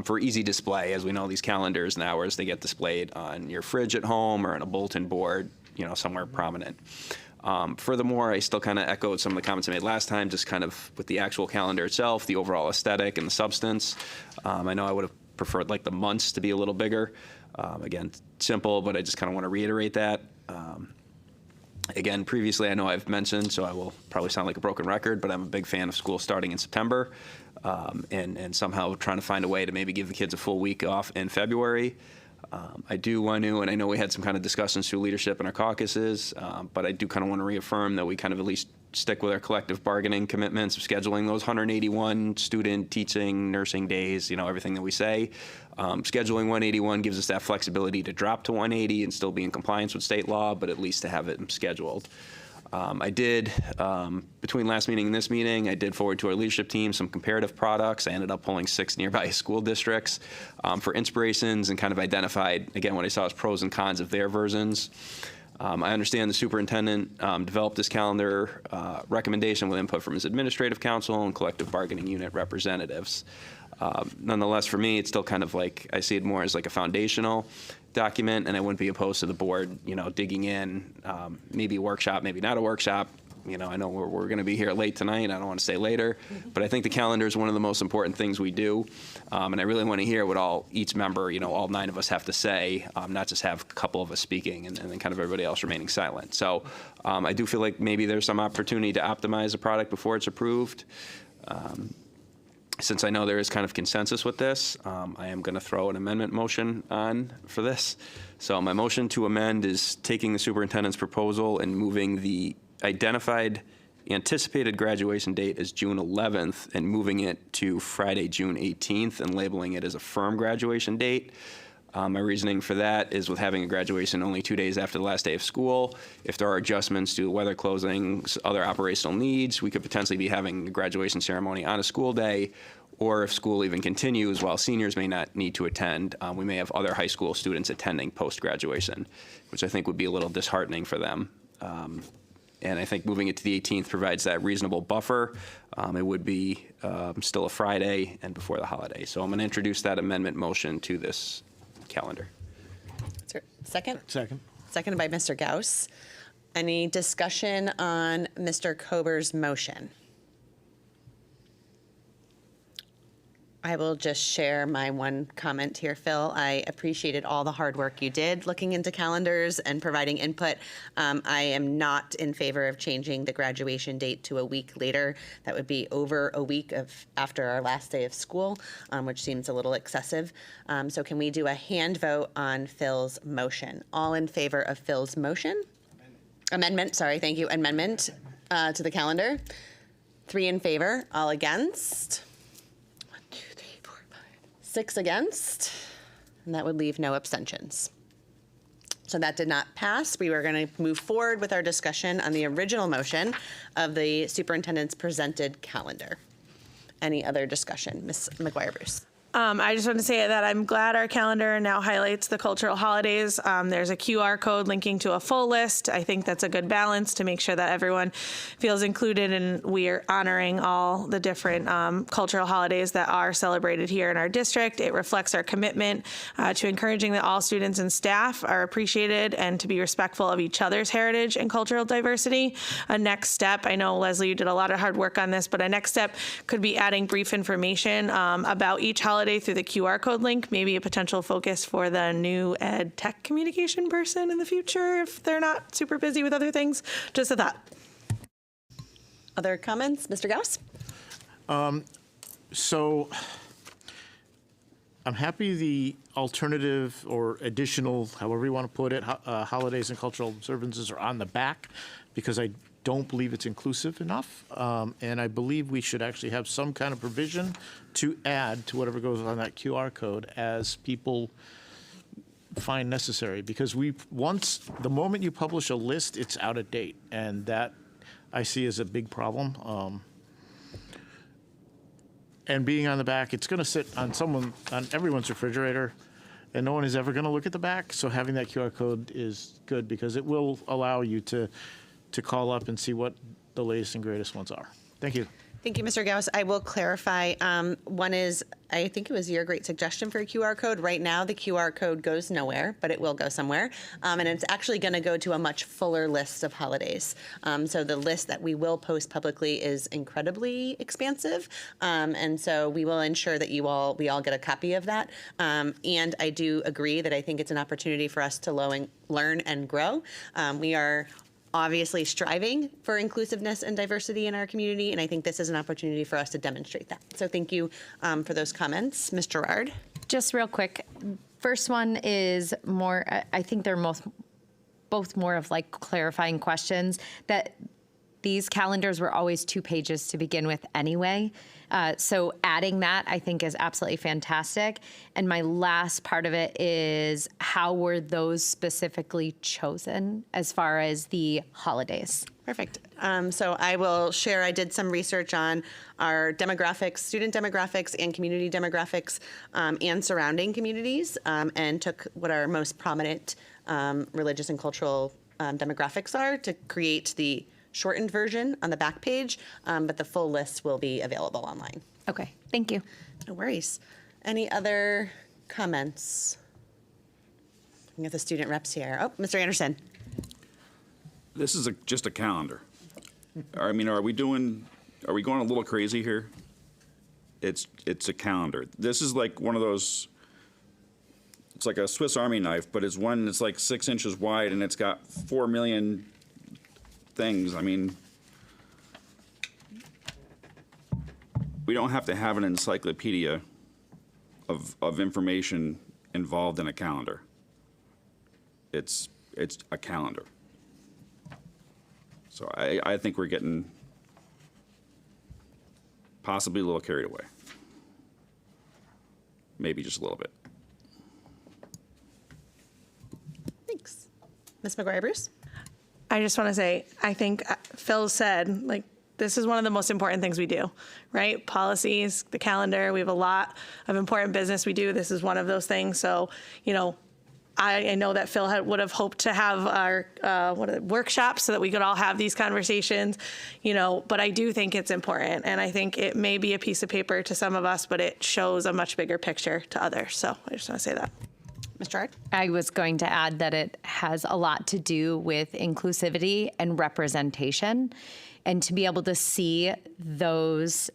For easy display, as we know, these calendars and hours, they get displayed on your fridge at home or on a bulletin board, somewhere prominent. Furthermore, I still kind of echoed some of the comments I made last time, just kind of with the actual calendar itself, the overall aesthetic and the substance. I know I would have preferred like the months to be a little bigger. Again, simple, but I just kind of want to reiterate that. Again, previously I know I've mentioned, so I will probably sound like a broken record, but I'm a big fan of school starting in September and somehow trying to find a way to maybe give the kids a full week off in February. I do want to, and I know we had some kind of discussions through leadership in our caucuses, but I do kind of want to reaffirm that we kind of at least stick with our collective bargaining commitments of scheduling those 181 student, teaching, nursing days, everything that we say. Scheduling 181 gives us that flexibility to drop to 180 and still be in compliance with state law, but at least to have it scheduled. I did, between last meeting and this meeting, I did forward to our leadership team some comparative products. I ended up pulling 6 nearby school districts for inspirations and kind of identified, again, what I saw as pros and cons of their versions. I understand the superintendent developed this calendar recommendation with input from his administrative council and collective bargaining unit representatives. Nonetheless, for me, it's still kind of like, I see it more as like a foundational document, and I wouldn't be opposed to the board, digging in, maybe a workshop, maybe not a workshop. I know we're going to be here late tonight. I don't want to say later, but I think the calendar is one of the most important things we do, and I really want to hear what each member, all 9 of us have to say, not just have a couple of us speaking and then kind of everybody else remaining silent. So I do feel like maybe there's some opportunity to optimize a product before it's approved. Since I know there is kind of consensus with this, I am going to throw an amendment motion on for this. So my motion to amend is taking the superintendent's proposal and moving the identified anticipated graduation date as June 11th and moving it to Friday, June 18th and labeling it as a firm graduation date. My reasoning for that is with having a graduation only 2 days after the last day of school, if there are adjustments to weather closings, other operational needs, we could potentially be having a graduation ceremony on a school day, or if school even continues, while seniors may not need to attend, we may have other high school students attending post-graduation, which I think would be a little disheartening for them. And I think moving it to the 18th provides that reasonable buffer. It would be still a Friday and before the holiday. So I'm going to introduce that amendment motion to this calendar. Second? Second. Seconded by Mr. Gauss. Any discussion on Mr. Kober's motion? I will just share my one comment here, Phil. I appreciated all the hard work you did looking into calendars and providing input. I am not in favor of changing the graduation date to a week later. That would be over a week after our last day of school, which seems a little excessive. So can we do a hand vote on Phil's motion? All in favor of Phil's motion? Amendment, sorry, thank you. Amendment to the calendar. 3 in favor, all against. 6 against, and that would leave no abstentions. So that did not pass. We were going to move forward with our discussion on the original motion of the superintendent's presented calendar. Any other discussion? Ms. McGuire-Bruce. I just want to say that I'm glad our calendar now highlights the cultural holidays. There's a QR code linking to a full list. I think that's a good balance to make sure that everyone feels included, and we are honoring all the different cultural holidays that are celebrated here in our district. It reflects our commitment to encouraging that all students and staff are appreciated and to be respectful of each other's heritage and cultural diversity. A next step, I know, Leslie, you did a lot of hard work on this, but a next step could be adding brief information about each holiday through the QR code link, maybe a potential focus for the new ed tech communication person in the future if they're not super busy with other things. Just a thought. Other comments? Mr. Gauss? So I'm happy the alternative or additional, however you want to put it, holidays and cultural observances are on the back, because I don't believe it's inclusive enough, and I believe we should actually have some kind of provision to add to whatever goes on that QR code as people find necessary. Because the moment you publish a list, it's out of date, and that I see as a big problem. And being on the back, it's going to sit on everyone's refrigerator, and no one is ever going to look at the back. So having that QR code is good because it will allow you to call up and see what the latest and greatest ones are. Thank you. Thank you, Mr. Gauss. I will clarify. One is, I think it was your great suggestion for a QR code. Right now, the QR code goes nowhere, but it will go somewhere. And it's actually going to go to a much fuller list of holidays. So the list that we will post publicly is incredibly expansive. And so we will ensure that we all get a copy of that. And I do agree that I think it's an opportunity for us to learn and grow. We are obviously striving for inclusiveness and diversity in our community, and I think this is an opportunity for us to demonstrate that. So thank you for those comments. Ms. Gerard? Just real quick, first one is more, I think they're both more of like clarifying questions, that these calendars were always 2 pages to begin with anyway. So adding that, I think, is absolutely fantastic. And my last part of it is, how were those specifically chosen as far as the holidays? Perfect. So I will share, I did some research on our demographics, student demographics and community demographics and surrounding communities, and took what our most prominent religious and cultural demographics are to create the shortened version on the back page, but the full list will be available online. Okay, thank you. No worries. Any other comments? We have the student reps here. Oh, Mr. Anderson. This is just a calendar. I mean, are we going a little crazy here? It's a calendar. This is like one of those, it's like a Swiss Army knife, but it's one that's like 6 inches wide and it's got 4 million things. I mean, we don't have to have an encyclopedia of information involved in a calendar. It's a calendar. So I think we're getting possibly a little carried away. Maybe just a little bit. Thanks. Ms. McGuire-Bruce? I just want to say, I think Phil said, like, this is one of the most important things we do, right? Policies, the calendar, we have a lot of important business we do. This is one of those things. So, you know, I know that Phil would have hoped to have our workshops so that we could all have these conversations, you know, but I do think it's important. And I think it may be a piece of paper to some of us, but it shows a much bigger picture to others. So I just want to say that. Ms. Gerard? I was going to add that it has a lot to do with inclusivity and representation, and to be able to see those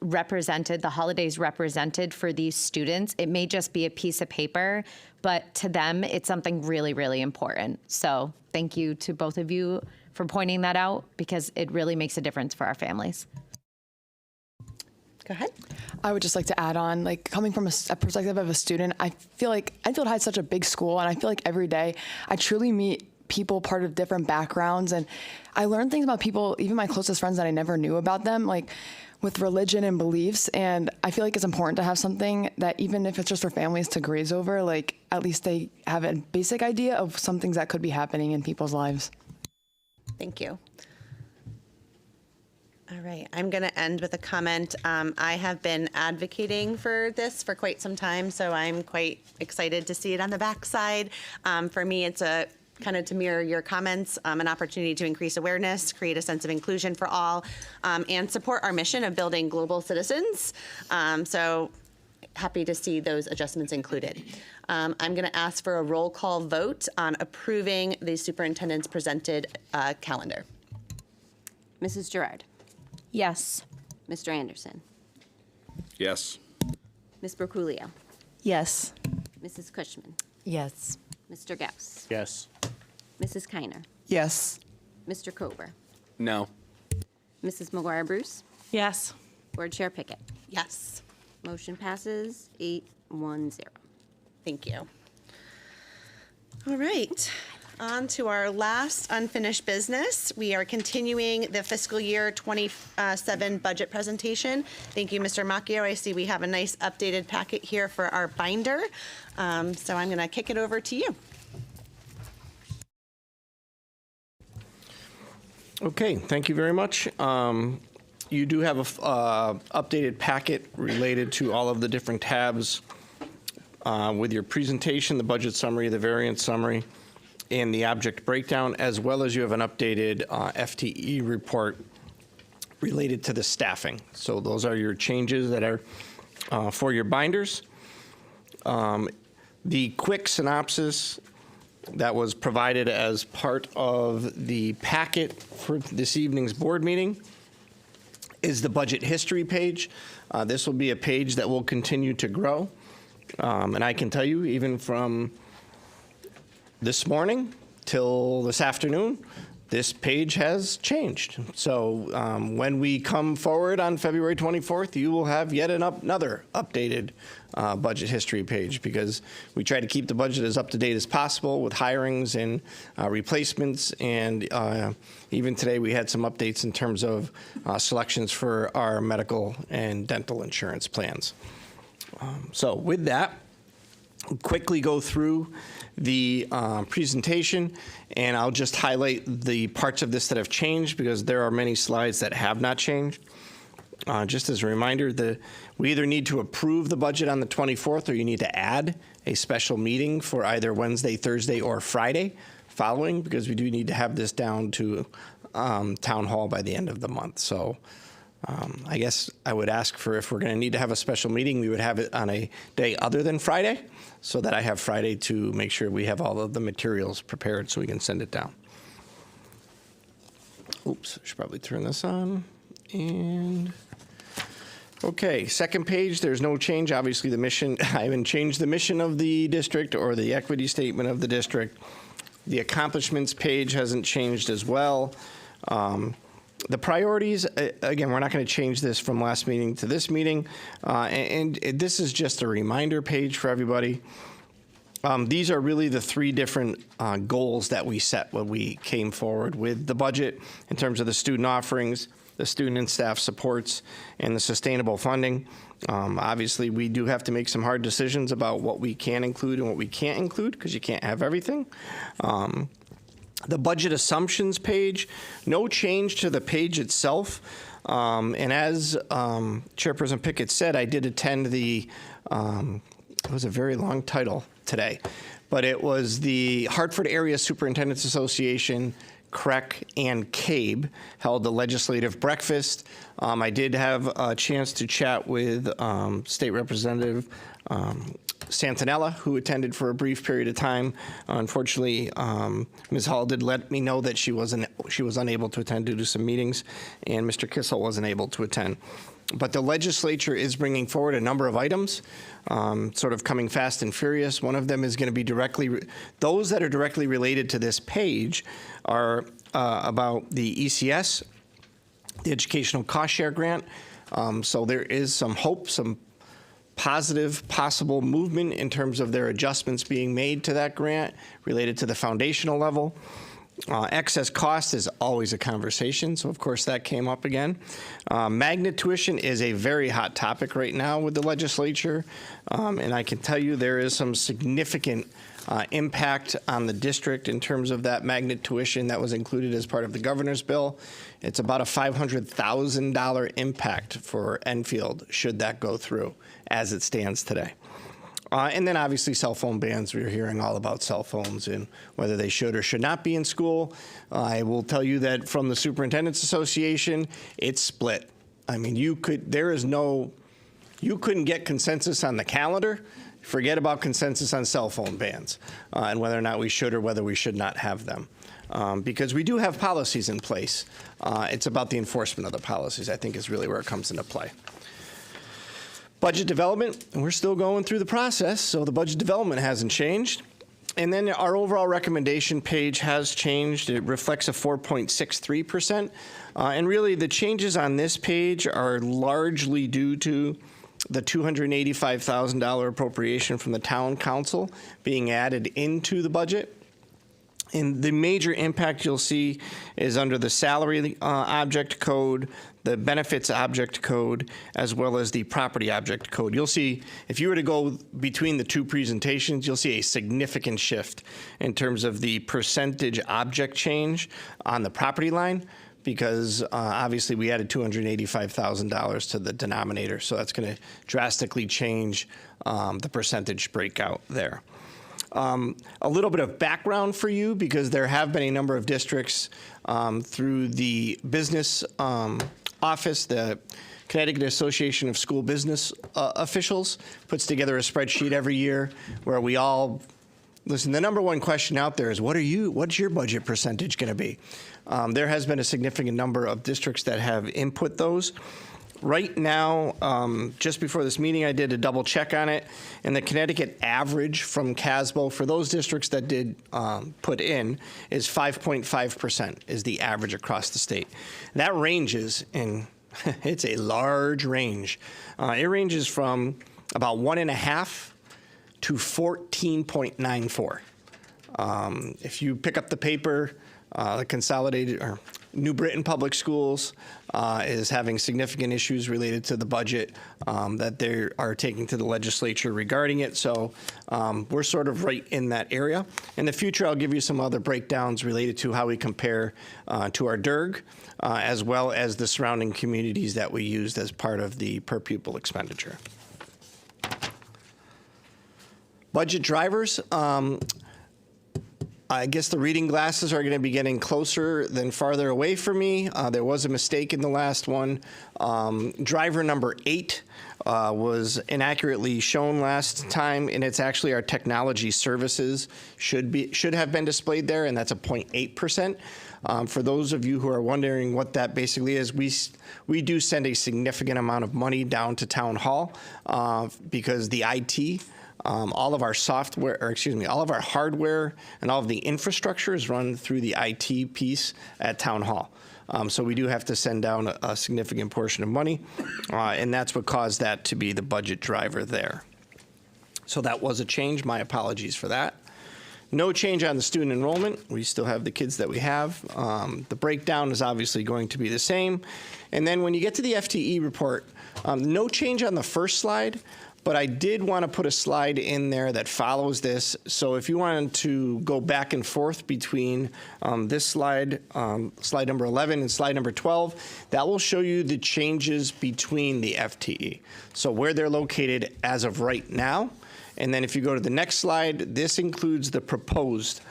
represented, the holidays represented for these students. It may just be a piece of paper, but to them, it's something really, really important. So thank you to both of you for pointing that out, because it really makes a difference for our families. Go ahead. I would just like to add on, like, coming from a perspective of a student, I feel like Enfield High is such a big school, and I feel like every day I truly meet people part of different backgrounds, and I learn things about people, even my closest friends, that I never knew about them, like with religion and beliefs. And I feel like it's important to have something that, even if it's just for families to graze over, like at least they have a basic idea of some things that could be happening in people's lives. Thank you. All right, I'm going to end with a comment. I have been advocating for this for quite some time, so I'm quite excited to see it on the backside. For me, it's a kind of, to mirror your comments, an opportunity to increase awareness, create a sense of inclusion for all, and support our mission of building global citizens. So happy to see those adjustments included. I'm going to ask for a roll call vote on approving the superintendent's presented calendar. Mrs. Gerard? Yes. Mr. Anderson? Yes. Ms. Broculio? Yes. Mrs. Cushman? Yes. Mr. Gauss? Yes. Mrs. Kiner? Yes. Mr. Kober? No. Mrs. McGuire-Bruce? Yes. Board Chair Pickett? Yes. Motion passes 8-1-0. Thank you. All right. On to our last unfinished business. We are continuing the fiscal year 27 budget presentation. Thank you, Mr. Macchio. I see we have a nice updated packet here for our binder. So I'm going to kick it over to you. Okay, thank you very much. You do have a updated packet related to all of the different tabs with your presentation, the budget summary, the variance summary, and the object breakdown, as well as you have an updated FTE report related to the staffing. So those are your changes that are for your binders. The quick synopsis that was provided as part of the packet for this evening's board meeting is the budget history page. This will be a page that will continue to grow. And I can tell you, even from this morning till this afternoon, this page has changed. So when we come forward on February 24th, you will have yet another updated budget history page, because we try to keep the budget as up to date as possible with hirings and replacements. And even today we had some updates in terms of selections for our medical and dental insurance plans. So with that, I'll quickly go through the presentation, and I'll just highlight the parts of this that have changed, because there are many slides that have not changed. Just as a reminder, we either need to approve the budget on the 24th, or you need to add a special meeting for either Wednesday, Thursday, or Friday following, because we do need to have this down to Town Hall by the end of the month. So I guess I would ask for, if we're going to need to have a special meeting, we would have it on a day other than Friday, so that I have Friday to make sure we have all of the materials prepared so we can send it down. Oops, I should probably turn this on. And okay, second page, there's no change. Obviously, the mission, I haven't changed the mission of the district or the equity statement of the district. The accomplishments page hasn't changed as well. The priorities, again, we're not going to change this from last meeting to this meeting. And this is just a reminder page for everybody. These are really the three different goals that we set when we came forward with the budget, in terms of the student offerings, the student and staff supports, and the sustainable funding. Obviously, we do have to make some hard decisions about what we can include and what we can't include, because you can't have everything. The budget assumptions page, no change to the page itself. And as Chairperson Pickett said, I did attend the, it was a very long title today, but it was the Hartford Area Superintendents Association, CREC, and CABE held the legislative breakfast. I did have a chance to chat with State Representative Santinella, who attended for a brief period of time. Unfortunately, Ms. Hall did let me know that she was unable to attend due to some meetings, and Mr. Kissel wasn't able to attend. But the legislature is bringing forward a number of items, sort of coming fast and furious. One of them is going to be those that are directly related to this page are about the ECS, the Educational Cost Share Grant. So there is some hope, some positive possible movement in terms of their adjustments being made to that grant related to the foundational level. Excess cost is always a conversation, so of course that came up again. Magnet tuition is a very hot topic right now with the legislature, and I can tell you there is some significant impact on the district in terms of that magnet tuition that was included as part of the governor's bill. It's about a $500,000 impact for Enfield should that go through as it stands today. And then obviously cell phone bans. We're hearing all about cell phones and whether they should or should not be in school. I will tell you that from the Superintendent's Association, it's split. I mean, you couldn't get consensus on the calendar. Forget about consensus on cell phone bans and whether or not we should or whether we should not have them. Because we do have policies in place. It's about the enforcement of the policies, I think, is really where it comes into play. Budget development, we're still going through the process, so the budget development hasn't changed. And then our overall recommendation page has changed. It reflects a 4.63%. And really, the changes on this page are largely due to the $285,000 appropriation from the town council being added into the budget. And the major impact you'll see is under the salary object code, the benefits object code, as well as the property object code. You'll see, if you were to go between the two presentations, you'll see a significant shift in terms of the percentage object change on the property line, because obviously we added $285,000 to the denominator, so that's going to drastically change the percentage breakout there. A little bit of background for you, because there have been a number of districts through the business office, the Connecticut Association of School Business Officials puts together a spreadsheet every year where we all listen. The number one question out there is, what's your budget percentage going to be? There has been a significant number of districts that have input those. Right now, just before this meeting, I did a double check on it, and the Connecticut average from CASBO for those districts that did put in is 5.5% is the average across the state. That ranges in, it's a large range. It ranges from about 1.5 to 14.94. If you pick up the paper, the Consolidated or New Britain Public Schools is having significant issues related to the budget that they are taking to the legislature regarding it. So we're sort of right in that area. In the future, I'll give you some other breakdowns related to how we compare to our DIRG, as well as the surrounding communities that we used as part of the per pupil expenditure. Budget drivers. I guess the reading glasses are going to be getting closer than farther away from me. There was a mistake in the last one. Driver number 8 was inaccurately shown last time, and it's actually our technology services should have been displayed there, and that's a 0.8%. For those of you who are wondering what that basically is, we do send a significant amount of money down to Town Hall because the IT. All of our software, or excuse me, all of our hardware and all of the infrastructure is run through the IT piece at Town Hall. So we do have to send down a significant portion of money, and that's what caused that to be the budget driver there. So that was a change. My apologies for that. No change on the student enrollment. We still have the kids that we have. The breakdown is obviously going to be the same. And then when you get to the FTE report, no change on the first slide. But I did want to put a slide in there that follows this. So if you wanted to go back and forth between this slide, slide number 11 and slide number 12, that will show you the changes between the FTE. So where they're located as of right now. And then if you go to the next slide, this includes the proposed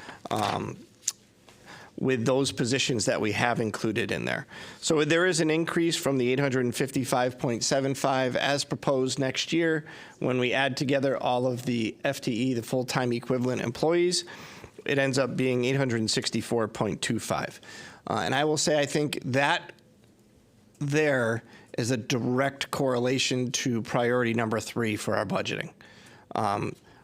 with those positions that we have included in there. So there is an increase from the 855.75 as proposed next year. When we add together all of the FTE, the full-time equivalent employees, it ends up being 864.25. And I will say, I think that there is a direct correlation to priority number 3 for our budgeting.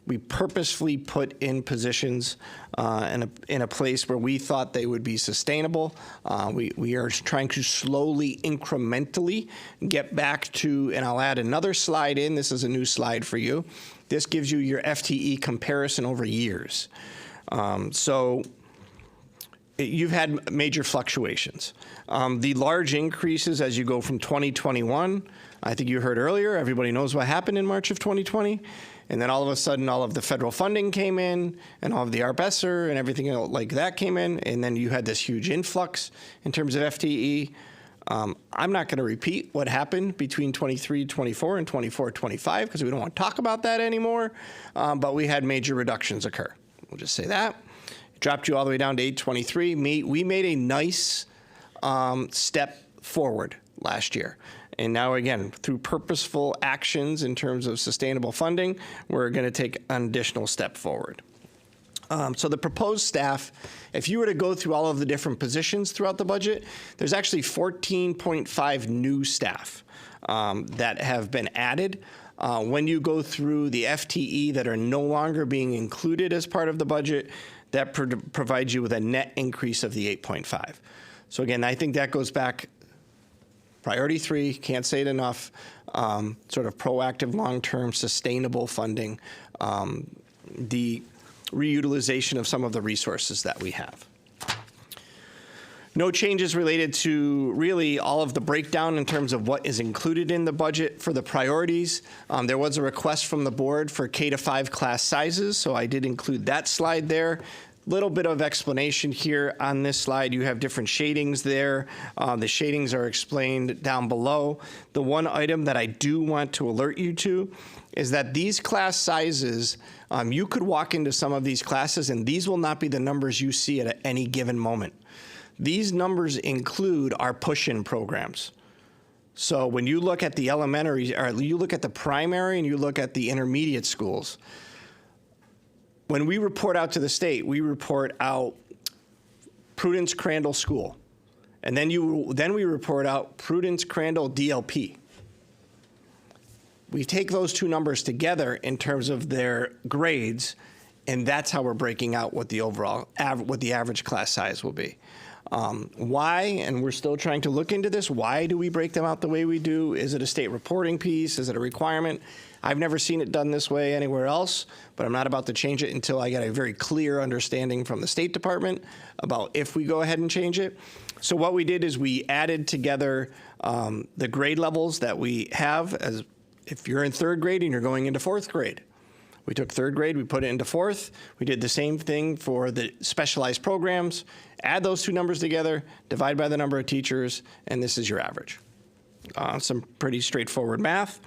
We purposefully put in positions in a place where we thought they would be sustainable. We are trying to slowly, incrementally get back to, and I'll add another slide in. This is a new slide for you. This gives you your FTE comparison over years. So you've had major fluctuations. The large increases as you go from 2021, I think you heard earlier, everybody knows what happened in March of 2020. And then all of a sudden, all of the federal funding came in, and all of the ARP-ESSER and everything like that came in, and then you had this huge influx in terms of FTE. I'm not going to repeat what happened between 23-24 and 24-25 because we don't want to talk about that anymore, but we had major reductions occur. We'll just say that. It dropped you all the way down to 823. We made a nice step forward last year. And now, again, through purposeful actions in terms of sustainable funding, we're going to take an additional step forward. So the proposed staff, if you were to go through all of the different positions throughout the budget, there's actually 14.5 new staff that have been added. When you go through the FTE that are no longer being included as part of the budget, that provides you with a net increase of the 8.5. So again, I think that goes back priority 3, can't say it enough, sort of proactive, long-term, sustainable funding. The reutilization of some of the resources that we have. No changes related to really all of the breakdown in terms of what is included in the budget for the priorities. There was a request from the board for K-5 class sizes, so I did include that slide there. Little bit of explanation here on this slide. You have different shadings there. The shadings are explained down below. The one item that I do want to alert you to is that these class sizes, you could walk into some of these classes and these will not be the numbers you see at any given moment. These numbers include our push-in programs. So when you look at the elementary, or you look at the primary and you look at the intermediate schools, when we report out to the state, we report out Prudence Crandall School. And then we report out Prudence Crandall DLP. We take those two numbers together in terms of their grades, and that's how we're breaking out what the overall, what the average class size will be. Why, and we're still trying to look into this, why do we break them out the way we do? Is it a state reporting piece? Is it a requirement? I've never seen it done this way anywhere else, but I'm not about to change it until I get a very clear understanding from the State Department about if we go ahead and change it. So what we did is we added together the grade levels that we have, as if you're in third grade and you're going into fourth grade. We took third grade, we put it into fourth. We did the same thing for the specialized programs. Add those two numbers together, divide by the number of teachers, and this is your average. Some pretty straightforward math.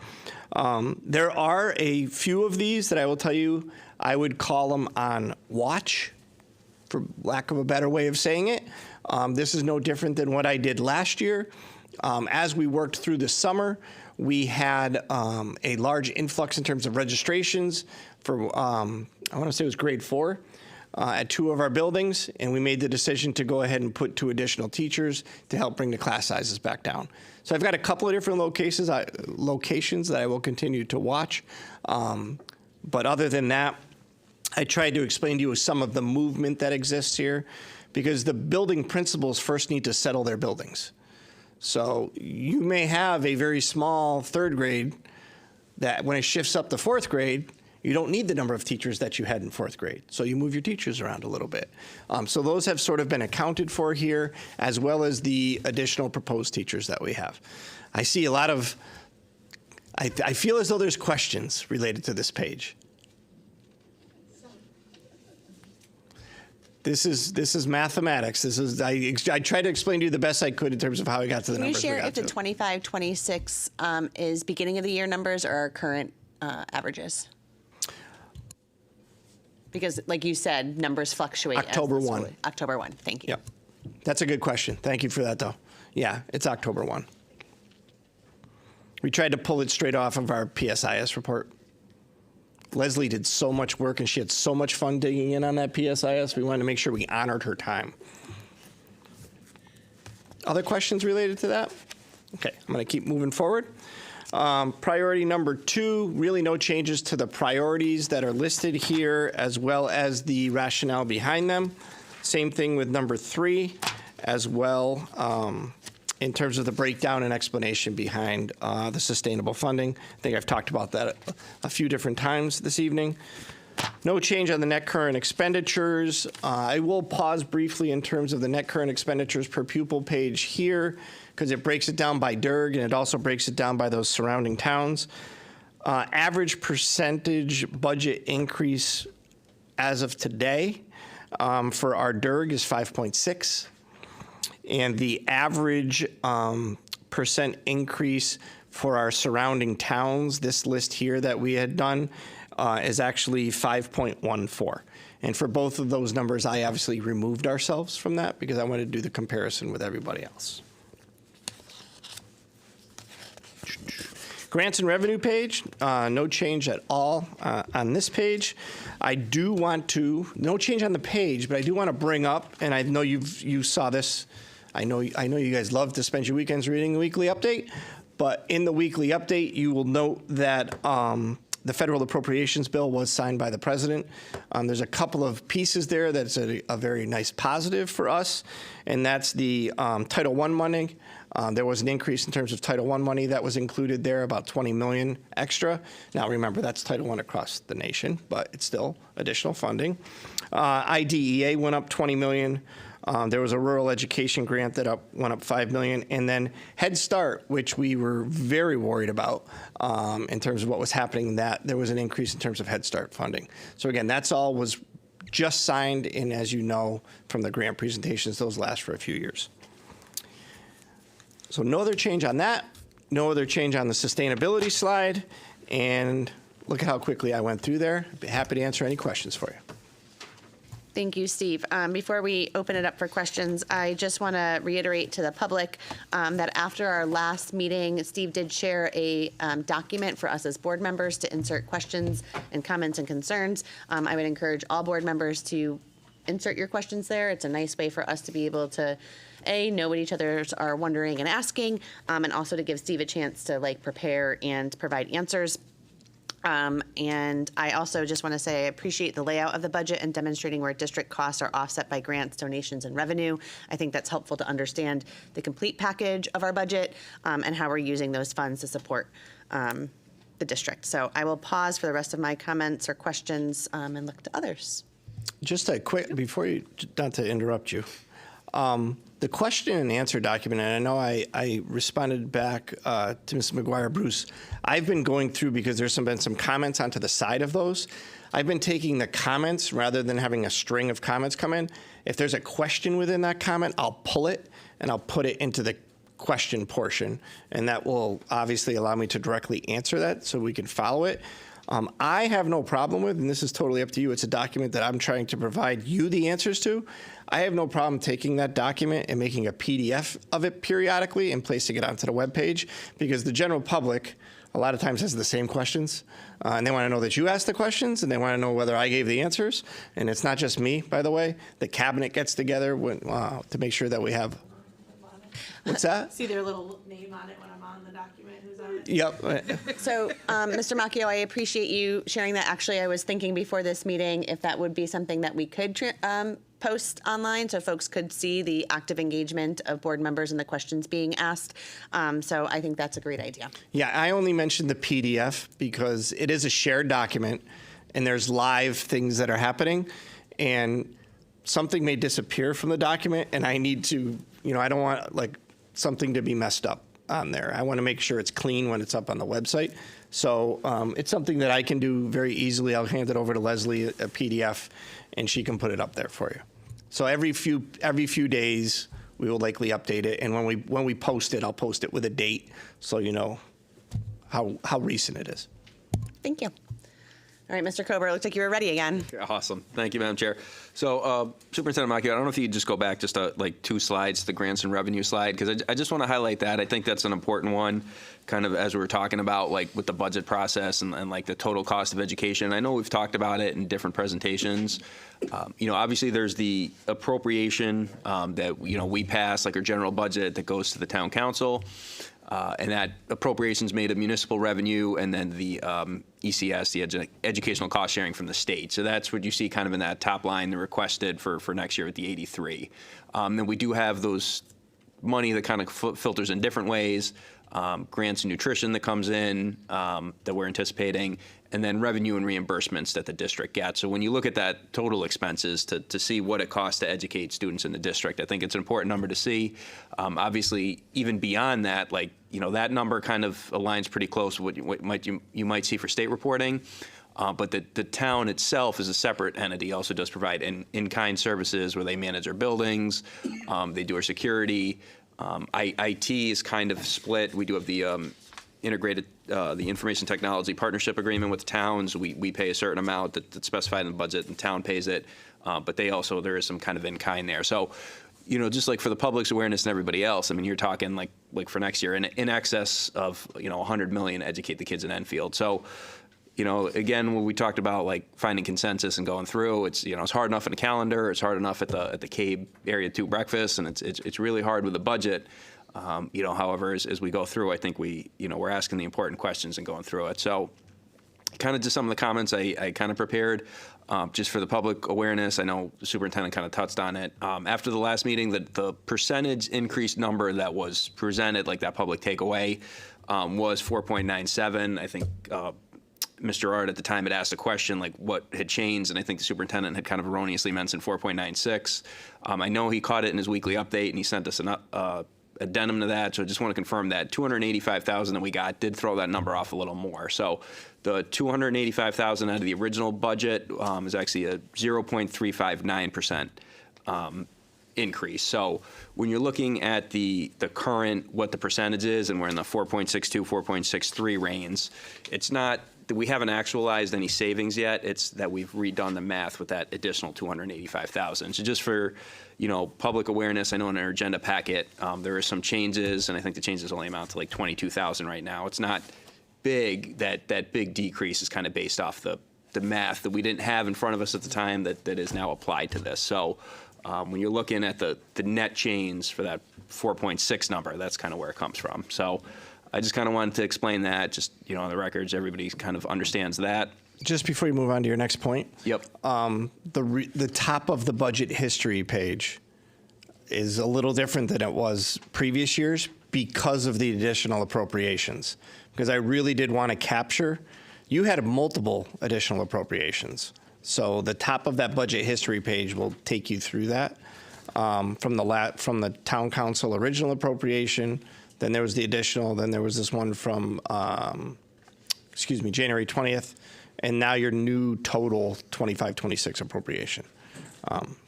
There are a few of these that I will tell you, I would call them on watch, for lack of a better way of saying it. This is no different than what I did last year. As we worked through the summer, we had a large influx in terms of registrations for, I want to say it was grade 4 at 2 of our buildings, and we made the decision to go ahead and put 2 additional teachers to help bring the class sizes back down. So I've got a couple of different locations that I will continue to watch. But other than that, I tried to explain to you some of the movement that exists here, because the building principals first need to settle their buildings. So you may have a very small third grade that when it shifts up to fourth grade, you don't need the number of teachers that you had in fourth grade. So you move your teachers around a little bit. So those have sort of been accounted for here, as well as the additional proposed teachers that we have. I see a lot of, I feel as though there's questions related to this page. This is mathematics. I tried to explain to you the best I could in terms of how I got to the Can you numbers. share if the 25-26 is beginning of the year numbers or our current averages? Because, like you said, numbers fluctuate. October 1. October 1. Thank you. Yep. That's a good question. Thank you for that, though. Yeah, it's October 1. We tried to pull it straight off of our PSIS report. Leslie did so much work, and she had so much fun digging in on that PSIS. We wanted to make sure we honored her time. Other questions related to that? Okay, I'm going to keep moving forward. Priority number 2, really no changes to the priorities that are listed here, as well as the rationale behind them. Same thing with number 3, as well, in terms of the breakdown and explanation behind the sustainable funding. I think I've talked about that a few different times this evening. No change on the net current expenditures. I will pause briefly in terms of the net current expenditures per pupil page here, because it breaks it down by DIRG, and it also breaks it down by those surrounding towns. Average percentage budget increase as of today for our DIRG is 5.6. And the average percent increase for our surrounding towns, this list here that we had done, is actually 5.14. And for both of those numbers, I obviously removed ourselves from that because I wanted to do the comparison with everybody else. Grants and revenue page, no change at all on this page. I do want to, no change on the page, but I do want to bring up, and I know you saw this, I know you guys love to spend your weekends reading the weekly update, but in the weekly update, you will note that the federal appropriations bill was signed by the president. There's a couple of pieces there that's a very nice positive for us, and that's the Title I money. There was an increase in terms of Title I money that was included there, about $20 million extra. Now remember, that's Title I across the nation, but it's still additional funding. IDEA went up $20 million. There was a rural education grant that went up $5 million, and then Head Start, which we were very worried about in terms of what was happening, that there was an increase in terms of Head Start funding. So again, that's all was just signed, and as you know from the grant presentations, those last for a few years. So no other change on that, no other change on the sustainability slide, and look at how quickly I went through there. I'd be happy to answer any questions for you. Thank you, Steve. Before we open it up for questions, I just want to reiterate to the public that after our last meeting, Steve did share a document for us as board members to insert questions and comments and concerns. I would encourage all board members to insert your questions there. It's a nice way for us to be able to know what each other are wondering and asking, and also to give Steve a chance to prepare and provide answers. And I also just want to say I appreciate the layout of the budget and demonstrating where district costs are offset by grants, donations, and revenue. I think that's helpful to understand the complete package of our budget and how we're using those funds to support the district. So I will pause for the rest of my comments or questions and look to others. Just a quick, before you, not to interrupt you, the question and answer document, and I know I responded back to Ms. McGuire-Bruce. I've been going through, because there's been some comments onto the side of those. I've been taking the comments rather than having a string of comments come in. If there's a question within that comment, I'll pull it and I'll put it into the question portion, and that will obviously allow me to directly answer that so we can follow it. I have no problem with, and this is totally up to you, it's a document that I'm trying to provide you the answers to. I have no problem taking that document and making a PDF of it periodically and placing it onto the webpage, because the general public a lot of times has the same questions, and they want to know that you asked the questions, and they want to know whether I gave the answers. And it's not just me, by the way. The cabinet gets together to make sure that we have. What's that? See their little name on it when I'm on the document. Who's on it? Yep. So, Mr. Macchio, I appreciate you sharing that. Actually, I was thinking before this meeting if that would be something that we could post online so folks could see the active engagement of board members and the questions being asked. So I think that's a great idea. Yeah, I only mentioned the PDF because it is a shared document and there's live things that are happening, and something may disappear from the document, and I need to, I don't want something to be messed up on there. I want to make sure it's clean when it's up on the website. So it's something that I can do very easily. I'll hand it over to Leslie, a PDF, and she can put it up there for you. So every few days we will likely update it, and when we post it, I'll post it with a date so you know how recent it is. Thank you. All right, Mr. Kober, it looks like you were ready again. Awesome. Thank you, Madam Chair. So, Superintendent Macchio, I don't know if you could just go back just two slides to the grants and revenue slide, because I just want to highlight that. I think that's an important one, kind of as we were talking about, with the budget process and the total cost of education. I know we've talked about it in different presentations. Obviously there's the appropriation that, we pass, like our general budget that goes to the town council. And that appropriation's made of municipal revenue, and then the ECS, the educational cost sharing from the state. So that's what you see kind of in that top line, the requested for next year at the 83. Then we do have those money that kind of filters in different ways, grants and nutrition that comes in that we're anticipating, and then revenue and reimbursements that the district gets. So when you look at that total expenses to see what it costs to educate students in the district, I think it's an important number to see. Obviously, even beyond that, that number kind of aligns pretty close with what you might see for state reporting. But the town itself is a separate entity, also does provide in-kind services where they manage our buildings, they do our security. IT is kind of split. We do have the integrated, the information technology partnership agreement with the towns. We pay a certain amount that's specified in the budget, and the town pays it. But there is some kind of in-kind there. So, just for the public's awareness and everybody else, I mean, you're talking like for next year in excess of, $100 million to educate the kids in Enfield. So, again, when we talked about finding consensus and going through, it's it's hard enough in the calendar, it's hard enough at the CABE Area 2 breakfast, and it's really hard with the budget. However, as we go through, I think we're asking the important questions and going through it. So, kind of just some of the comments I kind of prepared. Just for the public awareness, I know the superintendent kind of touched on it. After the last meeting, the percentage increase number that was presented, like that public takeaway, was 4.97. I think Mr. Ard at the time had asked a question like what had changed, and I think the superintendent had kind of erroneously mentioned 4.96. I know he caught it in his weekly update, and he sent us an addendum to that, so I just want to confirm that 285,000 that we got did throw that number off a little more. So the 285,000 out of the original budget is actually a 0.359% increase. So when you're looking at the current, what the percentage is, and we're in the 4.62, 4.63 range, it's not that we haven't actualized any savings yet. It's that we've redone the math with that additional 285,000. So just for, public awareness, I know in our agenda packet, there are some changes, and I think the changes only amount to like 22,000 right now. It's not big. That big decrease is kind of based off the math that we didn't have in front of us at the time that is now applied to this. So when you're looking at the net change for that 4.6 number, that's kind of where it comes from. So I just kind of wanted to explain that, just, on the records, everybody kind of understands that. Just before you move on to your next point. Yep. The top of the budget history page is a little different than it was previous years because of the additional appropriations. Because I really did want to capture, you had multiple additional appropriations. So the top of that budget history page will take you through that. From the town council original appropriation, then there was the additional, then there was this one from, January 20th, and now your new total 25-26 appropriation.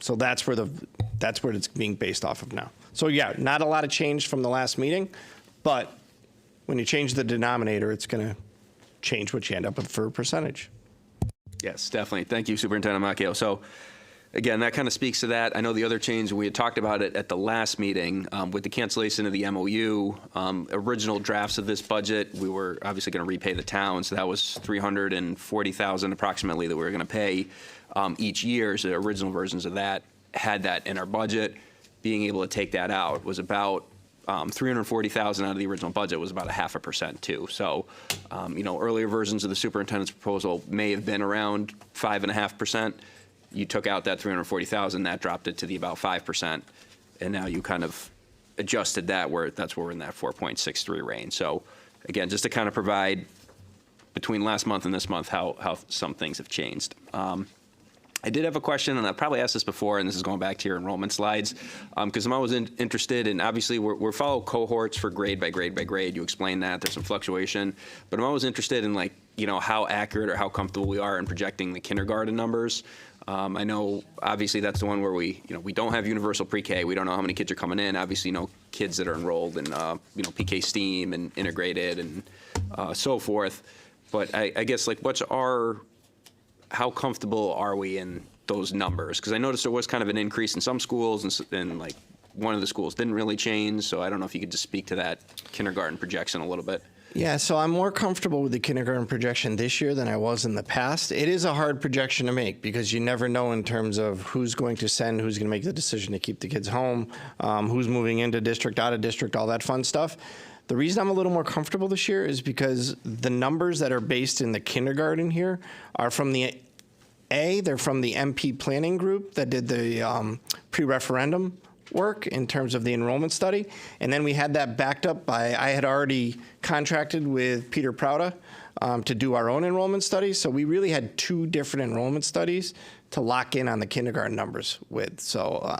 So that's where it's being based off of now. So yeah, not a lot of change from the last meeting, but when you change the denominator, it's going to change what you end up with for a percentage. Yes, definitely. Thank you, Superintendent Macchio. So again, that kind of speaks to that. I know the other change, we had talked about it at the last meeting with the cancellation of the MOU. Original drafts of this budget, we were obviously going to repay the town, so that was $340,000 approximately that we were going to pay each year. So the original versions of that had that in our budget. Being able to take that out was about $340,000 out of the original budget was about 0.5% too. So, earlier versions of the superintendent's proposal may have been around 5.5%. You took out that $340,000, that dropped it to the about 5%, and now you kind of adjusted that that's where we're in that 4.63 range. So, again, just to kind of provide between last month and this month how some things have changed. I did have a question, and I probably asked this before, and this is going back to your enrollment slides, because I'm always interested in, obviously, we're follow cohorts for grade by grade by grade. You explained that. There's some fluctuation. But I'm always interested in, how accurate or how comfortable we are in projecting the kindergarten numbers. I know, obviously, that's the one where we don't have universal pre-K. We don't know how many kids are coming in. Obviously, kids that are enrolled in, PK STEAM and integrated and so forth. But I guess, how comfortable are we in those numbers? Because I noticed there was kind of an increase in some schools, and one of the schools didn't really change. So I don't know if you could just speak to that kindergarten projection a little bit. Yeah, so I'm more comfortable with the kindergarten projection this year than I was in the past. It is a hard projection to make because you never know in terms of who's going to send, who's going to make the decision to keep the kids home, who's moving into district, out of district, all that fun stuff. The reason I'm a little more comfortable this year is because the numbers that are based in the kindergarten here are from they're from the MP planning group that did the pre-referendum work in terms of the enrollment study. And then we had that backed up by, I had already contracted with Peter Prouda to do our own enrollment study. So we really had two different enrollment studies to lock in on the kindergarten numbers with. So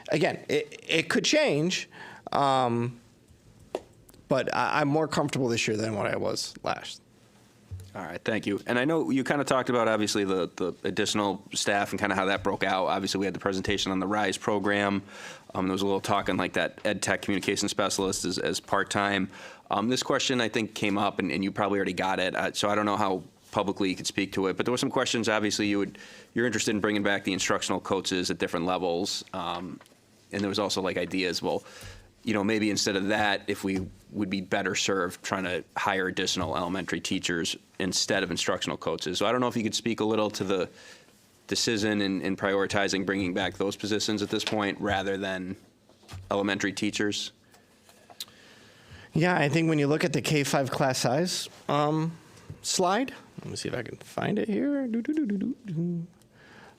again, it could change. But I'm more comfortable this year than what I was last. All right, thank you. And I know you kind of talked about, obviously, the additional staff and kind of how that broke out. Obviously, we had the presentation on the RISE program. There was a little talk on that ed tech communication specialist as part-time. This question, I think, came up, and you probably already got it. So I don't know how publicly you could speak to it. But there were some questions, obviously, you're interested in bringing back the instructional coaches at different levels. And there was also, ideas, maybe instead of that, if we would be better served trying to hire additional elementary teachers instead of instructional coaches. So I don't know if you could speak a little to the decision in prioritizing bringing back those positions at this point rather than elementary teachers. Yeah, I think when you look at the K-5 class size slide, let me see if I can find it here.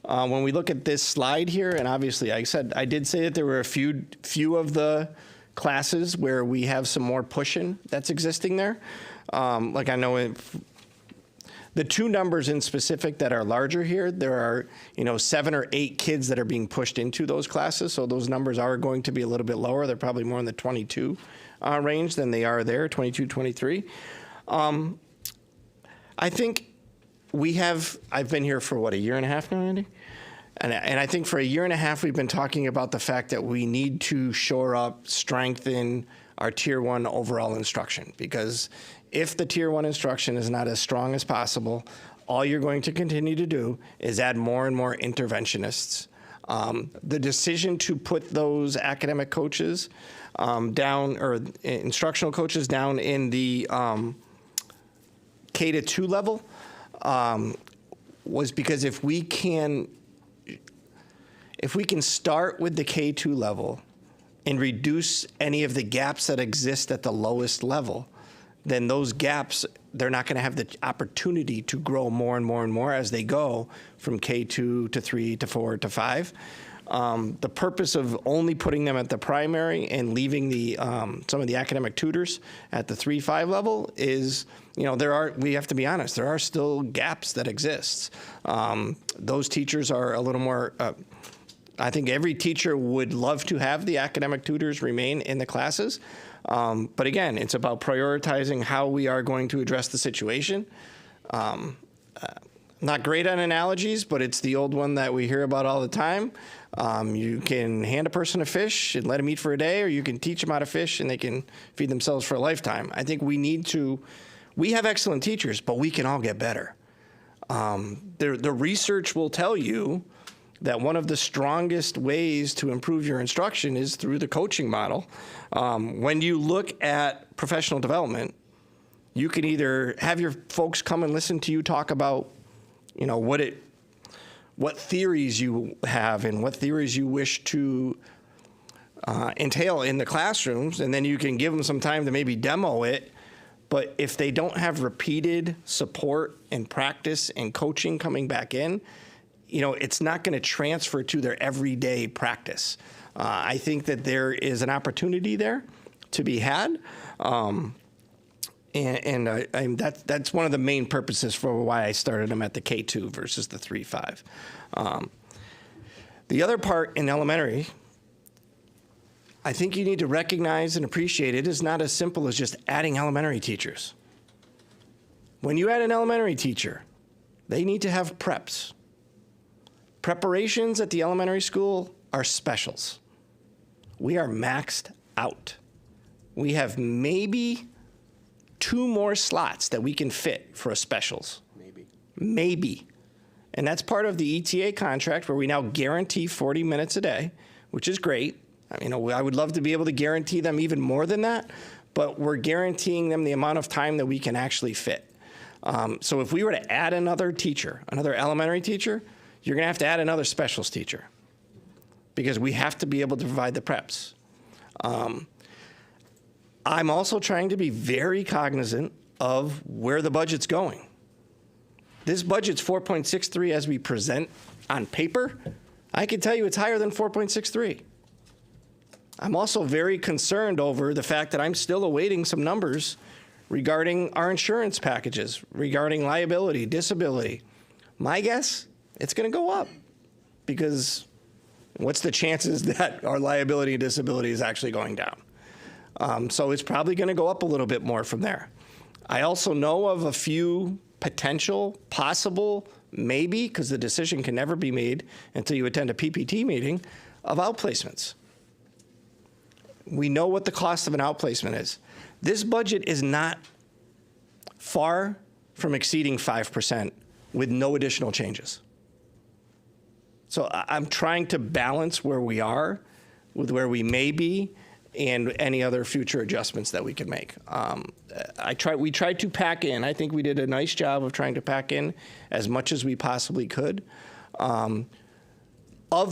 When we look at this slide here, and obviously I did say that there were a few of the classes where we have some more pushing that's existing there. Like I know the two numbers in specific that are larger here, there are 7 or 8 kids that are being pushed into those classes. So those numbers are going to be a little bit lower. They're probably more in the 22 range than they are there, 22, 23. I think I've been here for what, a year and a half now, Andy? And I think for a year and a half, we've been talking about the fact that we need to shore up, strengthen our Tier 1 overall instruction. Because if the Tier 1 instruction is not as strong as possible, all you're going to continue to do is add more and more interventionists. The decision to put those academic coaches down, or instructional coaches down in the K-2 level was because if we can start with the K-2 level and reduce any of the gaps that exist at the lowest level, then those gaps, they're not going to have the opportunity to grow more and more and more as they go from K2 to 3 to 4 to 5. The purpose of only putting them at the primary and leaving the some of the academic tutors at the 3-5 level is, we have to be honest, there are still gaps that exist. Those teachers are a little more, I think every teacher would love to have the academic tutors remain in the classes. But again, it's about prioritizing how we are going to address the situation. Not great on analogies, but it's the old one that we hear about all the time. You can hand a person a fish and let them eat for a day, or you can teach them how to fish and they can feed themselves for a lifetime. I think we have excellent teachers, but we can all get better. The research will tell you that one of the strongest ways to improve your instruction is through the coaching model. When you look at professional development, you can either have your folks come and listen to you talk about, what theories you have and what theories you wish to entail in the classrooms, and then you can give them some time to maybe demo it. But if they don't have repeated support and practice and coaching coming back in, it's not going to transfer to their everyday practice. I think that there is an opportunity there to be had. That's one of the main purposes for why I started them at the K2 versus the 3-5. The other part in elementary, I think you need to recognize and appreciate it is not as simple as just adding elementary teachers. When you add an elementary teacher, they need to have preps. Preparations at the elementary school are specials. We are maxed out. We have maybe 2 more slots that we can fit for a specials. Maybe. And that's part of the ETA contract where we now guarantee 40 minutes a day, which is great. I would love to be able to guarantee them even more than that, but we're guaranteeing them the amount of time that we can actually fit. So if we were to add another teacher, another elementary teacher, you're going to have to add another specials teacher because we have to be able to provide the preps. I'm also trying to be very cognizant of where the budget's going. This budget's 4.63 as we present on paper. I can tell you it's higher than 4.63. I'm also very concerned over the fact that I'm still awaiting some numbers regarding our insurance packages, regarding liability, disability. My guess, it's going to go up because what's the chances that our liability and disability is actually going down? So it's probably going to go up a little bit more from there. I also know of a few potential, possible, maybe, because the decision can never be made until you attend a PPT meeting, of outplacements. We know what the cost of an outplacement is. This budget is not far from exceeding 5% with no additional changes. So I'm trying to balance where we are with where we may be and any other future adjustments that we can make. We tried to pack in. I think we did a nice job of trying to pack in as much as we possibly could. Of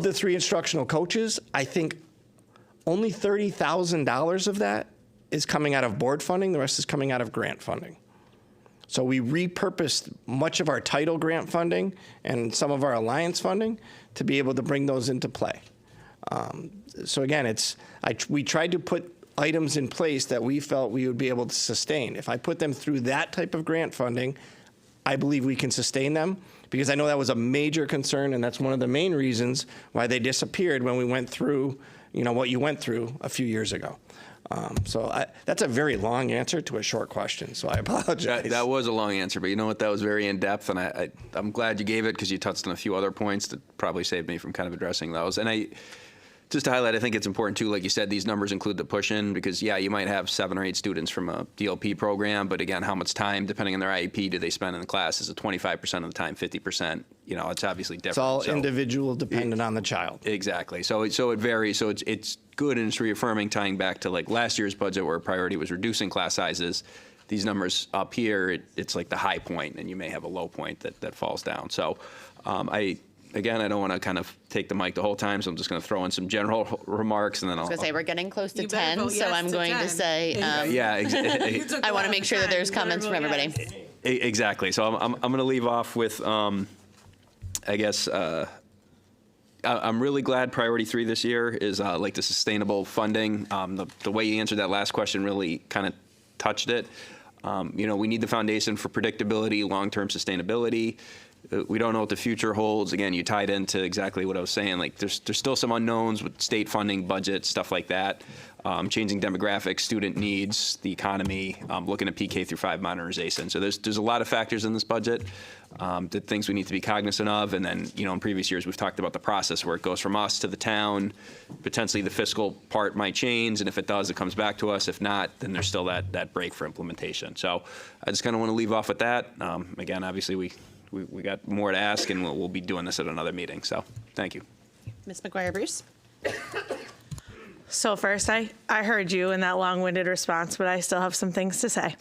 the 3 instructional coaches, I think only $30,000 of that is coming out of board funding. The rest is coming out of grant funding. So we repurposed much of our title grant funding and some of our alliance funding to be able to bring those into play. So again, we tried to put items in place that we felt we would be able to sustain. If I put them through that type of grant funding, I believe we can sustain them, because I know that was a major concern, and that's one of the main reasons why they disappeared when we went through, what you went through a few years ago. That's a very long answer to a short question, so I apologize. That was a long answer, but you know what? That was very in-depth, and I'm glad you gave it, because you touched on a few other points that probably saved me from kind of addressing those. And just to highlight, I think it's important too, like you said, these numbers include the push-in, because yeah, you might have 7 or 8 students from a DLP program, but again, how much time, depending on their IEP, do they spend in the class? Is it 25% of the time, 50%? It's obviously different. It's all individual, dependent on the child. Exactly. So it varies. So it's good, and it's reaffirming, tying back to like last year's budget where priority was reducing class sizes. These numbers up here, it's like the high point, and you may have a low point that falls down. So Again, I don't want to kind of take the mic the whole time, so I'm just going to throw in some general remarks, and then I was going to say, we're getting close to You better 10, vote so yes I'm to going 10. to say, yeah, I want to make sure that there's comments from everybody. Exactly. So I'm going to leave off with, I guess, I'm really glad priority 3 this year is like the sustainable funding. The way you answered that last question really kind of touched it. We need the foundation for predictability, long-term sustainability. We don't know what the future holds. Again, you tied into exactly what I was saying. Like there's still some unknowns with state funding, budget, stuff like that. Changing demographics, student needs, the economy, looking at PK through 5 modernization. So there's a lot of factors in this budget, that things we need to be cognizant of. And then, in previous years, we've talked about the process where it goes from us to the town. Potentially the fiscal part might change, and if it does, it comes back to us. If not, then there's still that break for implementation. So I just kind of want to leave off with that. Again, obviously we got more to ask, and we'll be doing this at another meeting. So thank you. Ms. McGuire-Bruce? So first, I heard you in that long-winded response, but I still have some things to say.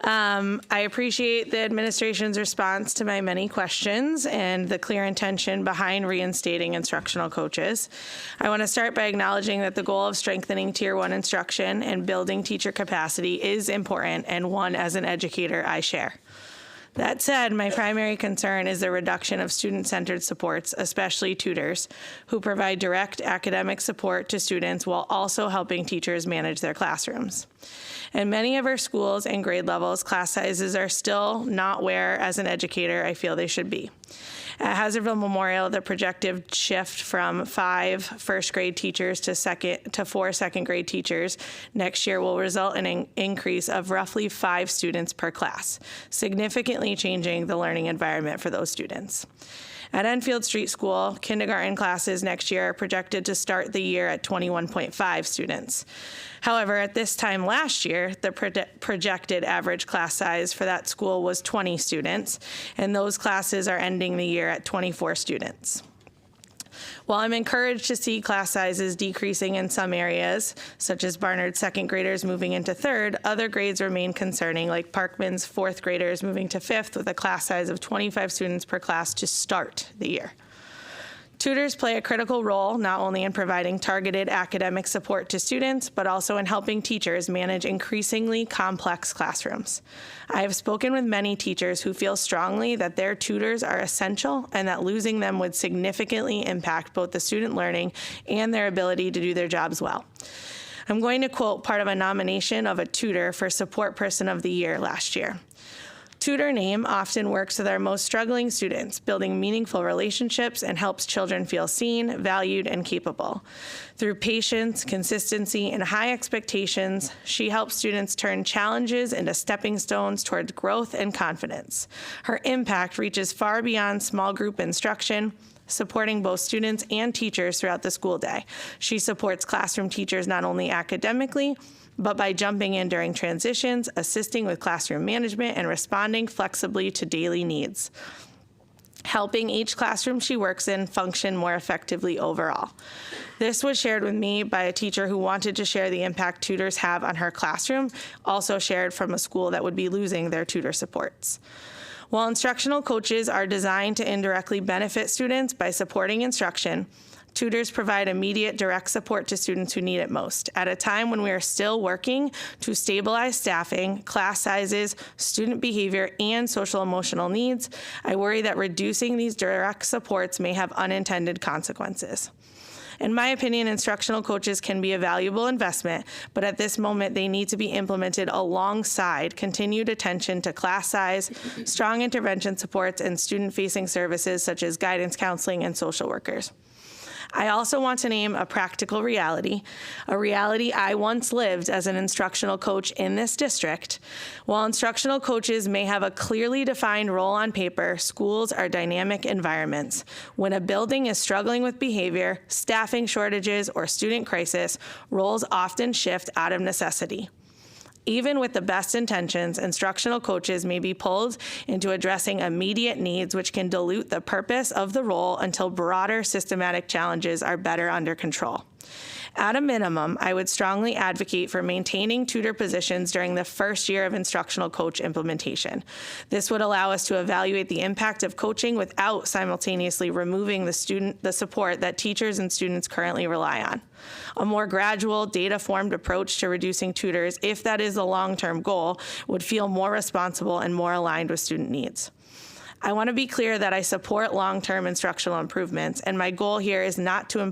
I appreciate the administration's response to my many questions and the clear intention behind reinstating instructional coaches. I want to start by acknowledging that the goal of strengthening Tier 1 instruction and building teacher capacity is important, and one as an educator I share. That said, my primary concern is the reduction of student-centered supports, especially tutors, who provide direct academic support to students while also helping teachers manage their classrooms. In many of our schools and grade levels, class sizes are still not where, as an educator, I feel they should be. At Hazardville Memorial, the projected shift from 5 first-grade teachers to 4 second-grade teachers next year will result in an increase of roughly 5 students per class, significantly changing the learning environment for those students. At Enfield Street School, kindergarten classes next year are projected to start the year at 21.5 students. However, at this time last year, the projected average class size for that school was 20 students, and those classes are ending the year at 24 students. While I'm encouraged to see class sizes decreasing in some areas, such as Barnard's second graders moving into 3rd, other grades remain concerning, like Parkman's 4th graders moving to 5th with a class size of 25 students per class to start the year. Tutors play a critical role not only in providing targeted academic support to students, but also in helping teachers manage increasingly complex classrooms. I have spoken with many teachers who feel strongly that their tutors are essential and that losing them would significantly impact both the student learning and their ability to do their jobs well. I'm going to quote part of a nomination of a tutor for Support Person of the Year last year. Tutor Name often works with our most struggling students, building meaningful relationships, and helps children feel seen, valued, and capable. Through patience, consistency, and high expectations, she helps students turn challenges into stepping stones towards growth and confidence. Her impact reaches far beyond small group instruction, supporting both students and teachers throughout the school day. She supports classroom teachers not only academically, but by jumping in during transitions, assisting with classroom management, and responding flexibly to daily needs, helping each classroom she works in function more effectively overall. This was shared with me by a teacher who wanted to share the impact tutors have on her classroom, also shared from a school that would be losing their tutor supports. While instructional coaches are designed to indirectly benefit students by supporting instruction, Tutors provide immediate direct support to students who need it most. At a time when we are still working to stabilize staffing, class sizes, student behavior, and social emotional needs, I worry that reducing these direct supports may have unintended consequences. In my opinion, instructional coaches can be a valuable investment, but at this moment, they need to be implemented alongside continued attention to class size, strong intervention supports, and student-facing services such as guidance counseling and social workers. I also want to name a practical reality, a reality I once lived as an instructional coach in this district. While instructional coaches may have a clearly defined role on paper, schools are dynamic environments. When a building is struggling with behavior, staffing shortages, or student crisis, roles often shift out of necessity. Even with the best intentions, instructional coaches may be pulled into addressing immediate needs, which can dilute the purpose of the role until broader systematic challenges are better under control. At a minimum, I would strongly advocate for maintaining tutor positions during the first year of instructional coach implementation. This would allow us to evaluate the impact of coaching without simultaneously removing the support that teachers and students currently rely on. A more gradual, data-formed approach to reducing tutors, if that is the long-term goal, would feel more responsible and more aligned with student needs. I want to be clear that I support long-term instructional improvements, and my goal here is not to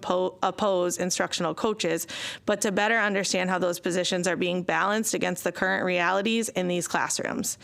oppose instructional coaches, but to better understand how those positions are being balanced against the current realities in these classrooms.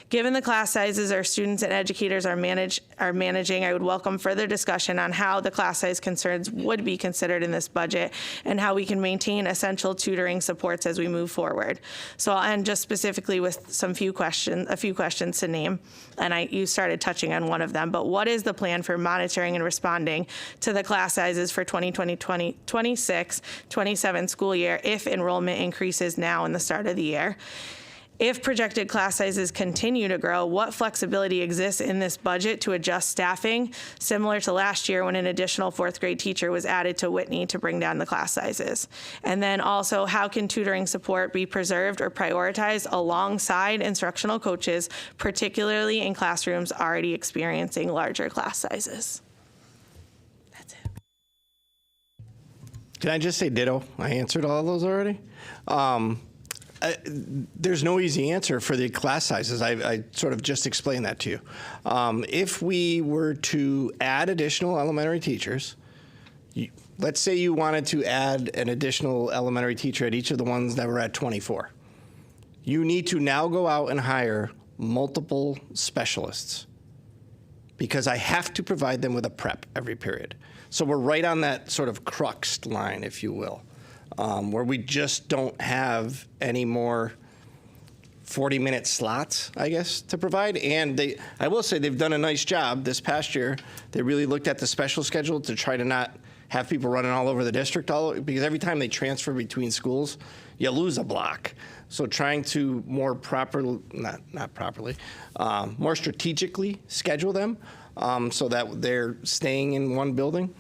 Given the class sizes our students and educators are managing, I would welcome further discussion on how the class size concerns would be considered in this budget and how we can maintain essential tutoring supports as we move forward. So I'll end just specifically with a few questions to name, and you started touching on one of them, but what is the plan for monitoring and responding to the class sizes for 2026-27 school year if enrollment increases now in the start of the year? If projected class sizes continue to grow, what flexibility exists in this budget to adjust staffing, similar to last year when an additional fourth grade teacher was added to Whitney to bring down the class sizes? And then also, how can tutoring support be preserved or prioritized alongside instructional coaches, particularly in classrooms already experiencing larger class sizes? Can I just say ditto? I answered all of those already. There's no easy answer for the class sizes. I sort of just explained that to you. If we were to add additional elementary teachers, let's say you wanted to add an additional elementary teacher at each of the ones that were at 24. You need to now go out and hire multiple specialists because I have to provide them with a prep every period. So we're right on that sort of crux line, if you will. Where we just don't have any more 40-minute slots, I guess, to provide. And I will say they've done a nice job this past year. They really looked at the special schedule to try to not have people running all over the district, because every time they transfer between schools, you lose a block. So trying to more more strategically schedule them so that they're staying in one building.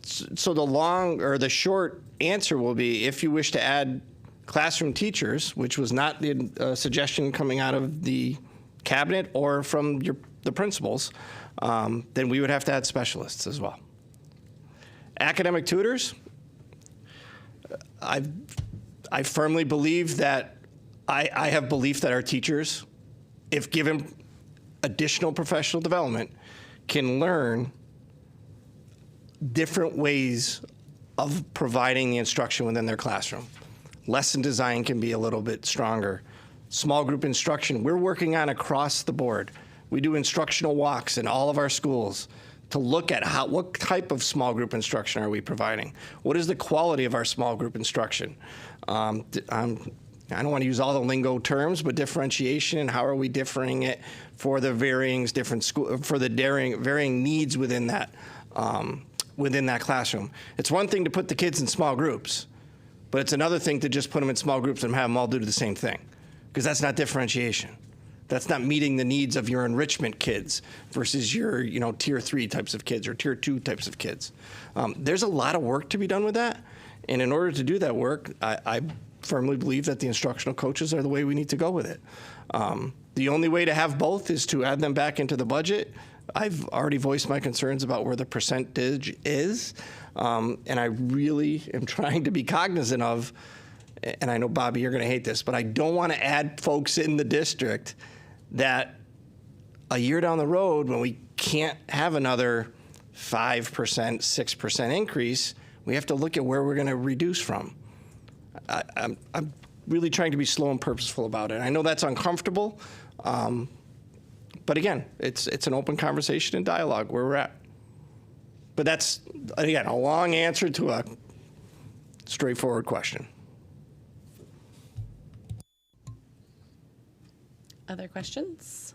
So the short answer will be, if you wish to add classroom teachers, which was not the suggestion coming out of the cabinet or from the principals, then we would have to add specialists as well. Academic tutors, I firmly believe that I have belief that our teachers, if given additional professional development, can learn different ways of providing the instruction within their classroom. Lesson design can be a little bit stronger. Small group instruction, we're working on across the board. We do instructional walks in all of our schools to look at what type of small group instruction are we providing? What is the quality of our small group instruction? I don't want to use all the lingo terms, but differentiation and how are we differing it for the varying needs within that classroom. It's one thing to put the kids in small groups, but it's another thing to just put them in small groups and have them all do the same thing, because that's not differentiation. That's not meeting the needs of your enrichment kids versus your tier 3 types of kids or tier 2 types of kids. There's a lot of work to be done with that, and in order to do that work, I firmly believe that the instructional coaches are the way we need to go with it. The only way to have both is to add them back into the budget. I've already voiced my concerns about where the percentage is, and I really am trying to be cognizant of, and I know, Bobby, you're going to hate this, but I don't want to add folks in the district that a year down the road, when we can't have another 5%, 6% increase, we have to look at where we're going to reduce from. I'm really trying to be slow and purposeful about it. I know that's uncomfortable, but again, it's an open conversation and dialogue where we're at. But that's, again, a long answer to a straightforward question. Other questions?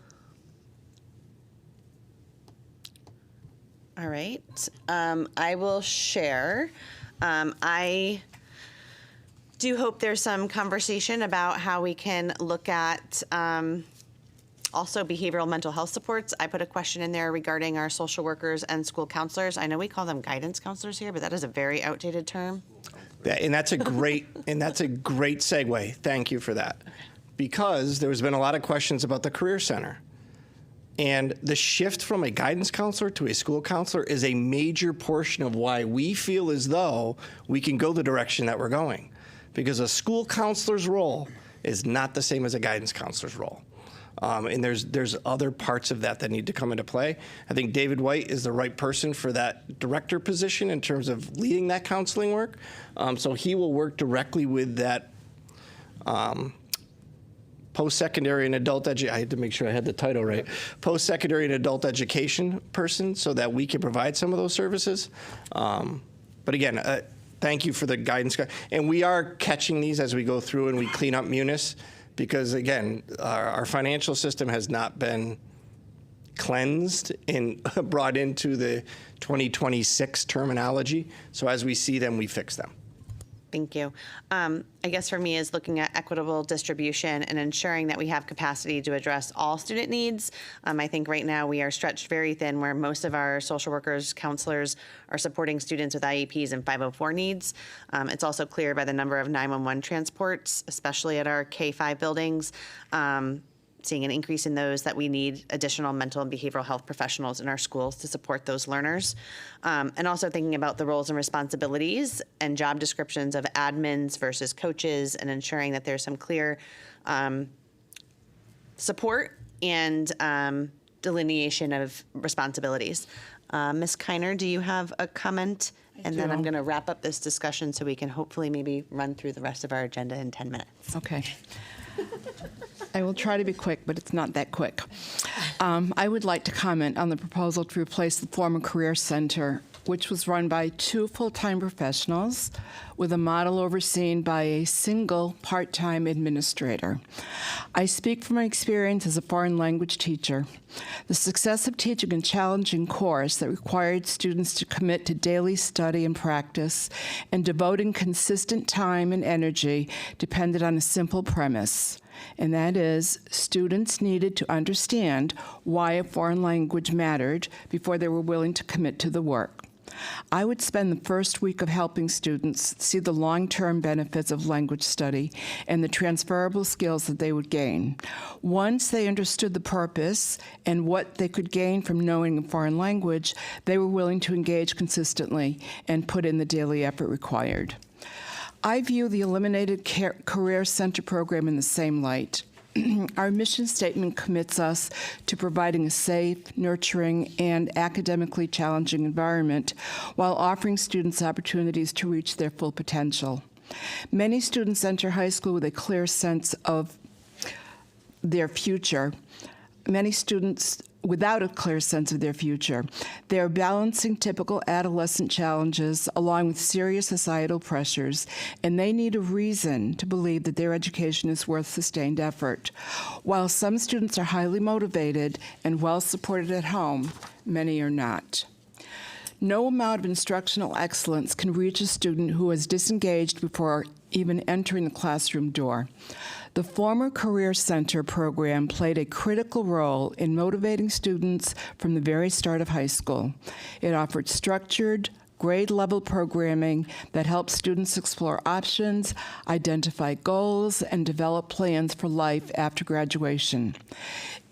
All right. I will share. I do hope there's some conversation about how we can look at also behavioral mental health supports. I put a question in there regarding our social workers and school counselors. I know we call them guidance counselors here, but that is a very outdated term. And that's a great segue. Thank you for that. Because there's been a lot of questions about the Career Center. And the shift from a guidance counselor to a school counselor is a major portion of why we feel as though we can go the direction that we're going. Because a school counselor's role is not the same as a guidance counselor's role. And there's other parts of that need to come into play. I think David White is the right person for that director position in terms of leading that counseling work. So he will work directly with that post-secondary and adult education. I had to make sure I had the title right. Post-secondary and adult education person, so that we can provide some of those services. But again, thank you for the guidance. And we are catching these as we go through and we clean up Munis, because again, our financial system has not been cleansed and brought into the 2026 terminology. So as we see them, we fix them. Thank you. I guess for me is looking at equitable distribution and ensuring that we have capacity to address all student needs. I think right now we are stretched very thin, where most of our social workers, counselors are supporting students with IEPs and 504 needs. It's also clear by the number of 911 transports, especially at our K-5 buildings, seeing an increase in those, that we need additional mental and behavioral health professionals in our schools to support those learners. And also thinking about the roles and responsibilities and job descriptions of admins versus coaches, and ensuring that there's some clear support and delineation of responsibilities. Ms. Kiner, do you have a comment? And then I'm going to wrap up this discussion so we can hopefully maybe run through the rest of our agenda in 10 minutes. Okay. I will try to be quick, but it's not that quick. I would like to comment on the proposal to replace the former Career Center, which was run by 2 full-time professionals with a model overseen by a single part-time administrator. I speak from my experience as a foreign language teacher. The success of teaching a challenging course that required students to commit to daily study and practice and devoting consistent time and energy depended on a simple premise. And that is, students needed to understand why a foreign language mattered before they were willing to commit to the work. I would spend the first week of helping students see the long-term benefits of language study and the transferable skills that they would gain. Once they understood the purpose and what they could gain from knowing a foreign language, they were willing to engage consistently and put in the daily effort required. I view the eliminated Career Center program in the same light. Our mission statement commits us to providing a safe, nurturing, and academically challenging environment while offering students opportunities to reach their full potential. Many students enter high school with a clear sense of their future. Many students without a clear sense of their future. They are balancing typical adolescent challenges along with serious societal pressures, and they need a reason to believe that their education is worth sustained effort. While some students are highly motivated and well supported at home, many are not. No amount of instructional excellence can reach a student who is disengaged before even entering the classroom door. The former Career Center program played a critical role in motivating students from the very start of high school. It offered structured, grade-level programming that helped students explore options, identify goals, and develop plans for life after graduation.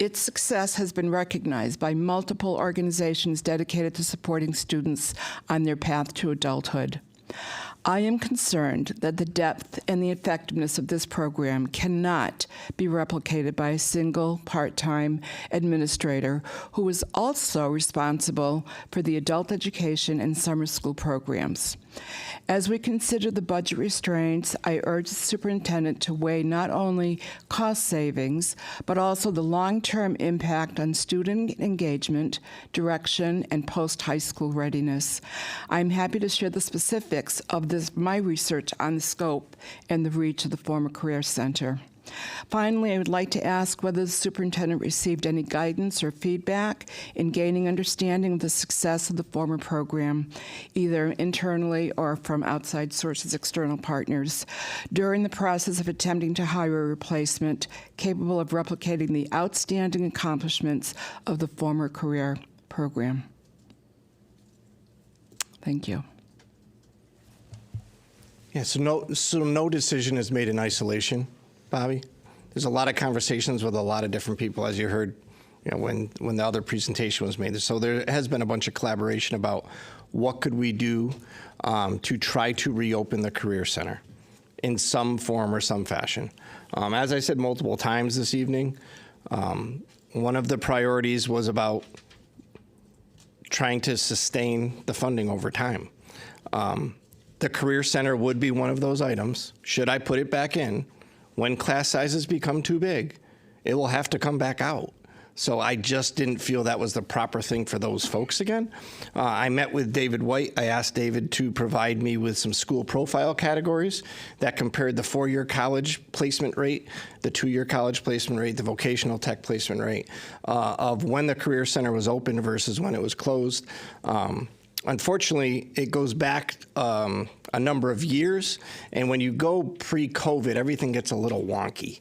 Its success has been recognized by multiple organizations dedicated to supporting students on their path to adulthood. I am concerned that the depth and the effectiveness of this program cannot be replicated by a single part-time administrator who is also responsible for the adult education and summer school programs. As we consider the budget restraints, I urge the superintendent to weigh not only cost savings, but also the long-term impact on student engagement, direction, and post-high school readiness. I'm happy to share the specifics of my research on the scope and the reach of the former Career Center. Finally, I would like to ask whether the superintendent received any guidance or feedback in gaining understanding of the success of the former program, either internally or from outside sources, external partners, during the process of attempting to hire a replacement capable of replicating the outstanding accomplishments of the former career program. Thank you. Yeah, so no decision is made in isolation, Bobby. There's a lot of conversations with a lot of different people, as you heard, when the other presentation was made. So there has been a bunch of collaboration about what could we do to try to reopen the Career Center in some form or some fashion. As I said multiple times this evening, one of the priorities was about trying to sustain the funding over time. The Career Center would be one of those items. Should I put it back in? When class sizes become too big, it will have to come back out. So I just didn't feel that was the proper thing for those folks again. I met with David White. I asked David to provide me with some school profile categories that compared the 4-year college placement rate, the 2-year college placement rate, the vocational tech placement rate of when the Career Center was open versus when it was closed. Unfortunately, it goes back a number of years, and when you go pre-COVID, everything gets a little wonky.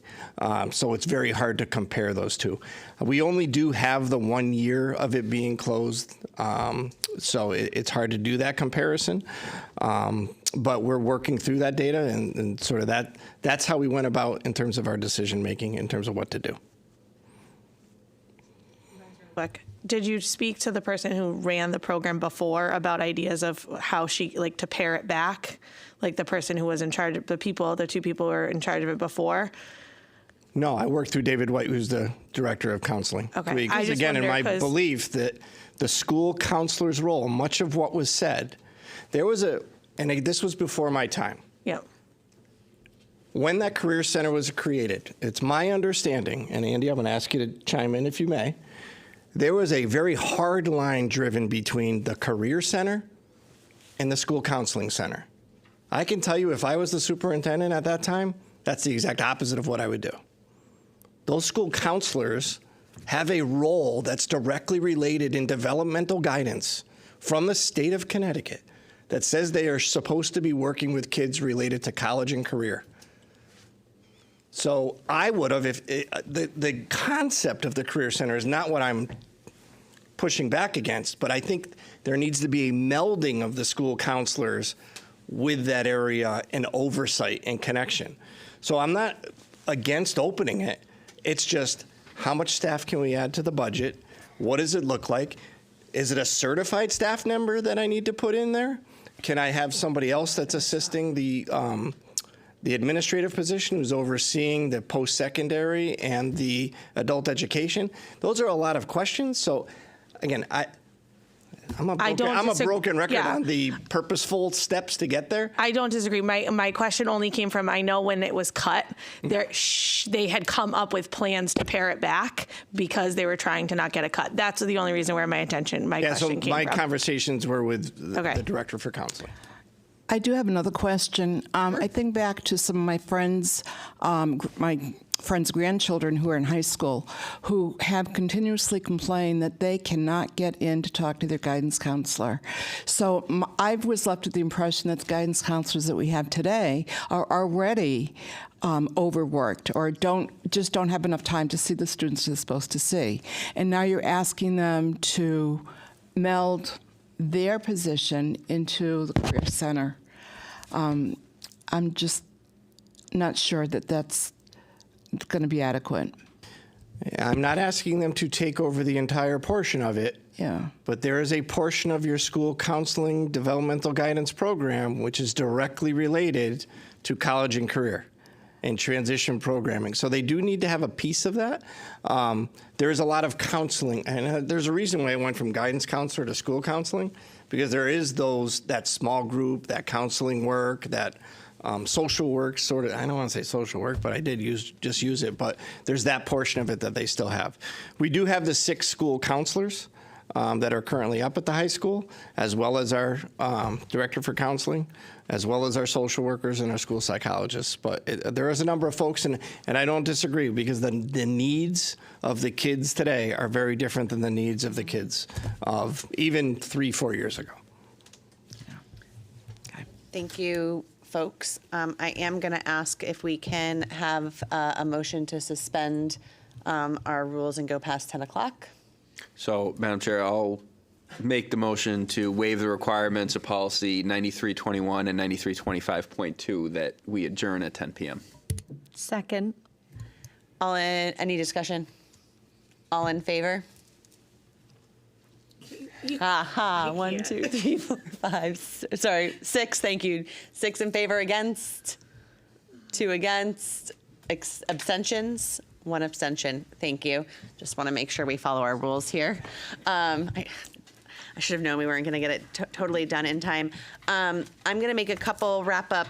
So it's very hard to compare those two. We only do have the 1 year of it being closed, so it's hard to do that comparison. But we're working through that data, and sort of that's how we went about in terms of our decision-making, in terms of what to do. Did you speak to the person who ran the program before about ideas of how she, to pare it back? Like the person who was in charge of the two people who were in charge of it before? No, I worked through David White, who's the director of counseling. Okay. Because again, in my belief that the school counselor's role, much of what was said, this was before my time. Yep. When that Career Center was created, it's my understanding, and Andy, I'm going to ask you to chime in if you may, there was a very hard line driven between the Career Center and the School Counseling Center. I can tell you if I was the superintendent at that time, that's the exact opposite of what I would do. Those school counselors have a role that's directly related in developmental guidance from the state of Connecticut that says they are supposed to be working with kids related to college and career. So I would have, the concept of the Career Center is not what I'm pushing back against, but I think there needs to be a melding of the school counselors with that area and oversight and connection. So I'm not against opening it. It's just how much staff can we add to the budget? What does it look like? Is it a certified staff member that I need to put in there? Can I have somebody else that's assisting the administrative position who's overseeing the post-secondary and the adult education? Those are a lot of questions. So again, I'm a broken record on the purposeful steps to get there. I don't disagree. My question only came from, I know when it was cut, they had come up with plans to pare it back because they were trying to not get a cut. That's the only reason where my question came from. My conversations were with the director for counseling. I do have another question. I think back to some of my friends' grandchildren who are in high school who have continuously complained that they cannot get in to talk to their guidance counselor. So I was left with the impression that the guidance counselors that we have today are already overworked or don't have enough time to see the students they're supposed to see. And now you're asking them to meld their position into the Career Center. I'm just not sure that that's going to be adequate. I'm not asking them to take over the entire portion of it. Yeah. But there is a portion of your school counseling developmental guidance program which is directly related to college and career and transition programming. So they do need to have a piece of that. There is a lot of counseling, and there's a reason why I went from guidance counselor to school counseling, because there is that small group, that counseling work, that social work sort of, I don't want to say social work, but I did just use it, but there's that portion of it that they still have. We do have the 6 school counselors that are currently up at the high school, as well as our director for counseling, as well as our social workers and our school psychologists. But there is a number of folks, and I don't disagree, because the needs of the kids today are very different than the needs of the kids of even 3-4 years ago. Thank you, folks. I am going to ask if we can have a motion to suspend our rules and go past 10 o'clock. So, Madam Chair, I'll make the motion to waive the requirements of policy 9321 and 9325.2 that we adjourn at 10 p.m. Second. Any discussion? All in favor? Aha, 1, 2, 3, 4, 5, sorry, 6, thank you. 6 in favor, against, 2 against, abstentions, 1 abstention. Thank you. Just want to make sure we follow our rules here. I should have known we weren't going to get it totally done in time. I'm going to make a couple wrap-up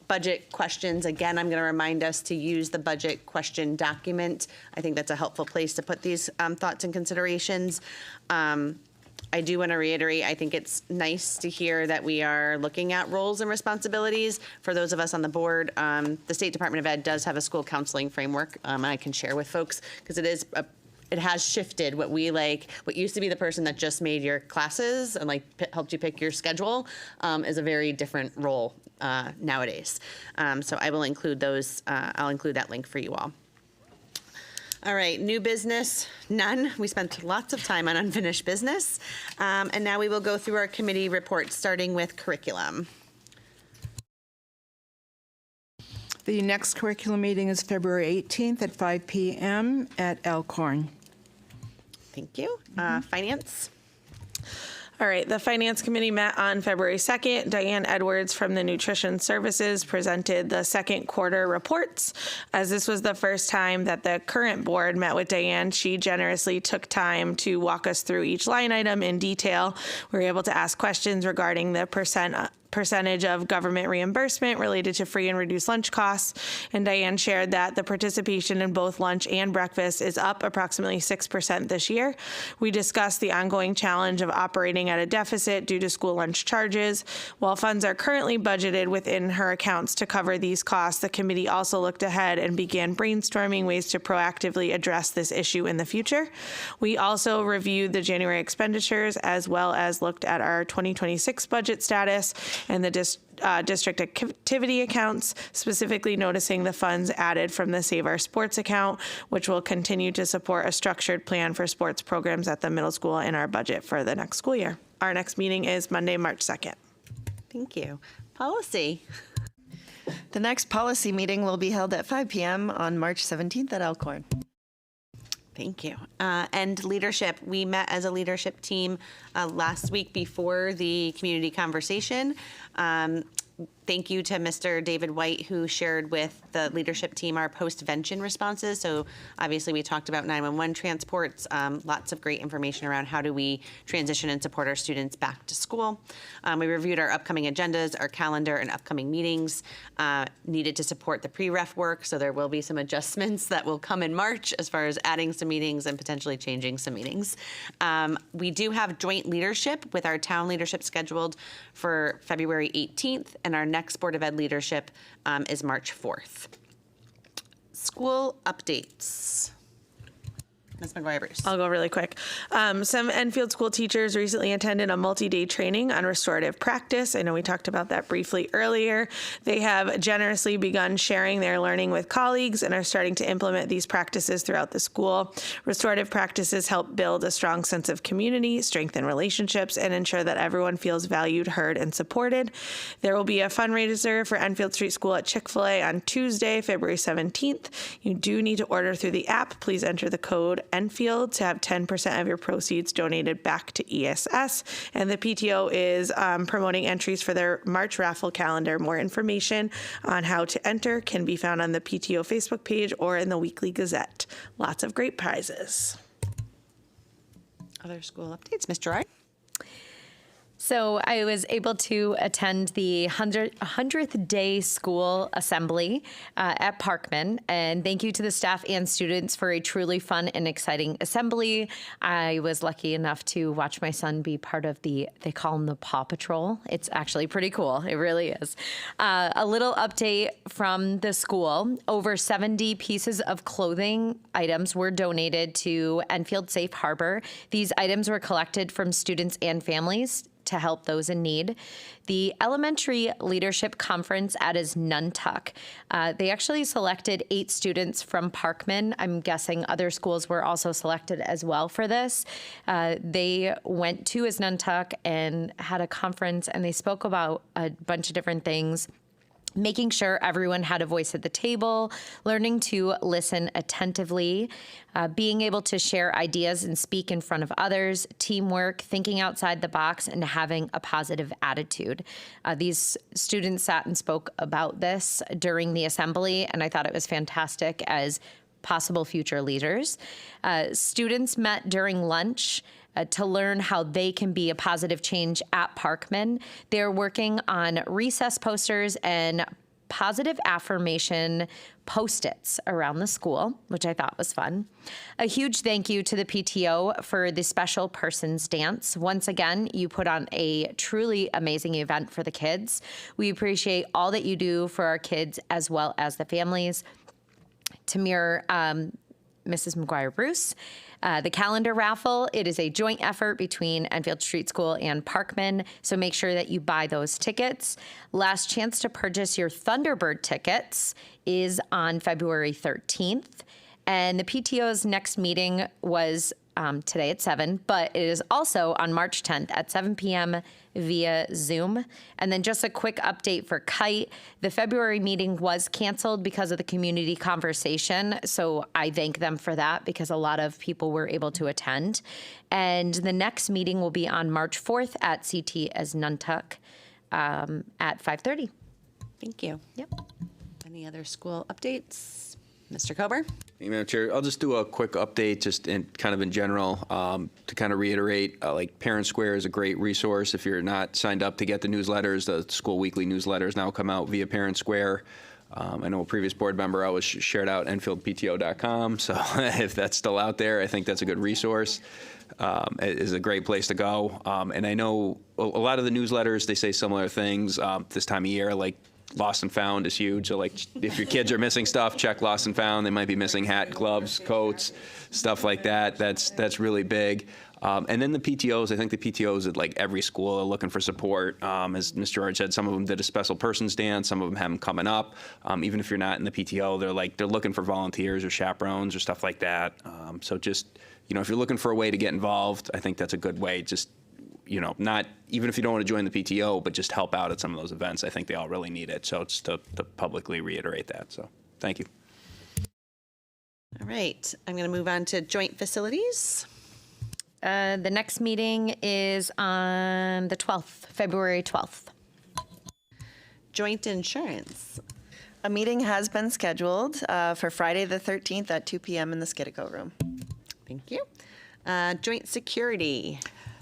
budget questions. Again, I'm going to remind us to use the budget question document. I think that's a helpful place to put these thoughts and considerations. I do want to reiterate, I think it's nice to hear that we are looking at roles and responsibilities. For those of us on the board, the State Department of Ed does have a school counseling framework I can share with folks, because it has shifted. What used to be the person that just made your classes and helped you pick your schedule is a very different role nowadays. So I will include those, I'll include that link for you all. All right, new business, none. We spent lots of time on unfinished business. And now we will go through our committee reports, starting with curriculum. The next curriculum meeting is February 18th at 5 p.m. at Elkhorn. Thank you. Finance. All right, the Finance Committee met on February 2nd. Diane Edwards from the Nutrition Services presented the second quarter reports. As this was the first time that the current board met with Diane, she generously took time to walk us through each line item in detail. We were able to ask questions regarding the percentage of government reimbursement related to free and reduced lunch costs, and Diane shared that the participation in both lunch and breakfast is up approximately 6% this year. We discussed the ongoing challenge of operating at a deficit due to school lunch charges. While funds are currently budgeted within her accounts to cover these costs, the committee also looked ahead and began brainstorming ways to proactively address this issue in the future. We also reviewed the January expenditures, as well as looked at our 2026 budget status and the district activity accounts, specifically noticing the funds added from the Save Our Sports account, which will continue to support a structured plan for sports programs at the middle school in our budget for the next school year. Our next meeting is Monday, March 2nd. Thank you. Policy. The next policy meeting will be held at 5 p.m. on March 17th at Elkhorn. Thank you. And leadership, we met as a leadership team last week before the community conversation. Thank you to Mr. David White, who shared with the leadership team our post-vention responses. So obviously we talked about 911 transports, lots of great information around how do we transition and support our students back to school. We reviewed our upcoming agendas, our calendar, and upcoming meetings needed to support the pre-ref work. So there will be some adjustments that will come in March as far as adding some meetings and potentially changing some meetings. We do have joint leadership with our town leadership scheduled for February 18th, and our next Board of Ed leadership is March 4th. School updates. Ms. McGuire-Bruce. I'll go really quick. Some Enfield school teachers recently attended a multi-day training on restorative practice. I know we talked about that briefly earlier. They have generously begun sharing their learning with colleagues and are starting to implement these practices throughout the school. Restorative practices help build a strong sense of community, strengthen relationships, and ensure that everyone feels valued, heard, and supported. There will be a fundraiser for Enfield Street School at Chick-fil-A on Tuesday, February 17th. You do need to order through the app. Please enter the code Enfield to have 10% of your proceeds donated back to ESS. And the PTO is promoting entries for their March raffle calendar. More information on how to enter can be found on the PTO Facebook page or in the Weekly Gazette. Lots of great prizes. Other school updates, Ms. Gerard? So I was able to attend the 100th day school assembly at Parkman, and thank you to the staff and students for a truly fun and exciting assembly. I was lucky enough to watch my son be part of they call him the Paw Patrol. It's actually pretty cool. It really is. A little update from the school. Over 70 pieces of clothing items were donated to Enfield Safe Harbor. These items were collected from students and families to help those in need. The Elementary Leadership Conference at Nuntuck, they actually selected 8 students from Parkman. I'm guessing other schools were also selected as well for this. They went to Nuntuck and had a conference, and they spoke about a bunch of different things. Making sure everyone had a voice at the table, learning to listen attentively, being able to share ideas and speak in front of others, teamwork, thinking outside the box, and having a positive attitude. These students sat and spoke about this during the assembly, and I thought it was fantastic as possible future leaders. Students met during lunch to learn how they can be a positive change at Parkman. They're working on recess posters and positive affirmation Post-its around the school, which I thought was fun. A huge thank you to the PTO for the Special Persons Dance. Once again, you put on a truly amazing event for the kids. We appreciate all that you do for our kids as well as the families. To mirror Mrs. McGuire-Bruce, the calendar raffle, it is a joint effort between Enfield Street School and Parkman, so make sure that you buy those tickets. Last chance to purchase your Thunderbird tickets is on February 13th, and the PTO's next meeting was today at 7, but it is also on March 10th at 7 p.m. via Zoom. And then just a quick update for Kite. The February meeting was canceled because of the community conversation, so I thank them for that because a lot of people were able to attend. And the next meeting will be on March 4th at CT as Nuntuck at 5:30. Thank you. Yep. Any other school updates? Mr. Kober? Hey, Madam Chair, I'll just do a quick update, just in general, to kind of reiterate, like Parent Square is a great resource. If you're not signed up to get the newsletters, the school weekly newsletters now come out via Parent Square. I know a previous board member always shared out EnfieldPTO.com, so if that's still out there, I think that's a good resource. It is a great place to go. And I know a lot of the newsletters, they say similar things this time of year, like Lost and Found is huge. So like if your kids are missing stuff, check Lost and Found. They might be missing hat, gloves, coats, stuff like that. That's really big. And then the PTOs, I think the PTOs at like every school are looking for support. As Mr. George said, some of them did a special persons dance, some of them have them coming up. Even if you're not in the PTO, they're looking for volunteers or chaperones or stuff like that. So just, if you're looking for a way to get involved, I think that's a good way. Just, not even if you don't want to join the PTO, but just help out at some of those events. I think they all really need it. So just to publicly reiterate that. So thank you. All right. I'm going to move on to joint facilities. The next meeting is on the 12th, February 12th. Joint insurance. A meeting has been scheduled for Friday the 13th at 2 p.m. in the Skidco room. Thank you. Joint security.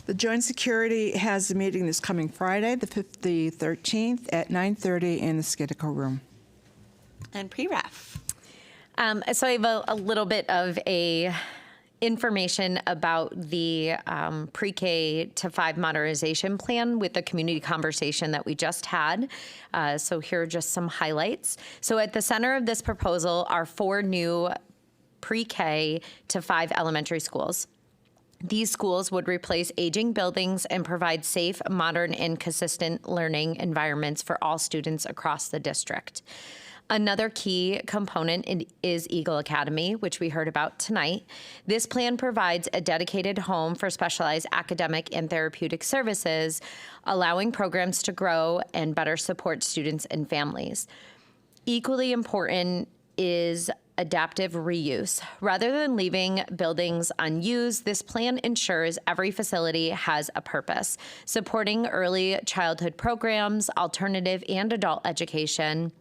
The Joint Security has a meeting this coming Friday, the 13th at 9:30 in the Skidco room. And pre-ref. So I have a little bit of information about the pre-K to 5 modernization plan with the community conversation that we just had. So here are just some highlights. So at the center of this proposal are 4 new pre-K to 5 elementary schools. These schools would replace aging buildings and provide safe, modern, and consistent learning environments for all students across the district. Another key component is Eagle Academy, which we heard about tonight. This plan provides a dedicated home for specialized academic and therapeutic services, allowing programs to grow and better support students and families. Equally important is adaptive reuse. Rather than leaving buildings unused, this plan ensures every facility has a purpose, supporting early childhood programs, alternative and adult education,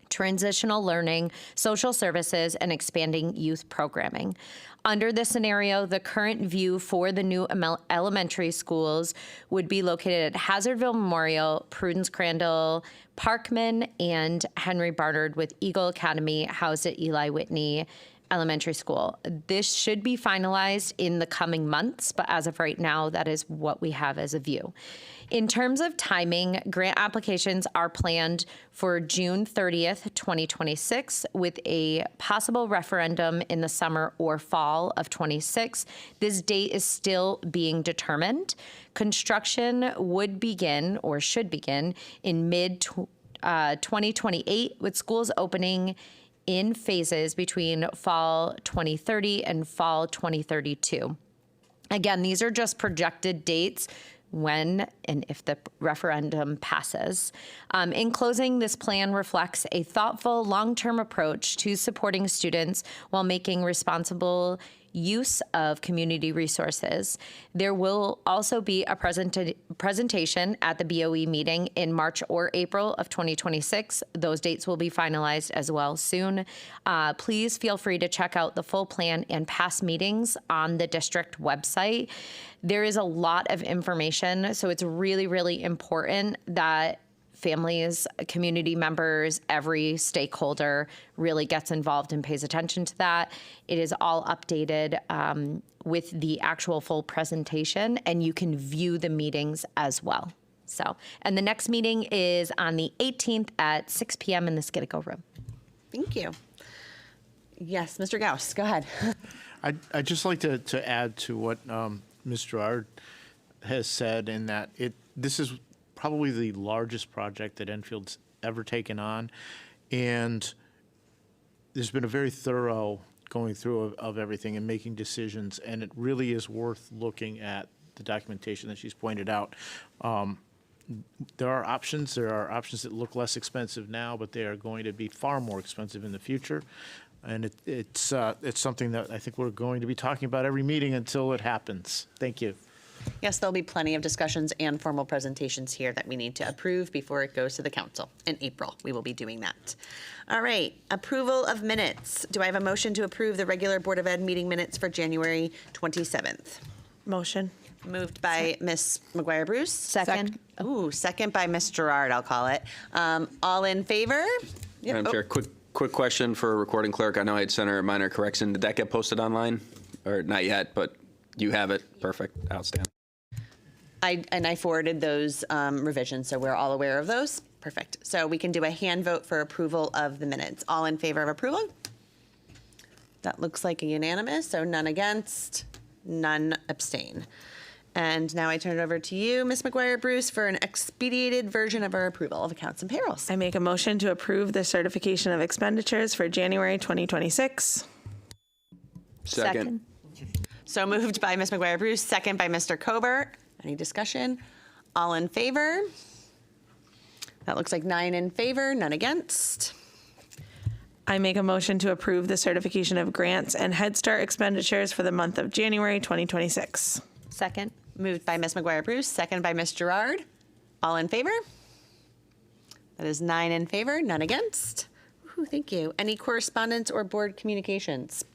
transitional learning, social services, and expanding youth programming. Under this scenario, the current view for the new elementary schools would be located at Hazardville Memorial, Prudence Crandall, Parkman, and Henry Barnard, with Eagle Academy housed at Eli Whitney Elementary School. This should be finalized in the coming months, but as of right now, that is what we have as a view. In terms of timing, grant applications are planned for June 30th, 2026, with a possible referendum in the summer or fall of 26. This date is still being determined. Construction would begin, or should begin, in mid-2028, with schools opening in phases between fall 2030 and fall 2032. Again, these are just projected dates when and if the referendum passes. In closing, this plan reflects a thoughtful, long-term approach to supporting students while making responsible use of community resources. There will also be a presentation at the BOE meeting in March or April of 2026. Those dates will be finalized as well soon. Please feel free to check out the full plan and past meetings on the district website. There is a lot of information, so it's really, really important that families, community members, every stakeholder really gets involved and pays attention to that. It is all updated with the actual full presentation, and you can view the meetings as well. So, and the next meeting is on the 18th at 6 p.m. in the Skidco room. Thank you. Yes, Mr. Gauss, go ahead. I'd just like to add to what Ms. Gerard has said, in that this is probably the largest project that Enfield's ever taken on, and there's been a very thorough going through of everything and making decisions, and it really is worth looking at the documentation that she's pointed out. There are options that look less expensive now, but they are going to be far more expensive in the future. And it's something that I think we're going to be talking about every meeting until it happens. Thank you. Yes, there'll be plenty of discussions and formal presentations here that we need to approve before it goes to the council. In April, we will be doing that. All right, approval of minutes. Do I have a motion to approve the regular Board of Ed meeting minutes for January 27th? Motion. Moved by Ms. McGuire-Bruce. Second. Ooh, second by Ms. Gerard, I'll call it. All in favor? Yep. Madam Chair, quick question for recording clerk. I know I had sent her a minor correction. Did that get posted online? Or not yet, but you have it. Perfect. Outstanding. I forwarded those revisions, so we're all aware of those. Perfect. So we can do a hand vote for approval of the minutes. All in favor of approval? That looks like a unanimous, so none against, none abstain. And now I turn it over to you, Ms. McGuire-Bruce, for an expedited version of our approval of accounts and payrolls. I make a motion to approve the certification of expenditures for January 2026. Second. So moved by Ms. McGuire-Bruce, second by Mr. Kober. Any discussion? All in favor? That looks like 9 in favor, none against. I make a motion to approve the certification of grants and Head Start expenditures for the month of January 2026. Second. Moved by Ms. McGuire-Bruce, second by Ms. Gerard. All in favor? That is 9 in favor, none against. Woohoo, thank you. Any correspondence or board communications?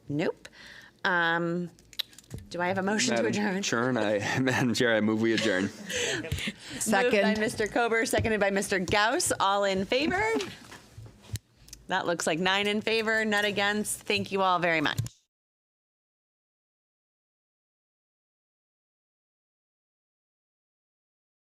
Nope. Do I have a motion to adjourn? Madam Chair, I move we adjourn. Second. Moved by Mr. Kober, seconded by Mr. Gauss. All in favor? That looks like 9 in favor, none against. Thank you all very much.